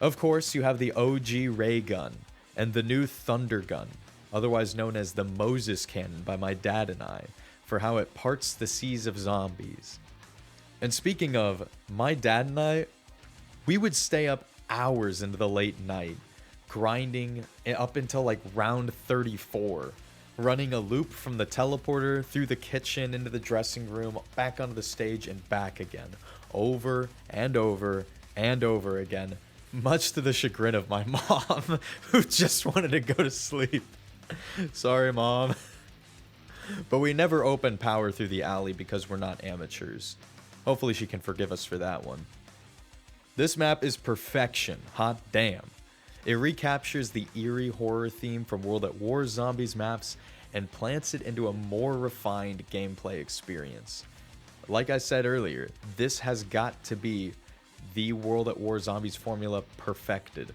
Of course, you have the OG ray gun and the new thunder gun, otherwise known as the Moses cannon by my dad and I, for how it parts the seas of zombies. And speaking of, my dad and I, we would stay up hours into the late night, grinding up until like round 34, running a loop from the teleporter through the kitchen into the dressing room, back onto the stage and back again, over and over and over again, much to the chagrin of my mom, who just wanted to go to sleep. Sorry, Mom. But we never opened power through the alley because we're not amateurs. Hopefully she can forgive us for that one. This map is perfection, hot damn. It recaptures the eerie horror theme from World at War Zombies maps and plants it into a more refined gameplay experience. Like I said earlier, this has got to be the World at War Zombies formula perfected.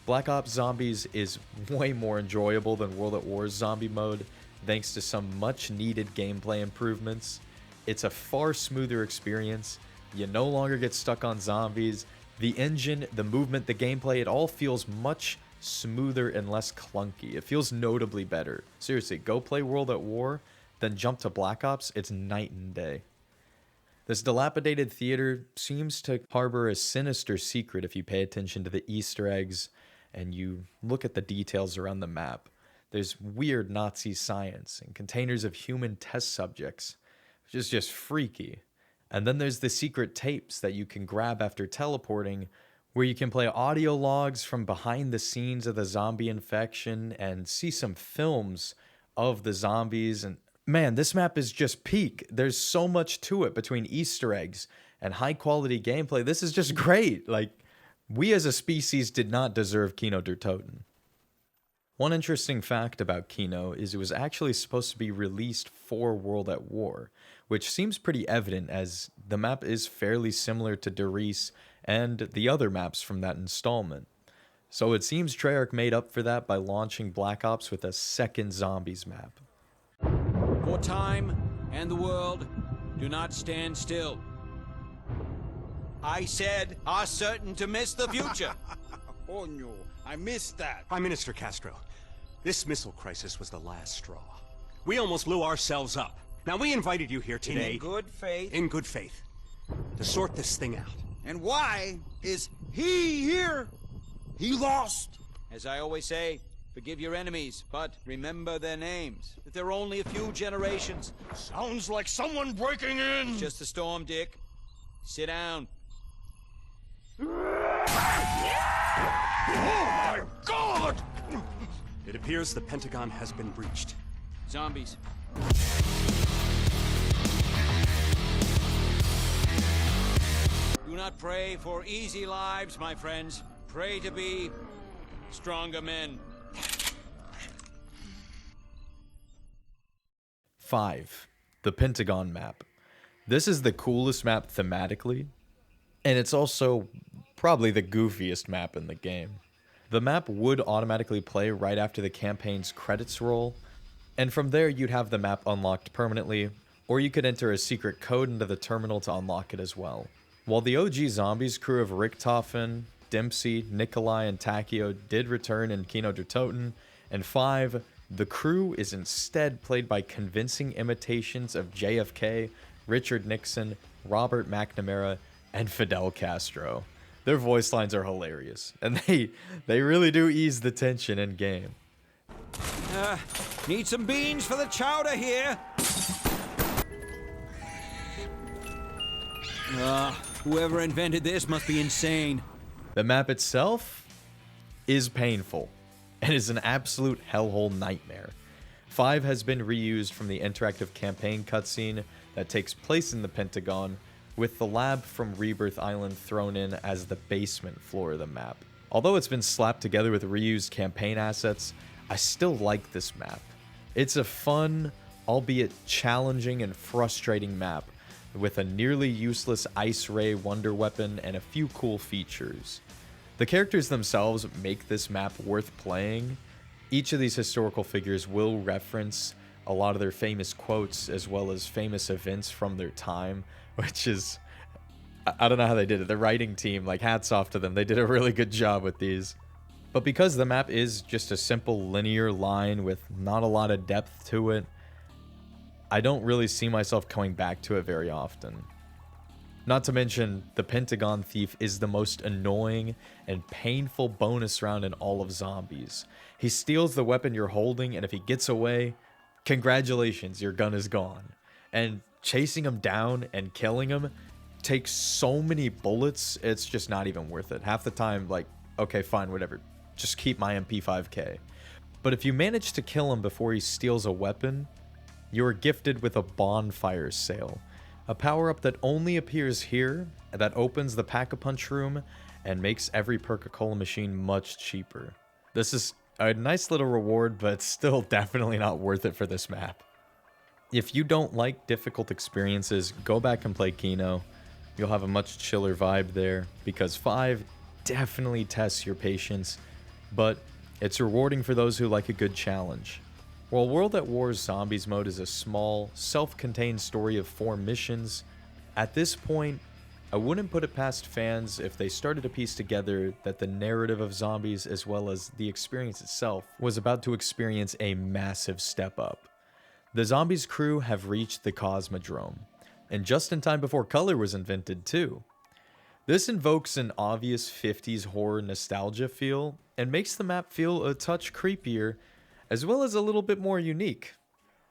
Black Ops Zombies is way more enjoyable than World at War's zombie mode, thanks to some much needed gameplay improvements. It's a far smoother experience. You no longer get stuck on zombies. The engine, the movement, the gameplay, it all feels much smoother and less clunky. It feels notably better. Seriously, go play World at War, then jump to Black Ops. It's night and day. This dilapidated theater seems to harbor a sinister secret if you pay attention to the Easter eggs and you look at the details around the map. There's weird Nazi science and containers of human test subjects, which is just freaky. And then there's the secret tapes that you can grab after teleporting, where you can play audio logs from behind the scenes of the zombie infection and see some films of the zombies. And man, this map is just peak. There's so much to it between Easter eggs and high quality gameplay. This is just great. Like, we as a species did not deserve Kino der Toten. One interesting fact about Kino is it was actually supposed to be released for World at War, which seems pretty evident as the map is fairly similar to Der Riese and the other maps from that installment. So it seems Treyarch made up for that by launching Black Ops with a second Zombies map. For time and the world do not stand still. I said are certain to miss the future. Oh no, I missed that. Prime Minister Castro, this missile crisis was the last straw. We almost blew ourselves up. Now, we invited you here today... In good faith. In good faith. To sort this thing out. And why is he here? He lost. As I always say, forgive your enemies, but remember their names. That they're only a few generations. Sounds like someone breaking in. It's just a storm, Dick. Sit down. Oh my God! It appears the Pentagon has been breached. Zombies. Do not pray for easy lives, my friends. Pray to be stronger men. 5. The Pentagon map. This is the coolest map thematically, and it's also probably the goofiest map in the game. The map would automatically play right after the campaign's credits roll, and from there you'd have the map unlocked permanently, or you could enter a secret code into the terminal to unlock it as well. While the OG Zombies crew of Richtofen, Dempsey, Nikolai, and Takio did return in Kino der Toten, and 5, the crew is instead played by convincing imitations of JFK, Richard Nixon, Robert McNamara, and Fidel Castro. Their voice lines are hilarious, and they really do ease the tension in game. Need some beans for the chowder here. Whoever invented this must be insane. The map itself is painful and is an absolute hellhole nightmare. 5 has been reused from the interactive campaign cutscene that takes place in the Pentagon, with the lab from Rebirth Island thrown in as the basement floor of the map. Although it's been slapped together with reused campaign assets, I still like this map. It's a fun, albeit challenging and frustrating map, with a nearly useless ice ray wonder weapon and a few cool features. The characters themselves make this map worth playing. Each of these historical figures will reference a lot of their famous quotes as well as famous events from their time, which is, I don't know how they did it. The writing team, like, hats off to them. They did a really good job with these. But because the map is just a simple linear line with not a lot of depth to it, I don't really see myself coming back to it very often. Not to mention, the Pentagon Thief is the most annoying and painful bonus round in all of Zombies. He steals the weapon you're holding, and if he gets away, congratulations, your gun is gone. And chasing him down and killing him takes so many bullets, it's just not even worth it. Half the time, like, okay, fine, whatever. Just keep my MP5K. But if you manage to kill him before he steals a weapon, you are gifted with a bonfire sail. A power-up that only appears here, that opens the Pack-a-Punch room, and makes every Perca-Cola machine much cheaper. This is a nice little reward, but still definitely not worth it for this map. If you don't like difficult experiences, go back and play Kino. You'll have a much chiller vibe there, because 5 definitely tests your patience, but it's rewarding for those who like a good challenge. While World at War's Zombies mode is a small, self-contained story of 4 missions, at this point, I wouldn't put it past fans if they started to piece together that the narrative of Zombies as well as the experience itself was about to experience a massive step up. The Zombies crew have reached the Cosmodrome, and just in time before color was invented too. This invokes an obvious 50s horror nostalgia feel, and makes the map feel a touch creepier, as well as a little bit more unique.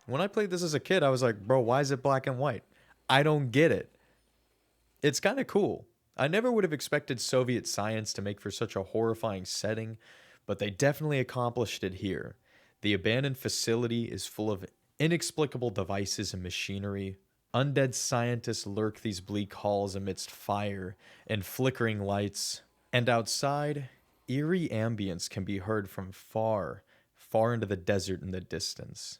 When I played this as a kid, I was like, bro, why is it black and white? I don't get it. It's kind of cool. I never would have expected Soviet science to make for such a horrifying setting, but they definitely accomplished it here. The abandoned facility is full of inexplicable devices and machinery. Undead scientists lurk these bleak halls amidst fire and flickering lights. And outside, eerie ambience can be heard from far into the desert in the distance.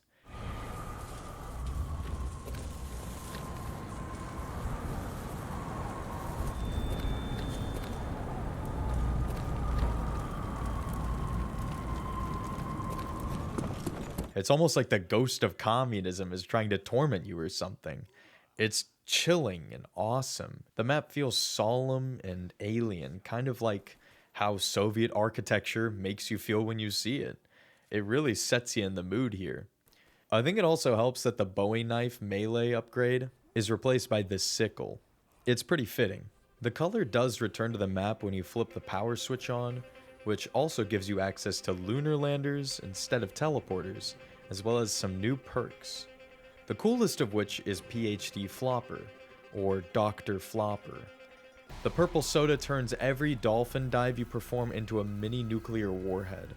It's almost like the ghost of communism is trying to torment you or something. It's chilling and awesome. The map feels solemn and alien, kind of like how Soviet architecture makes you feel when you see it. It really sets you in the mood here. I think it also helps that the Bowie knife melee upgrade is replaced by this sickle. It's pretty fitting. The color does return to the map when you flip the power switch on, which also gives you access to lunar landers instead of teleporters, as well as some new perks. The coolest of which is PhD Flopper, or Dr. Flopper. The purple soda turns every dolphin dive you perform into a mini nuclear warhead.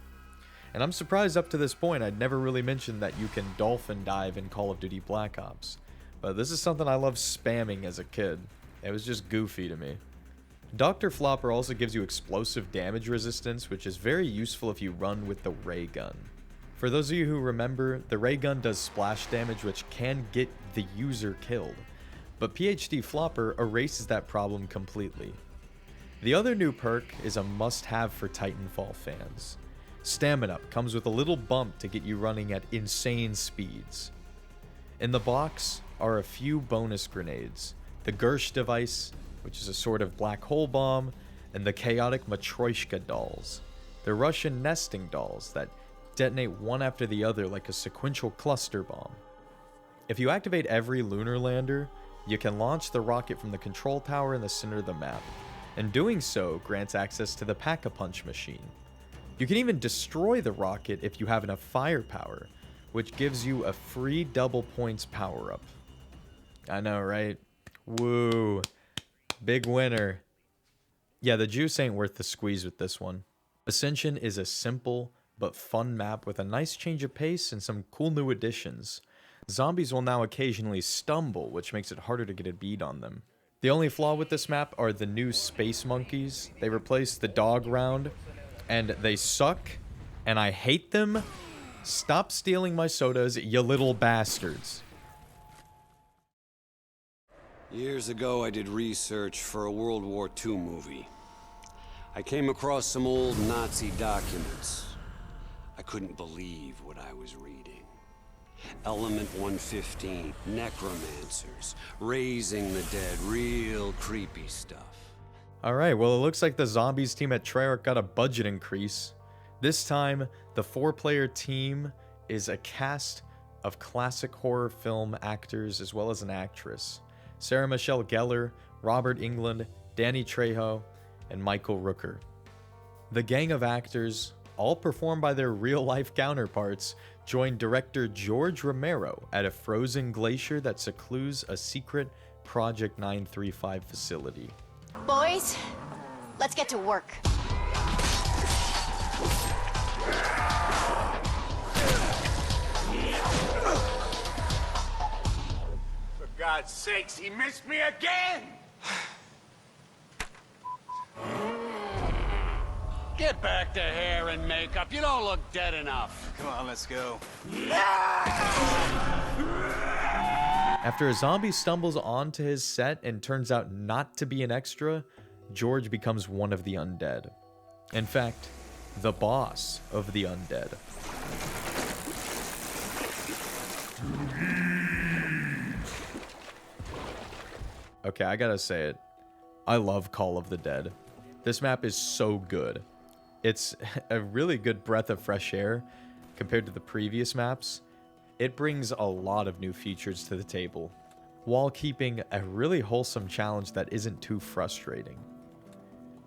And I'm surprised up to this point I'd never really mentioned that you can dolphin dive in Call of Duty Black Ops. But this is something I loved spamming as a kid. It was just goofy to me. Dr. Flopper also gives you explosive damage resistance, which is very useful if you run with the ray gun. For those of you who remember, the ray gun does splash damage which can get the user killed, but PhD Flopper erases that problem completely. The other new perk is a must-have for Titanfall fans. Stamina comes with a little bump to get you running at insane speeds. In the box are a few bonus grenades, the Gersh device, which is a sort of black hole bomb, and the chaotic Matryoshka dolls. They're Russian nesting dolls that detonate one after the other like a sequential cluster bomb. If you activate every lunar lander, you can launch the rocket from the control tower in the center of the map, and doing so grants access to the Pack-a-Punch machine. You can even destroy the rocket if you have enough firepower, which gives you a free double points power-up. I know, right? Woo. Big winner. Yeah, the juice ain't worth the squeeze with this one. Ascension is a simple but fun map with a nice change of pace and some cool new additions. Zombies will now occasionally stumble, which makes it harder to get a bead on them. The only flaw with this map are the new space monkeys. They replaced the dog round, and they suck, and I hate them. Stop stealing my sodas, you little bastards. Years ago, I did research for a World War II movie. I came across some old Nazi documents. I couldn't believe what I was reading. Element 115, necromancers, raising the dead, real creepy stuff. Alright, well it looks like the Zombies team at Treyarch got a budget increase. This time, the 4-player team is a cast of classic horror film actors as well as an actress. Sarah Michelle Gellar, Robert Englund, Danny Trejo, and Michael Rooker. The gang of actors, all performed by their real-life counterparts, joined director George Romero at a frozen glacier that secludes a secret Project 935 facility. Boys, let's get to work. For God's sakes, he missed me again! Get back to hair and makeup. You don't look dead enough. Come on, let's go. After a zombie stumbles onto his set and turns out not to be an extra, George becomes one of the undead. In fact, the boss of the undead. Okay, I gotta say it. I love Call of the Dead. This map is so good. It's a really good breath of fresh air compared to the previous maps. It brings a lot of new features to the table, while keeping a really wholesome challenge that isn't too frustrating.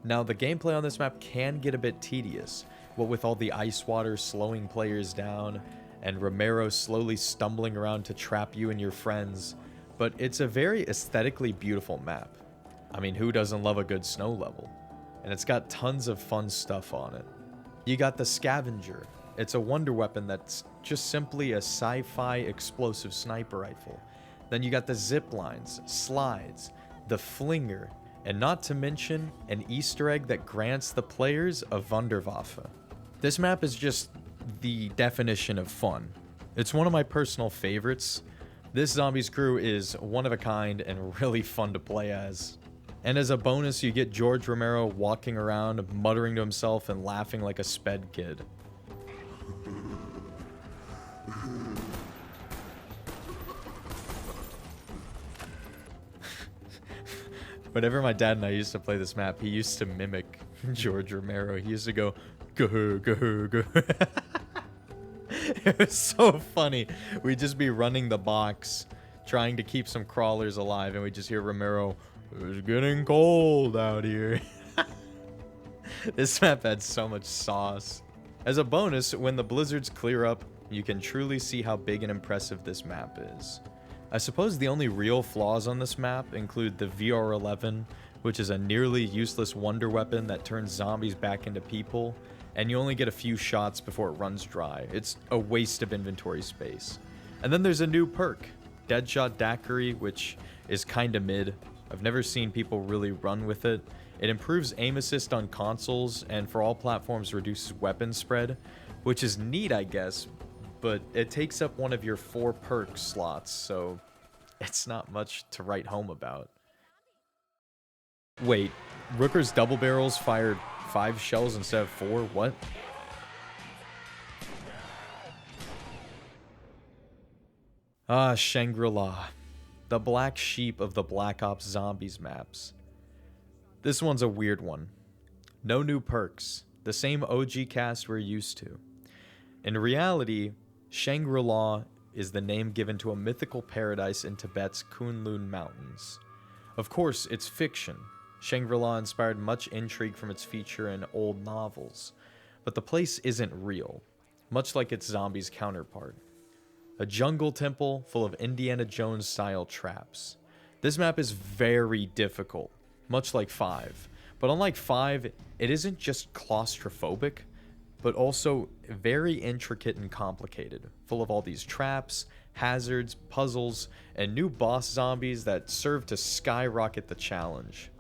Now, the gameplay on this map can get a bit tedious, what with all the ice water slowing players down, and Romero slowly stumbling around to trap you and your friends, but it's a very aesthetically beautiful map. I mean, who doesn't love a good snow level? And it's got tons of fun stuff on it. You got the Scavenger. It's a wonder weapon that's just simply a sci-fi explosive sniper rifle. Then you got the zip lines, slides, the flinger, and not to mention an Easter egg that grants the players a Wunderwaffe. This map is just the definition of fun. It's one of my personal favorites. This Zombies crew is one of a kind and really fun to play as. And as a bonus, you get George Romero walking around, muttering to himself and laughing like a sped kid. Whenever my dad and I used to play this map, he used to mimic George Romero. He used to go, go, go, go. It was so funny. We'd just be running the box, trying to keep some crawlers alive, and we'd just hear Romero, "It's getting cold out here." This map had so much sauce. As a bonus, when the blizzards clear up, you can truly see how big and impressive this map is. I suppose the only real flaws on this map include the VR-11, which is a nearly useless wonder weapon that turns zombies back into people, and you only get a few shots before it runs dry. It's a waste of inventory space. And then there's a new perk, Deadshot Daiquiri, which is kinda mid. I've never seen people really run with it. It improves aim assist on consoles, and for all platforms reduces weapon spread, which is neat, I guess, but it takes up one of your 4 perk slots, so it's not much to write home about. Wait, Rooker's double barrels fired 5 shells instead of 4? What? Ah, Shangri-La. The black sheep of the Black Ops Zombies maps. This one's a weird one. No new perks. The same OG cast we're used to. In reality, Shangri-La is the name given to a mythical paradise in Tibet's Kunlun Mountains. Of course, it's fiction. Shangri-La inspired much intrigue from its feature in old novels, but the place isn't real, much like its Zombies counterpart. A jungle temple full of Indiana Jones-style traps. This map is very difficult, much like 5, but unlike 5, it isn't just claustrophobic, but also very intricate and complicated, full of all these traps, hazards, puzzles, and new boss zombies that serve to skyrocket the challenge.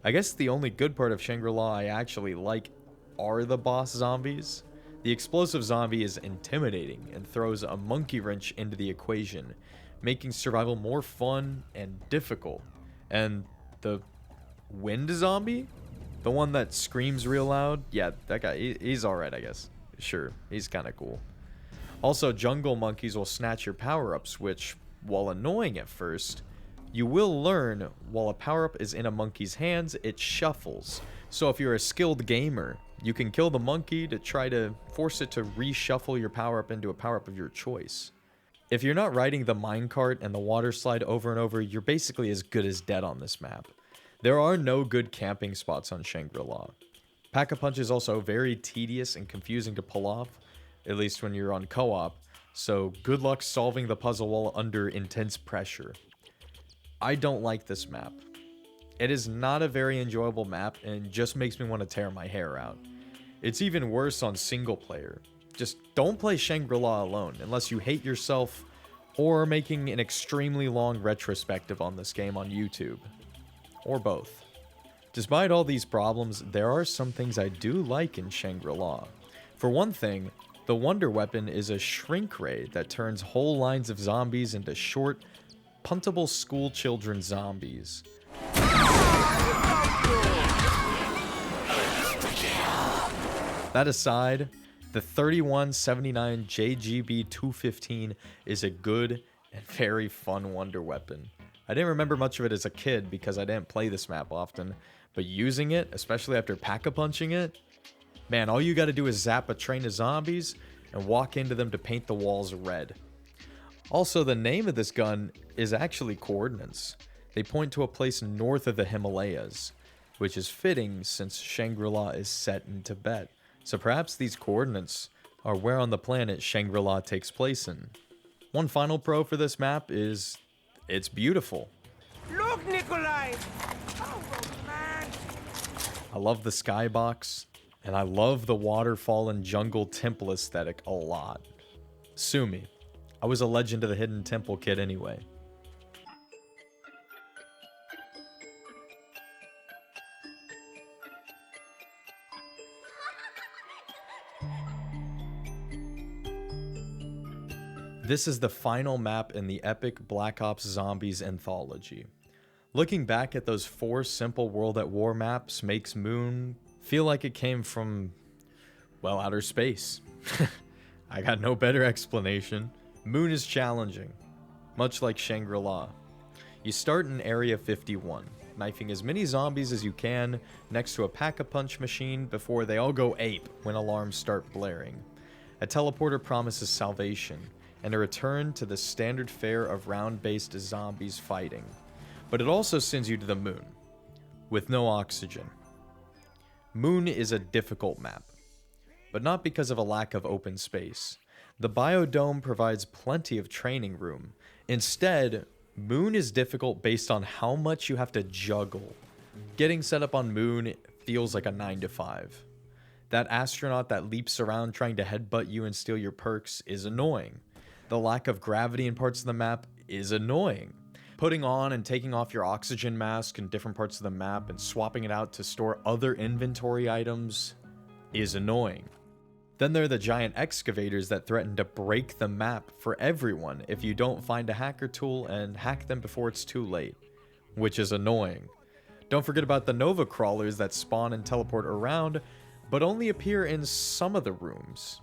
I guess the only good part of Shangri-La I actually like are the boss zombies. The explosive zombie is intimidating and throws a monkey wrench into the equation, making survival more fun and difficult. And the wind zombie? The one that screams real loud? Yeah, that guy, he's alright, I guess. Sure, he's kind of cool. Also, jungle monkeys will snatch your power-ups, which, while annoying at first, you will learn while a power-up is in a monkey's hands, it shuffles. So if you're a skilled gamer, you can kill the monkey to try to force it to reshuffle your power-up into a power-up of your choice. If you're not riding the minecart and the water slide over and over, you're basically as good as dead on this map. There are no good camping spots on Shangri-La. Pack-a-Punch is also very tedious and confusing to pull off, at least when you're on co-op, so good luck solving the puzzle while under intense pressure. I don't like this map. It is not a very enjoyable map and just makes me want to tear my hair out. It's even worse on single player. Just don't play Shangri-La alone unless you hate yourself or are making an extremely long retrospective on this game on YouTube. Or both. Despite all these problems, there are some things I do like in Shangri-La. For one thing, the wonder weapon is a shrink ray that turns whole lines of zombies into short, puntable school children zombies. That aside, the 3179 JGB 215 is a good and very fun wonder weapon. I didn't remember much of it as a kid because I didn't play this map often, but using it, especially after pack-a-punching it, man, all you gotta do is zap a train of zombies and walk into them to paint the walls red. Also, the name of this gun is actually coordinates. They point to a place north of the Himalayas, which is fitting since Shangri-La is set in Tibet. So perhaps these coordinates are where on the planet Shangri-La takes place in. One final pro for this map is it's beautiful. Look, Nikolai! Oh, man! I love the skybox, and I love the waterfall and jungle temple aesthetic a lot. Sue me. I was a Legend of the Hidden Temple kid anyway. This is the final map in the epic Black Ops Zombies anthology. Looking back at those 4 simple World at War maps makes Moon feel like it came from, well, outer space. I got no better explanation. Moon is challenging, much like Shangri-La. You start in Area 51, knifing as many zombies as you can next to a pack-a-punch machine before they all go ape when alarms start blaring. A teleporter promises salvation and a return to the standard fare of round-based zombies fighting. But it also sends you to the moon, with no oxygen. Moon is a difficult map, but not because of a lack of open space. The biodome provides plenty of training room. Instead, Moon is difficult based on how much you have to juggle. Getting set up on Moon feels like a 9 to 5. That astronaut that leaps around trying to headbutt you and steal your perks is annoying. The lack of gravity in parts of the map is annoying. Putting on and taking off your oxygen mask in different parts of the map and swapping it out to store other inventory items is annoying. Then there are the giant excavators that threaten to break the map for everyone if you don't find a hacker tool and hack them before it's too late, which is annoying. Don't forget about the Nova crawlers that spawn and teleport around, but only appear in some of the rooms.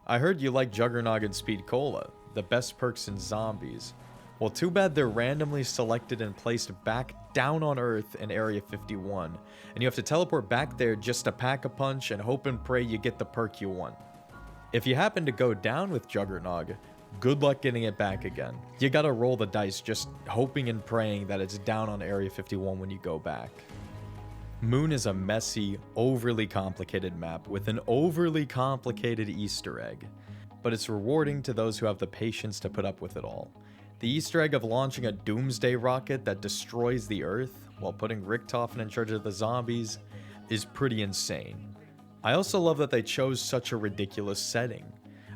I heard you like Juggernog and Speed Cola, the best perks in Zombies. Well, too bad they're randomly selected and placed back down on Earth in Area 51, and you have to teleport back there just to pack a punch and hope and pray you get the perk you want. If you happen to go down with Juggernog, good luck getting it back again. You gotta roll the dice just hoping and praying that it's down on Area 51 when you go back. Moon is a messy, overly complicated map with an overly complicated Easter egg, but it's rewarding to those who have the patience to put up with it all. The Easter egg of launching a doomsday rocket that destroys the Earth while putting Richtofen in charge of the zombies is pretty insane. I also love that they chose such a ridiculous setting.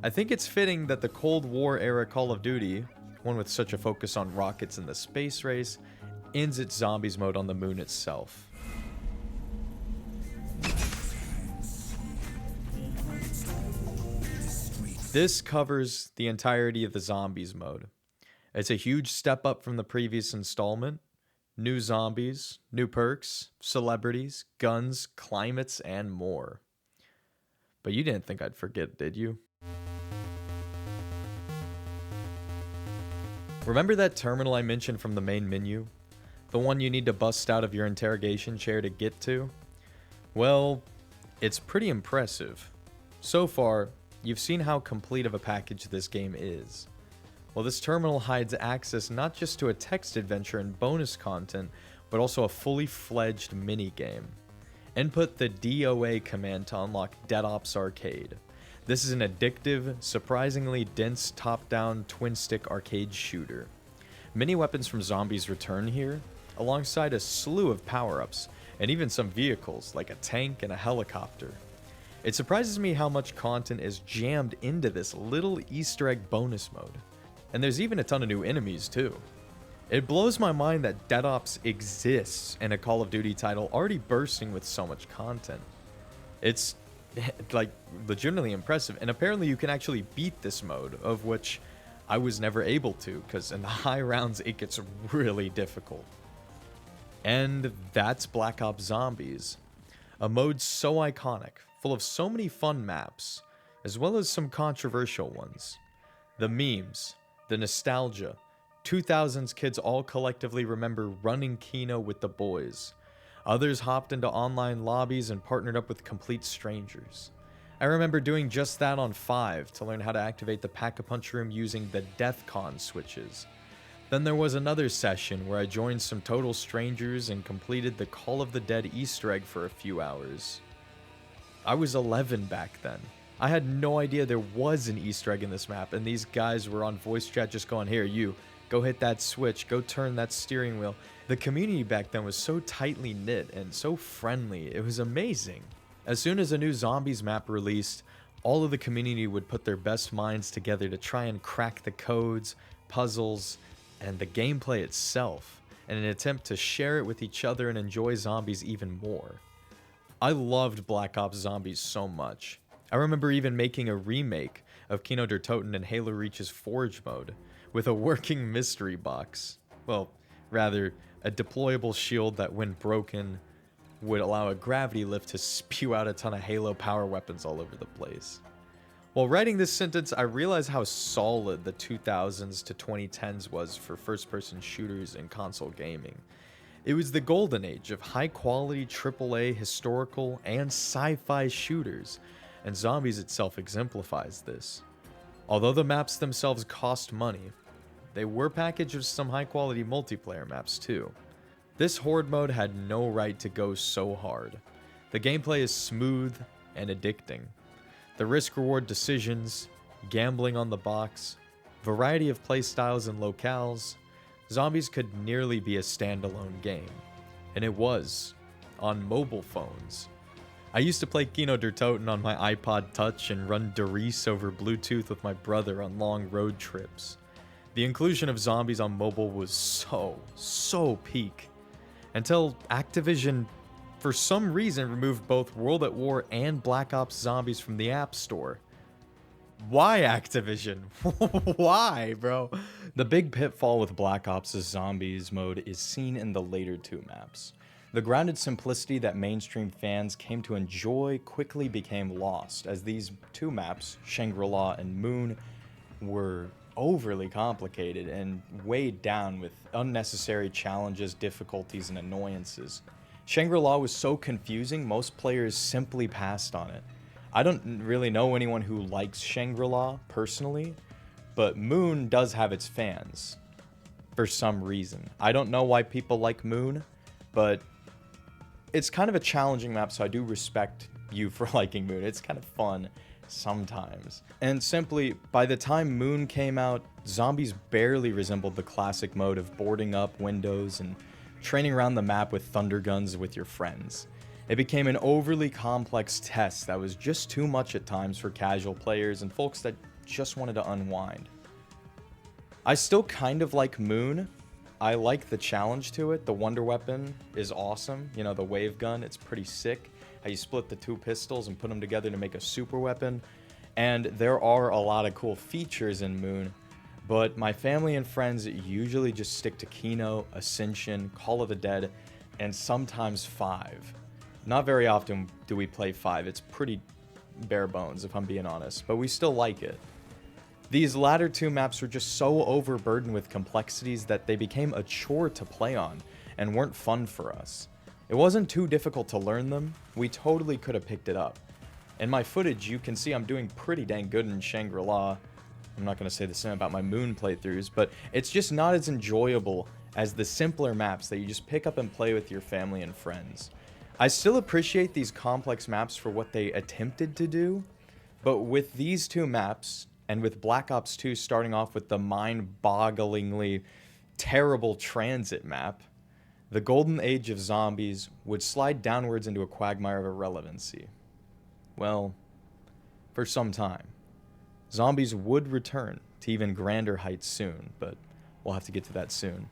I think it's fitting that the Cold War era Call of Duty, one with such a focus on rockets and the space race, ends its zombies mode on the moon itself. This covers the entirety of the zombies mode. It's a huge step up from the previous installment, new zombies, new perks, celebrities, guns, climates, and more. But you didn't think I'd forget, did you? Remember that terminal I mentioned from the main menu? The one you need to bust out of your interrogation chair to get to? Well, it's pretty impressive. So far, you've seen how complete of a package this game is. Well, this terminal hides access not just to a text adventure and bonus content, but also a fully fledged minigame. Input the DOA command to unlock Dead Ops Arcade. This is an addictive, surprisingly dense top-down twin-stick arcade shooter. Many weapons from Zombies return here, alongside a slew of power-ups, and even some vehicles like a tank and a helicopter. It surprises me how much content is jammed into this little Easter egg bonus mode. And there's even a ton of new enemies too. It blows my mind that Dead Ops exists in a Call of Duty title already bursting with so much content. It's like legitimately impressive, and apparently you can actually beat this mode, of which I was never able to, because in the high rounds it gets really difficult. And that's Black Ops Zombies, a mode so iconic, full of so many fun maps, as well as some controversial ones. The memes, the nostalgia, 2000s kids all collectively remember running Kino with the boys. Others hopped into online lobbies and partnered up with complete strangers. I remember doing just that on 5 to learn how to activate the Pack-a-Punch room using the DEFCON switches. Then there was another session where I joined some total strangers and completed the Call of the Dead Easter egg for a few hours. I was 11 back then. I had no idea there was an Easter egg in this map, and these guys were on voice chat just going, "Here, you, go hit that switch, go turn that steering wheel." The community back then was so tightly knit and so friendly, it was amazing. As soon as a new Zombies map released, all of the community would put their best minds together to try and crack the codes, puzzles, and the gameplay itself, in an attempt to share it with each other and enjoy Zombies even more. I loved Black Ops Zombies so much. I remember even making a remake of Kino der Toten in Halo Reach's Forge mode, with a working mystery box. Well, rather, a deployable shield that, when broken, would allow a gravity lift to spew out a ton of Halo power weapons all over the place. While writing this sentence, I realized how solid the 2000s to 2010s was for first-person shooters and console gaming. It was the golden age of high-quality AAA historical and sci-fi shooters, and Zombies itself exemplifies this. Although the maps themselves cost money, they were packaged with some high-quality multiplayer maps too. This Horde mode had no right to go so hard. The gameplay is smooth and addicting. The risk-reward decisions, gambling on the box, variety of playstyles and locales, Zombies could nearly be a standalone game. And it was, on mobile phones. I used to play Kino der Toten on my iPod Touch and run Doris over Bluetooth with my brother on long road trips. The inclusion of Zombies on mobile was so peak. Until Activision, for some reason, removed both World at War and Black Ops Zombies from the App Store. Why, Activision? Why, bro? The big pitfall with Black Ops' Zombies mode is seen in the later two maps. The grounded simplicity that mainstream fans came to enjoy quickly became lost, as these two maps, Shangri-La and Moon, were overly complicated and weighed down with unnecessary challenges, difficulties, and annoyances. Shangri-La was so confusing, most players simply passed on it. I don't really know anyone who likes Shangri-La personally, but Moon does have its fans for some reason. I don't know why people like Moon, but it's kind of a challenging map, so I do respect you for liking Moon. It's kind of fun sometimes. And simply, by the time Moon came out, Zombies barely resembled the classic mode of boarding up windows and training around the map with thunder guns with your friends. It became an overly complex test that was just too much at times for casual players and folks that just wanted to unwind. I still kind of like Moon. I like the challenge to it. The wonder weapon is awesome. You know, the wave gun, it's pretty sick. How you split the two pistols and put them together to make a super weapon. And there are a lot of cool features in Moon. but my family and friends usually just stick to Kino, Ascension, Call of the Dead, and sometimes 5. Not very often do we play 5, it's pretty bare bones if I'm being honest, but we still like it. These latter 2 maps were just so overburdened with complexities that they became a chore to play on and weren't fun for us. It wasn't too difficult to learn them, we totally could have picked it up. In my footage, you can see I'm doing pretty dang good in Shangri-La. I'm not going to say the same about my Moon playthroughs, but it's just not as enjoyable as the simpler maps that you just pick up and play with your family and friends. I still appreciate these complex maps for what they attempted to do, but with these 2 maps, and with Black Ops 2 starting off with the mind-bogglingly terrible transit map, the golden age of zombies would slide downwards into a quagmire of irrelevancy. Well, for some time. Zombies would return to even grander heights soon, but we'll have to get to that soon.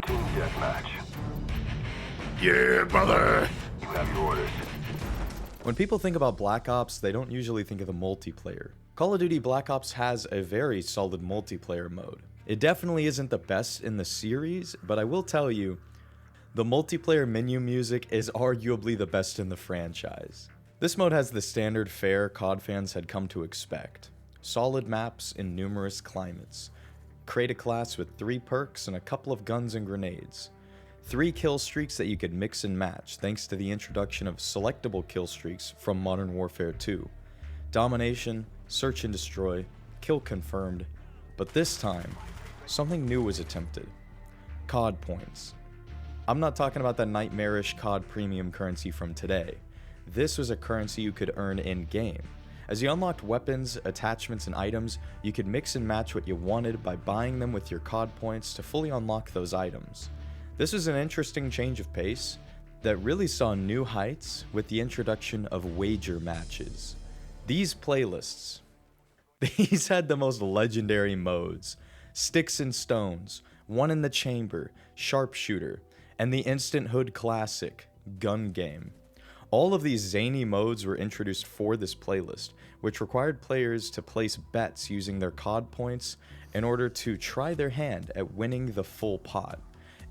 Team deathmatch. Yeah, brother! You have your orders. When people think about Black Ops, they don't usually think of the multiplayer. Call of Duty Black Ops has a very solid multiplayer mode. It definitely isn't the best in the series, but I will tell you, the multiplayer menu music is arguably the best in the franchise. This mode has the standard fare COD fans had come to expect. Solid maps in numerous climates. Create a class with 3 perks and a couple of guns and grenades. 3 kill streaks that you could mix and match thanks to the introduction of selectable kill streaks from Modern Warfare 2. Domination, search and destroy, kill confirmed, but this time, something new was attempted. COD points. I'm not talking about the nightmarish COD premium currency from today. This was a currency you could earn in-game. As you unlocked weapons, attachments, and items, you could mix and match what you wanted by buying them with your COD points to fully unlock those items. This was an interesting change of pace that really saw new heights with the introduction of wager matches. These playlists, these had the most legendary modes: Sticks and Stones, One in the Chamber, Sharpshooter, and the Instant Hood classic, Gun Game. All of these zany modes were introduced for this playlist, which required players to place bets using their COD points in order to try their hand at winning the full pot.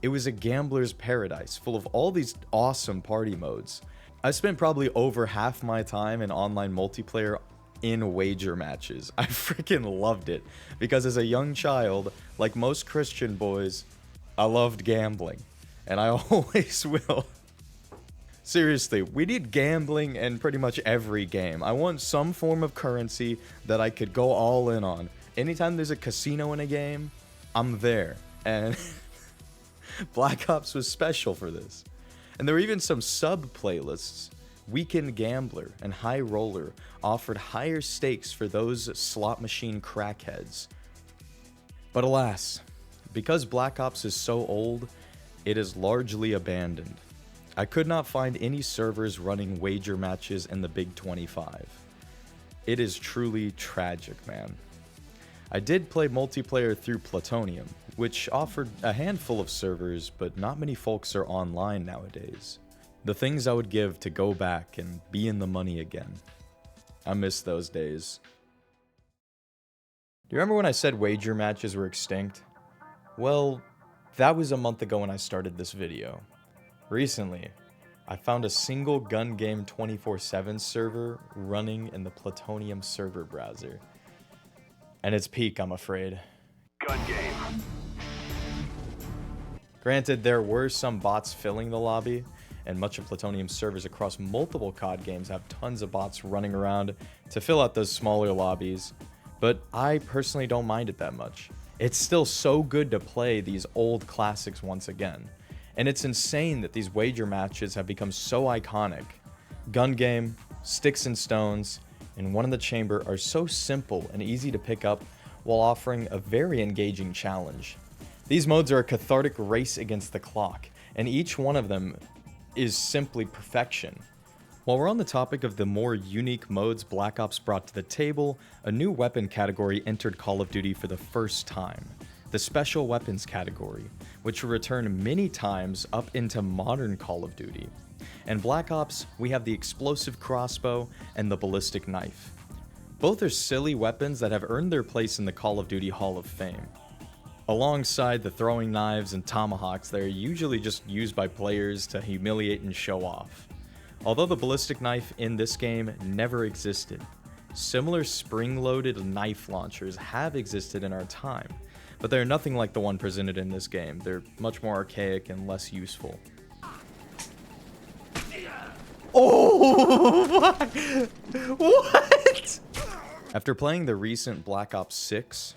It was a gambler's paradise full of all these awesome party modes. I spent probably over half my time in online multiplayer in wager matches. I freaking loved it because as a young child, like most Christian boys, I loved gambling, and I always will. Seriously, we need gambling in pretty much every game. I want some form of currency that I could go all in on. Anytime there's a casino in a game, I'm there. And Black Ops was special for this. And there were even some sub-playlists. Weekend Gambler and High Roller offered higher stakes for those slot machine crackheads. But alas, because Black Ops is so old, it is largely abandoned. I could not find any servers running wager matches in the Big 25. It is truly tragic, man. I did play multiplayer through Plutonium, which offered a handful of servers, but not many folks are online nowadays. The things I would give to go back and be in the money again. I miss those days. Do you remember when I said wager matches were extinct? Well, that was a month ago when I started this video. Recently, I found a single Gun Game 24/7 server running in the Plutonium server browser. And it's peak, I'm afraid. Gun Game. Granted, there were some bots filling the lobby, and much of Plutonium's servers across multiple COD games have tons of bots running around to fill out those smaller lobbies, but I personally don't mind it that much. It's still so good to play these old classics once again, and it's insane that these wager matches have become so iconic. Gun Game, Sticks and Stones, and One in the Chamber are so simple and easy to pick up while offering a very engaging challenge. These modes are a cathartic race against the clock, and each one of them is simply perfection. While we're on the topic of the more unique modes Black Ops brought to the table, a new weapon category entered Call of Duty for the first time: the special weapons category, which will return many times up into modern Call of Duty. And Black Ops, we have the explosive crossbow and the ballistic knife. Both are silly weapons that have earned their place in the Call of Duty Hall of Fame. Alongside the throwing knives and tomahawks that are usually just used by players to humiliate and show off. Although the ballistic knife in this game never existed, similar spring-loaded knife launchers have existed in our time, but they're nothing like the one presented in this game. They're much more archaic and less useful. Oh, what? After playing the recent Black Ops 6,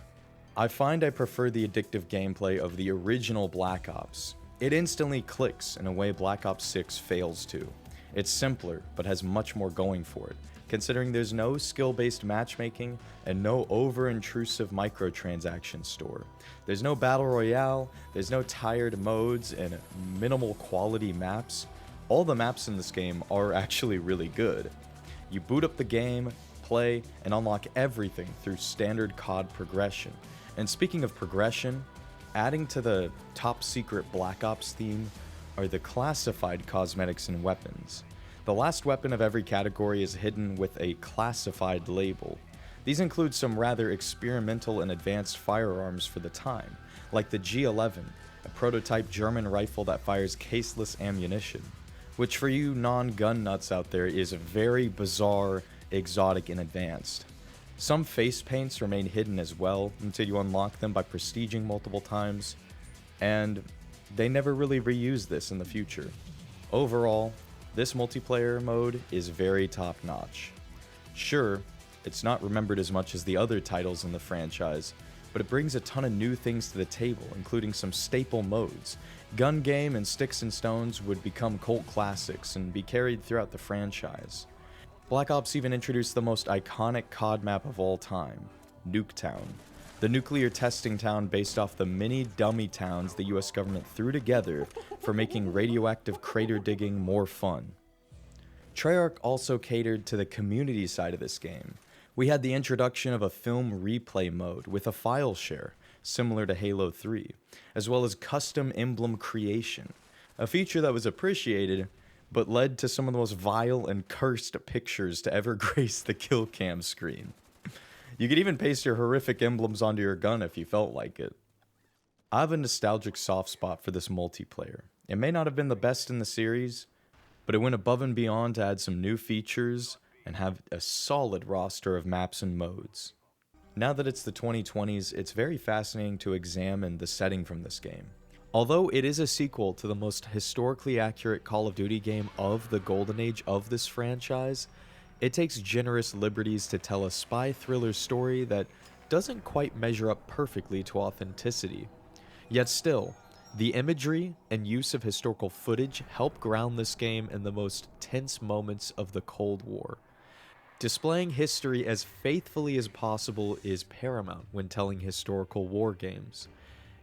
I find I prefer the addictive gameplay of the original Black Ops. It instantly clicks in a way Black Ops 6 fails to. It's simpler, but has much more going for it, considering there's no skill-based matchmaking and no over-intrusive microtransaction store. There's no battle royale, there's no tired modes and minimal quality maps. All the maps in this game are actually really good. You boot up the game, play, and unlock everything through standard COD progression. And speaking of progression, adding to the top secret Black Ops theme are the classified cosmetics and weapons. The last weapon of every category is hidden with a classified label. These include some rather experimental and advanced firearms for the time, like the G11, a prototype German rifle that fires caseless ammunition, which for you non-gun nuts out there is very bizarre, exotic, and advanced. Some face paints remain hidden as well until you unlock them by prestiging multiple times, and they never really reuse this in the future. Overall, this multiplayer mode is very top-notch. Sure, it's not remembered as much as the other titles in the franchise, but it brings a ton of new things to the table, including some staple modes. Gun Game and Sticks and Stones would become cult classics and be carried throughout the franchise. Black Ops even introduced the most iconic COD map of all time, Nuketown, the nuclear testing town based off the many dummy towns the US government threw together for making radioactive crater digging more fun. Treyarch also catered to the community side of this game. We had the introduction of a film replay mode with a file share, similar to Halo 3, as well as custom emblem creation, a feature that was appreciated, but led to some of the most vile and cursed pictures to ever grace the kill cam screen. You could even paste your horrific emblems onto your gun if you felt like it. I have a nostalgic soft spot for this multiplayer. It may not have been the best in the series, but it went above and beyond to add some new features and have a solid roster of maps and modes. Now that it's the 2020s, it's very fascinating to examine the setting from this game. Although it is a sequel to the most historically accurate Call of Duty game of the golden age of this franchise, it takes generous liberties to tell a spy thriller story that doesn't quite measure up perfectly to authenticity. Yet still, the imagery and use of historical footage help ground this game in the most tense moments of the Cold War. Displaying history as faithfully as possible is paramount when telling historical war games.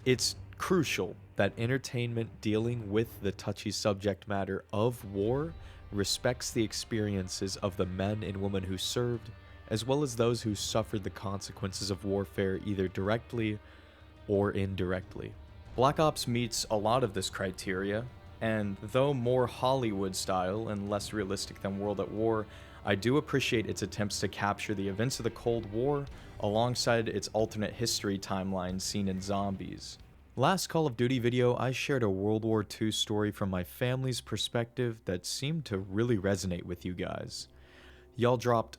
It's crucial that entertainment dealing with the touchy subject matter of war respects the experiences of the men and women who served, as well as those who suffered the consequences of warfare either directly or indirectly. Black Ops meets a lot of this criteria, and though more Hollywood style and less realistic than World at War, I do appreciate its attempts to capture the events of the Cold War alongside its alternate history timeline seen in Zombies. Last Call of Duty video, I shared a World War II story from my family's perspective that seemed to really resonate with you guys. Y'all dropped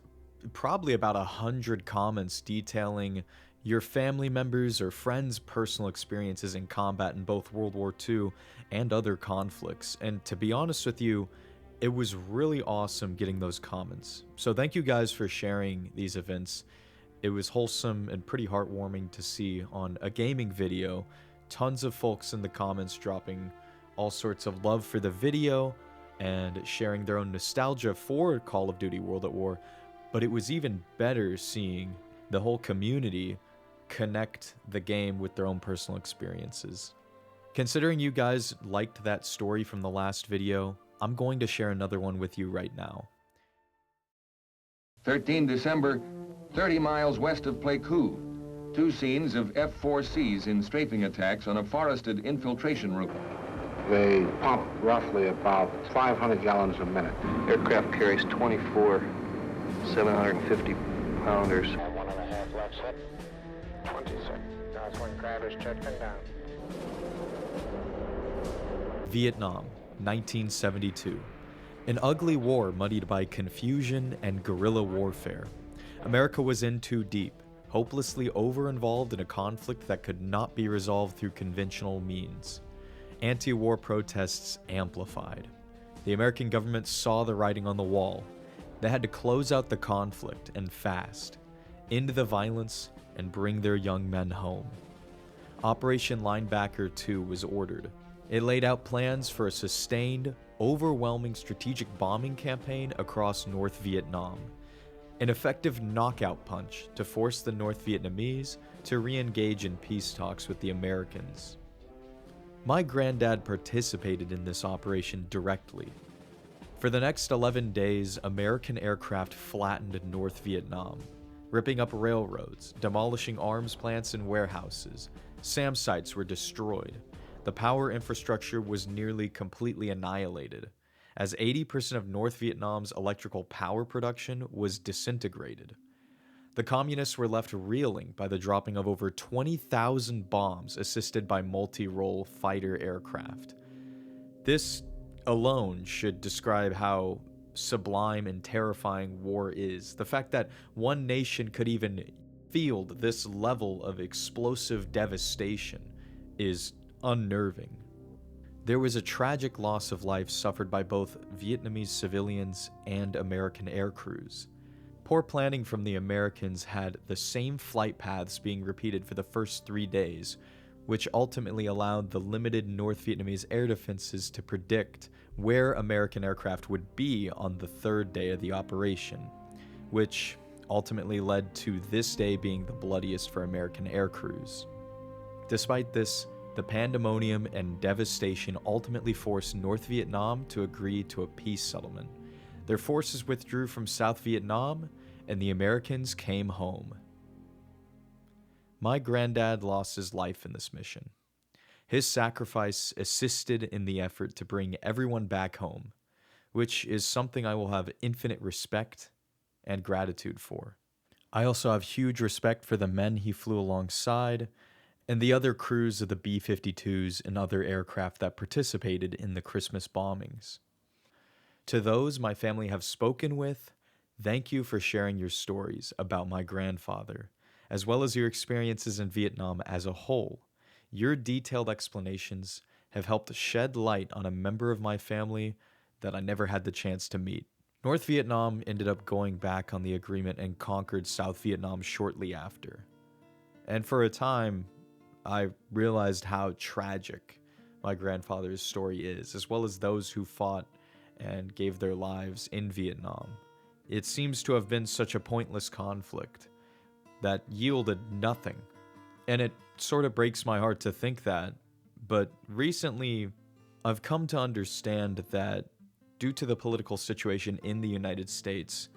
probably about 100 comments detailing your family members or friends' personal experiences in combat in both World War II and other conflicts, and to be honest with you, it was really awesome getting those comments. So thank you guys for sharing these events. It was wholesome and pretty heartwarming to see on a gaming video. Tons of folks in the comments dropping all sorts of love for the video and sharing their own nostalgia for Call of Duty World at War. But it was even better seeing the whole community connect the game with their own personal experiences. Considering you guys liked that story from the last video, I'm going to share another one with you right now. 13 December, 30 miles west of Pleiku. Two scenes of F-4Cs in strafing attacks on a forested infiltration route. They pump roughly about 500 gallons a minute. Aircraft carries 24 750-pounders. 1.5 left set. 26. That's when Crabber's checked and down. Vietnam, 1972. An ugly war muddied by confusion and guerrilla warfare. America was in too deep, hopelessly over-involved in a conflict that could not be resolved through conventional means. Anti-war protests amplified. The American government saw the writing on the wall. They had to close out the conflict and fast, end the violence, and bring their young men home. Operation Linebacker 2 was ordered. It laid out plans for a sustained, overwhelming strategic bombing campaign across North Vietnam. An effective knockout punch to force the North Vietnamese to re-engage in peace talks with the Americans. My granddad participated in this operation directly. For the next 11 days, American aircraft flattened North Vietnam, ripping up railroads, demolishing arms plants and warehouses. SAM sites were destroyed. The power infrastructure was nearly completely annihilated, as 80% of North Vietnam's electrical power production was disintegrated. The communists were left reeling by the dropping of over 20,000 bombs assisted by multi-role fighter aircraft. This alone should describe how sublime and terrifying war is. The fact that one nation could even field this level of explosive devastation is unnerving. There was a tragic loss of life suffered by both Vietnamese civilians and American air crews. Poor planning from the Americans had the same flight paths being repeated for the first 3 days, which ultimately allowed the limited North Vietnamese air defenses to predict where American aircraft would be on the third day of the operation, which ultimately led to this day being the bloodiest for American air crews. Despite this, the pandemonium and devastation ultimately forced North Vietnam to agree to a peace settlement. Their forces withdrew from South Vietnam, and the Americans came home. My granddad lost his life in this mission. His sacrifice assisted in the effort to bring everyone back home, which is something I will have infinite respect and gratitude for. I also have huge respect for the men he flew alongside, and the other crews of the B-52s and other aircraft that participated in the Christmas bombings. To those my family have spoken with, thank you for sharing your stories about my grandfather, as well as your experiences in Vietnam as a whole. Your detailed explanations have helped shed light on a member of my family that I never had the chance to meet. North Vietnam ended up going back on the agreement and conquered South Vietnam shortly after. And for a time, I realized how tragic my grandfather's story is, as well as those who fought and gave their lives in Vietnam. It seems to have been such a pointless conflict that yielded nothing. And it sort of breaks my heart to think that, but recently I've come to understand that due to the political situation in the United States,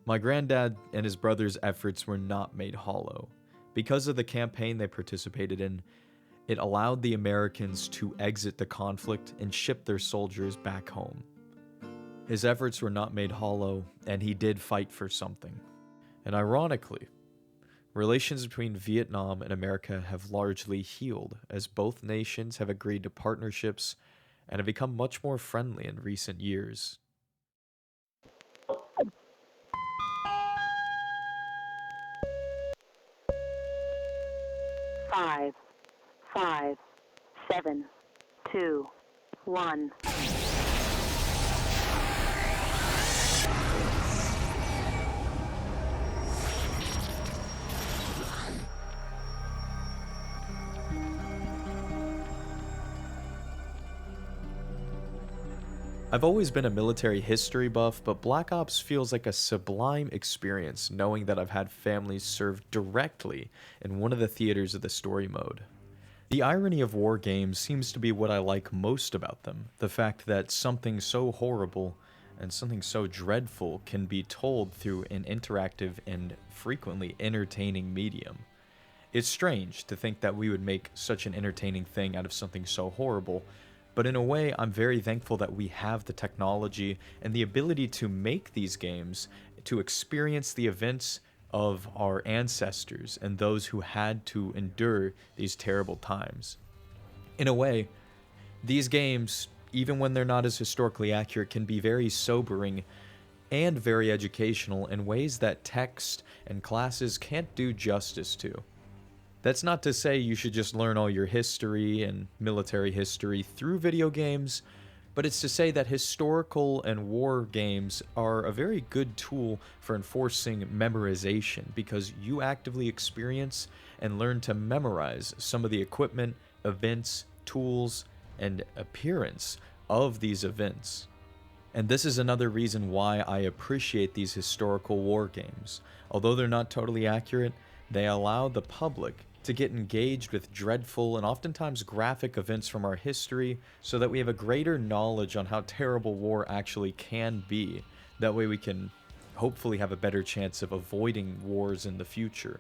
my granddad and his brother's efforts were not made hollow. Because of the campaign they participated in, it allowed the Americans to exit the conflict and ship their soldiers back home. His efforts were not made hollow, and he did fight for something. And ironically, relations between Vietnam and America have largely healed, as both nations have agreed to partnerships and have become much more friendly in recent years. Five, 7, 2, 1. I've always been a military history buff, but Black Ops feels like a sublime experience knowing that I've had families serve directly in one of the theaters of the story mode. The irony of war games seems to be what I like most about them, the fact that something so horrible and something so dreadful can be told through an interactive and frequently entertaining medium. It's strange to think that we would make such an entertaining thing out of something so horrible, but in a way, I'm very thankful that we have the technology and the ability to make these games, to experience the events of our ancestors and those who had to endure these terrible times. In a way, these games, even when they're not as historically accurate, can be very sobering and very educational in ways that text and classes can't do justice to. That's not to say you should just learn all your history and military history through video games, but it's to say that historical and war games are a very good tool for enforcing memorization, because you actively experience and learn to memorize some of the equipment, events, tools, and appearance of these events. And this is another reason why I appreciate these historical war games. Although they're not totally accurate, they allow the public to get engaged with dreadful and oftentimes graphic events from our history, so that we have a greater knowledge on how terrible war actually can be. That way we can hopefully have a better chance of avoiding wars in the future.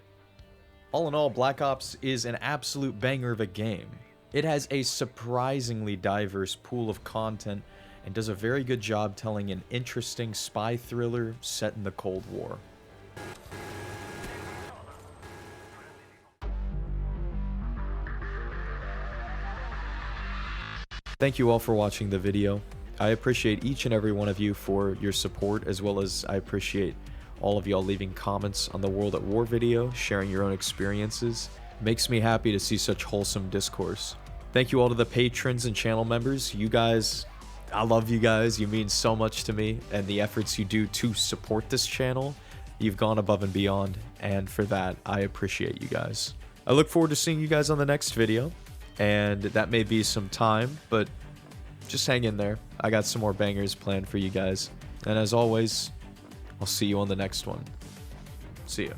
All in all, Black Ops is an absolute banger of a game. It has a surprisingly diverse pool of content and does a very good job telling an interesting spy thriller set in the Cold War. Thank you all for watching the video. I appreciate each and every one of you for your support, as well as I appreciate all of y'all leaving comments on the World at War video, sharing your own experiences. It makes me happy to see such wholesome discourse. Thank you all to the patrons and channel members. You guys, I love you guys. You mean so much to me, and the efforts you do to support this channel, you've gone above and beyond, and for that, I appreciate you guys. I look forward to seeing you guys on the next video, and that may be some time, but just hang in there. I got some more bangers planned for you guys, and as always, I'll see you on the next one. See ya.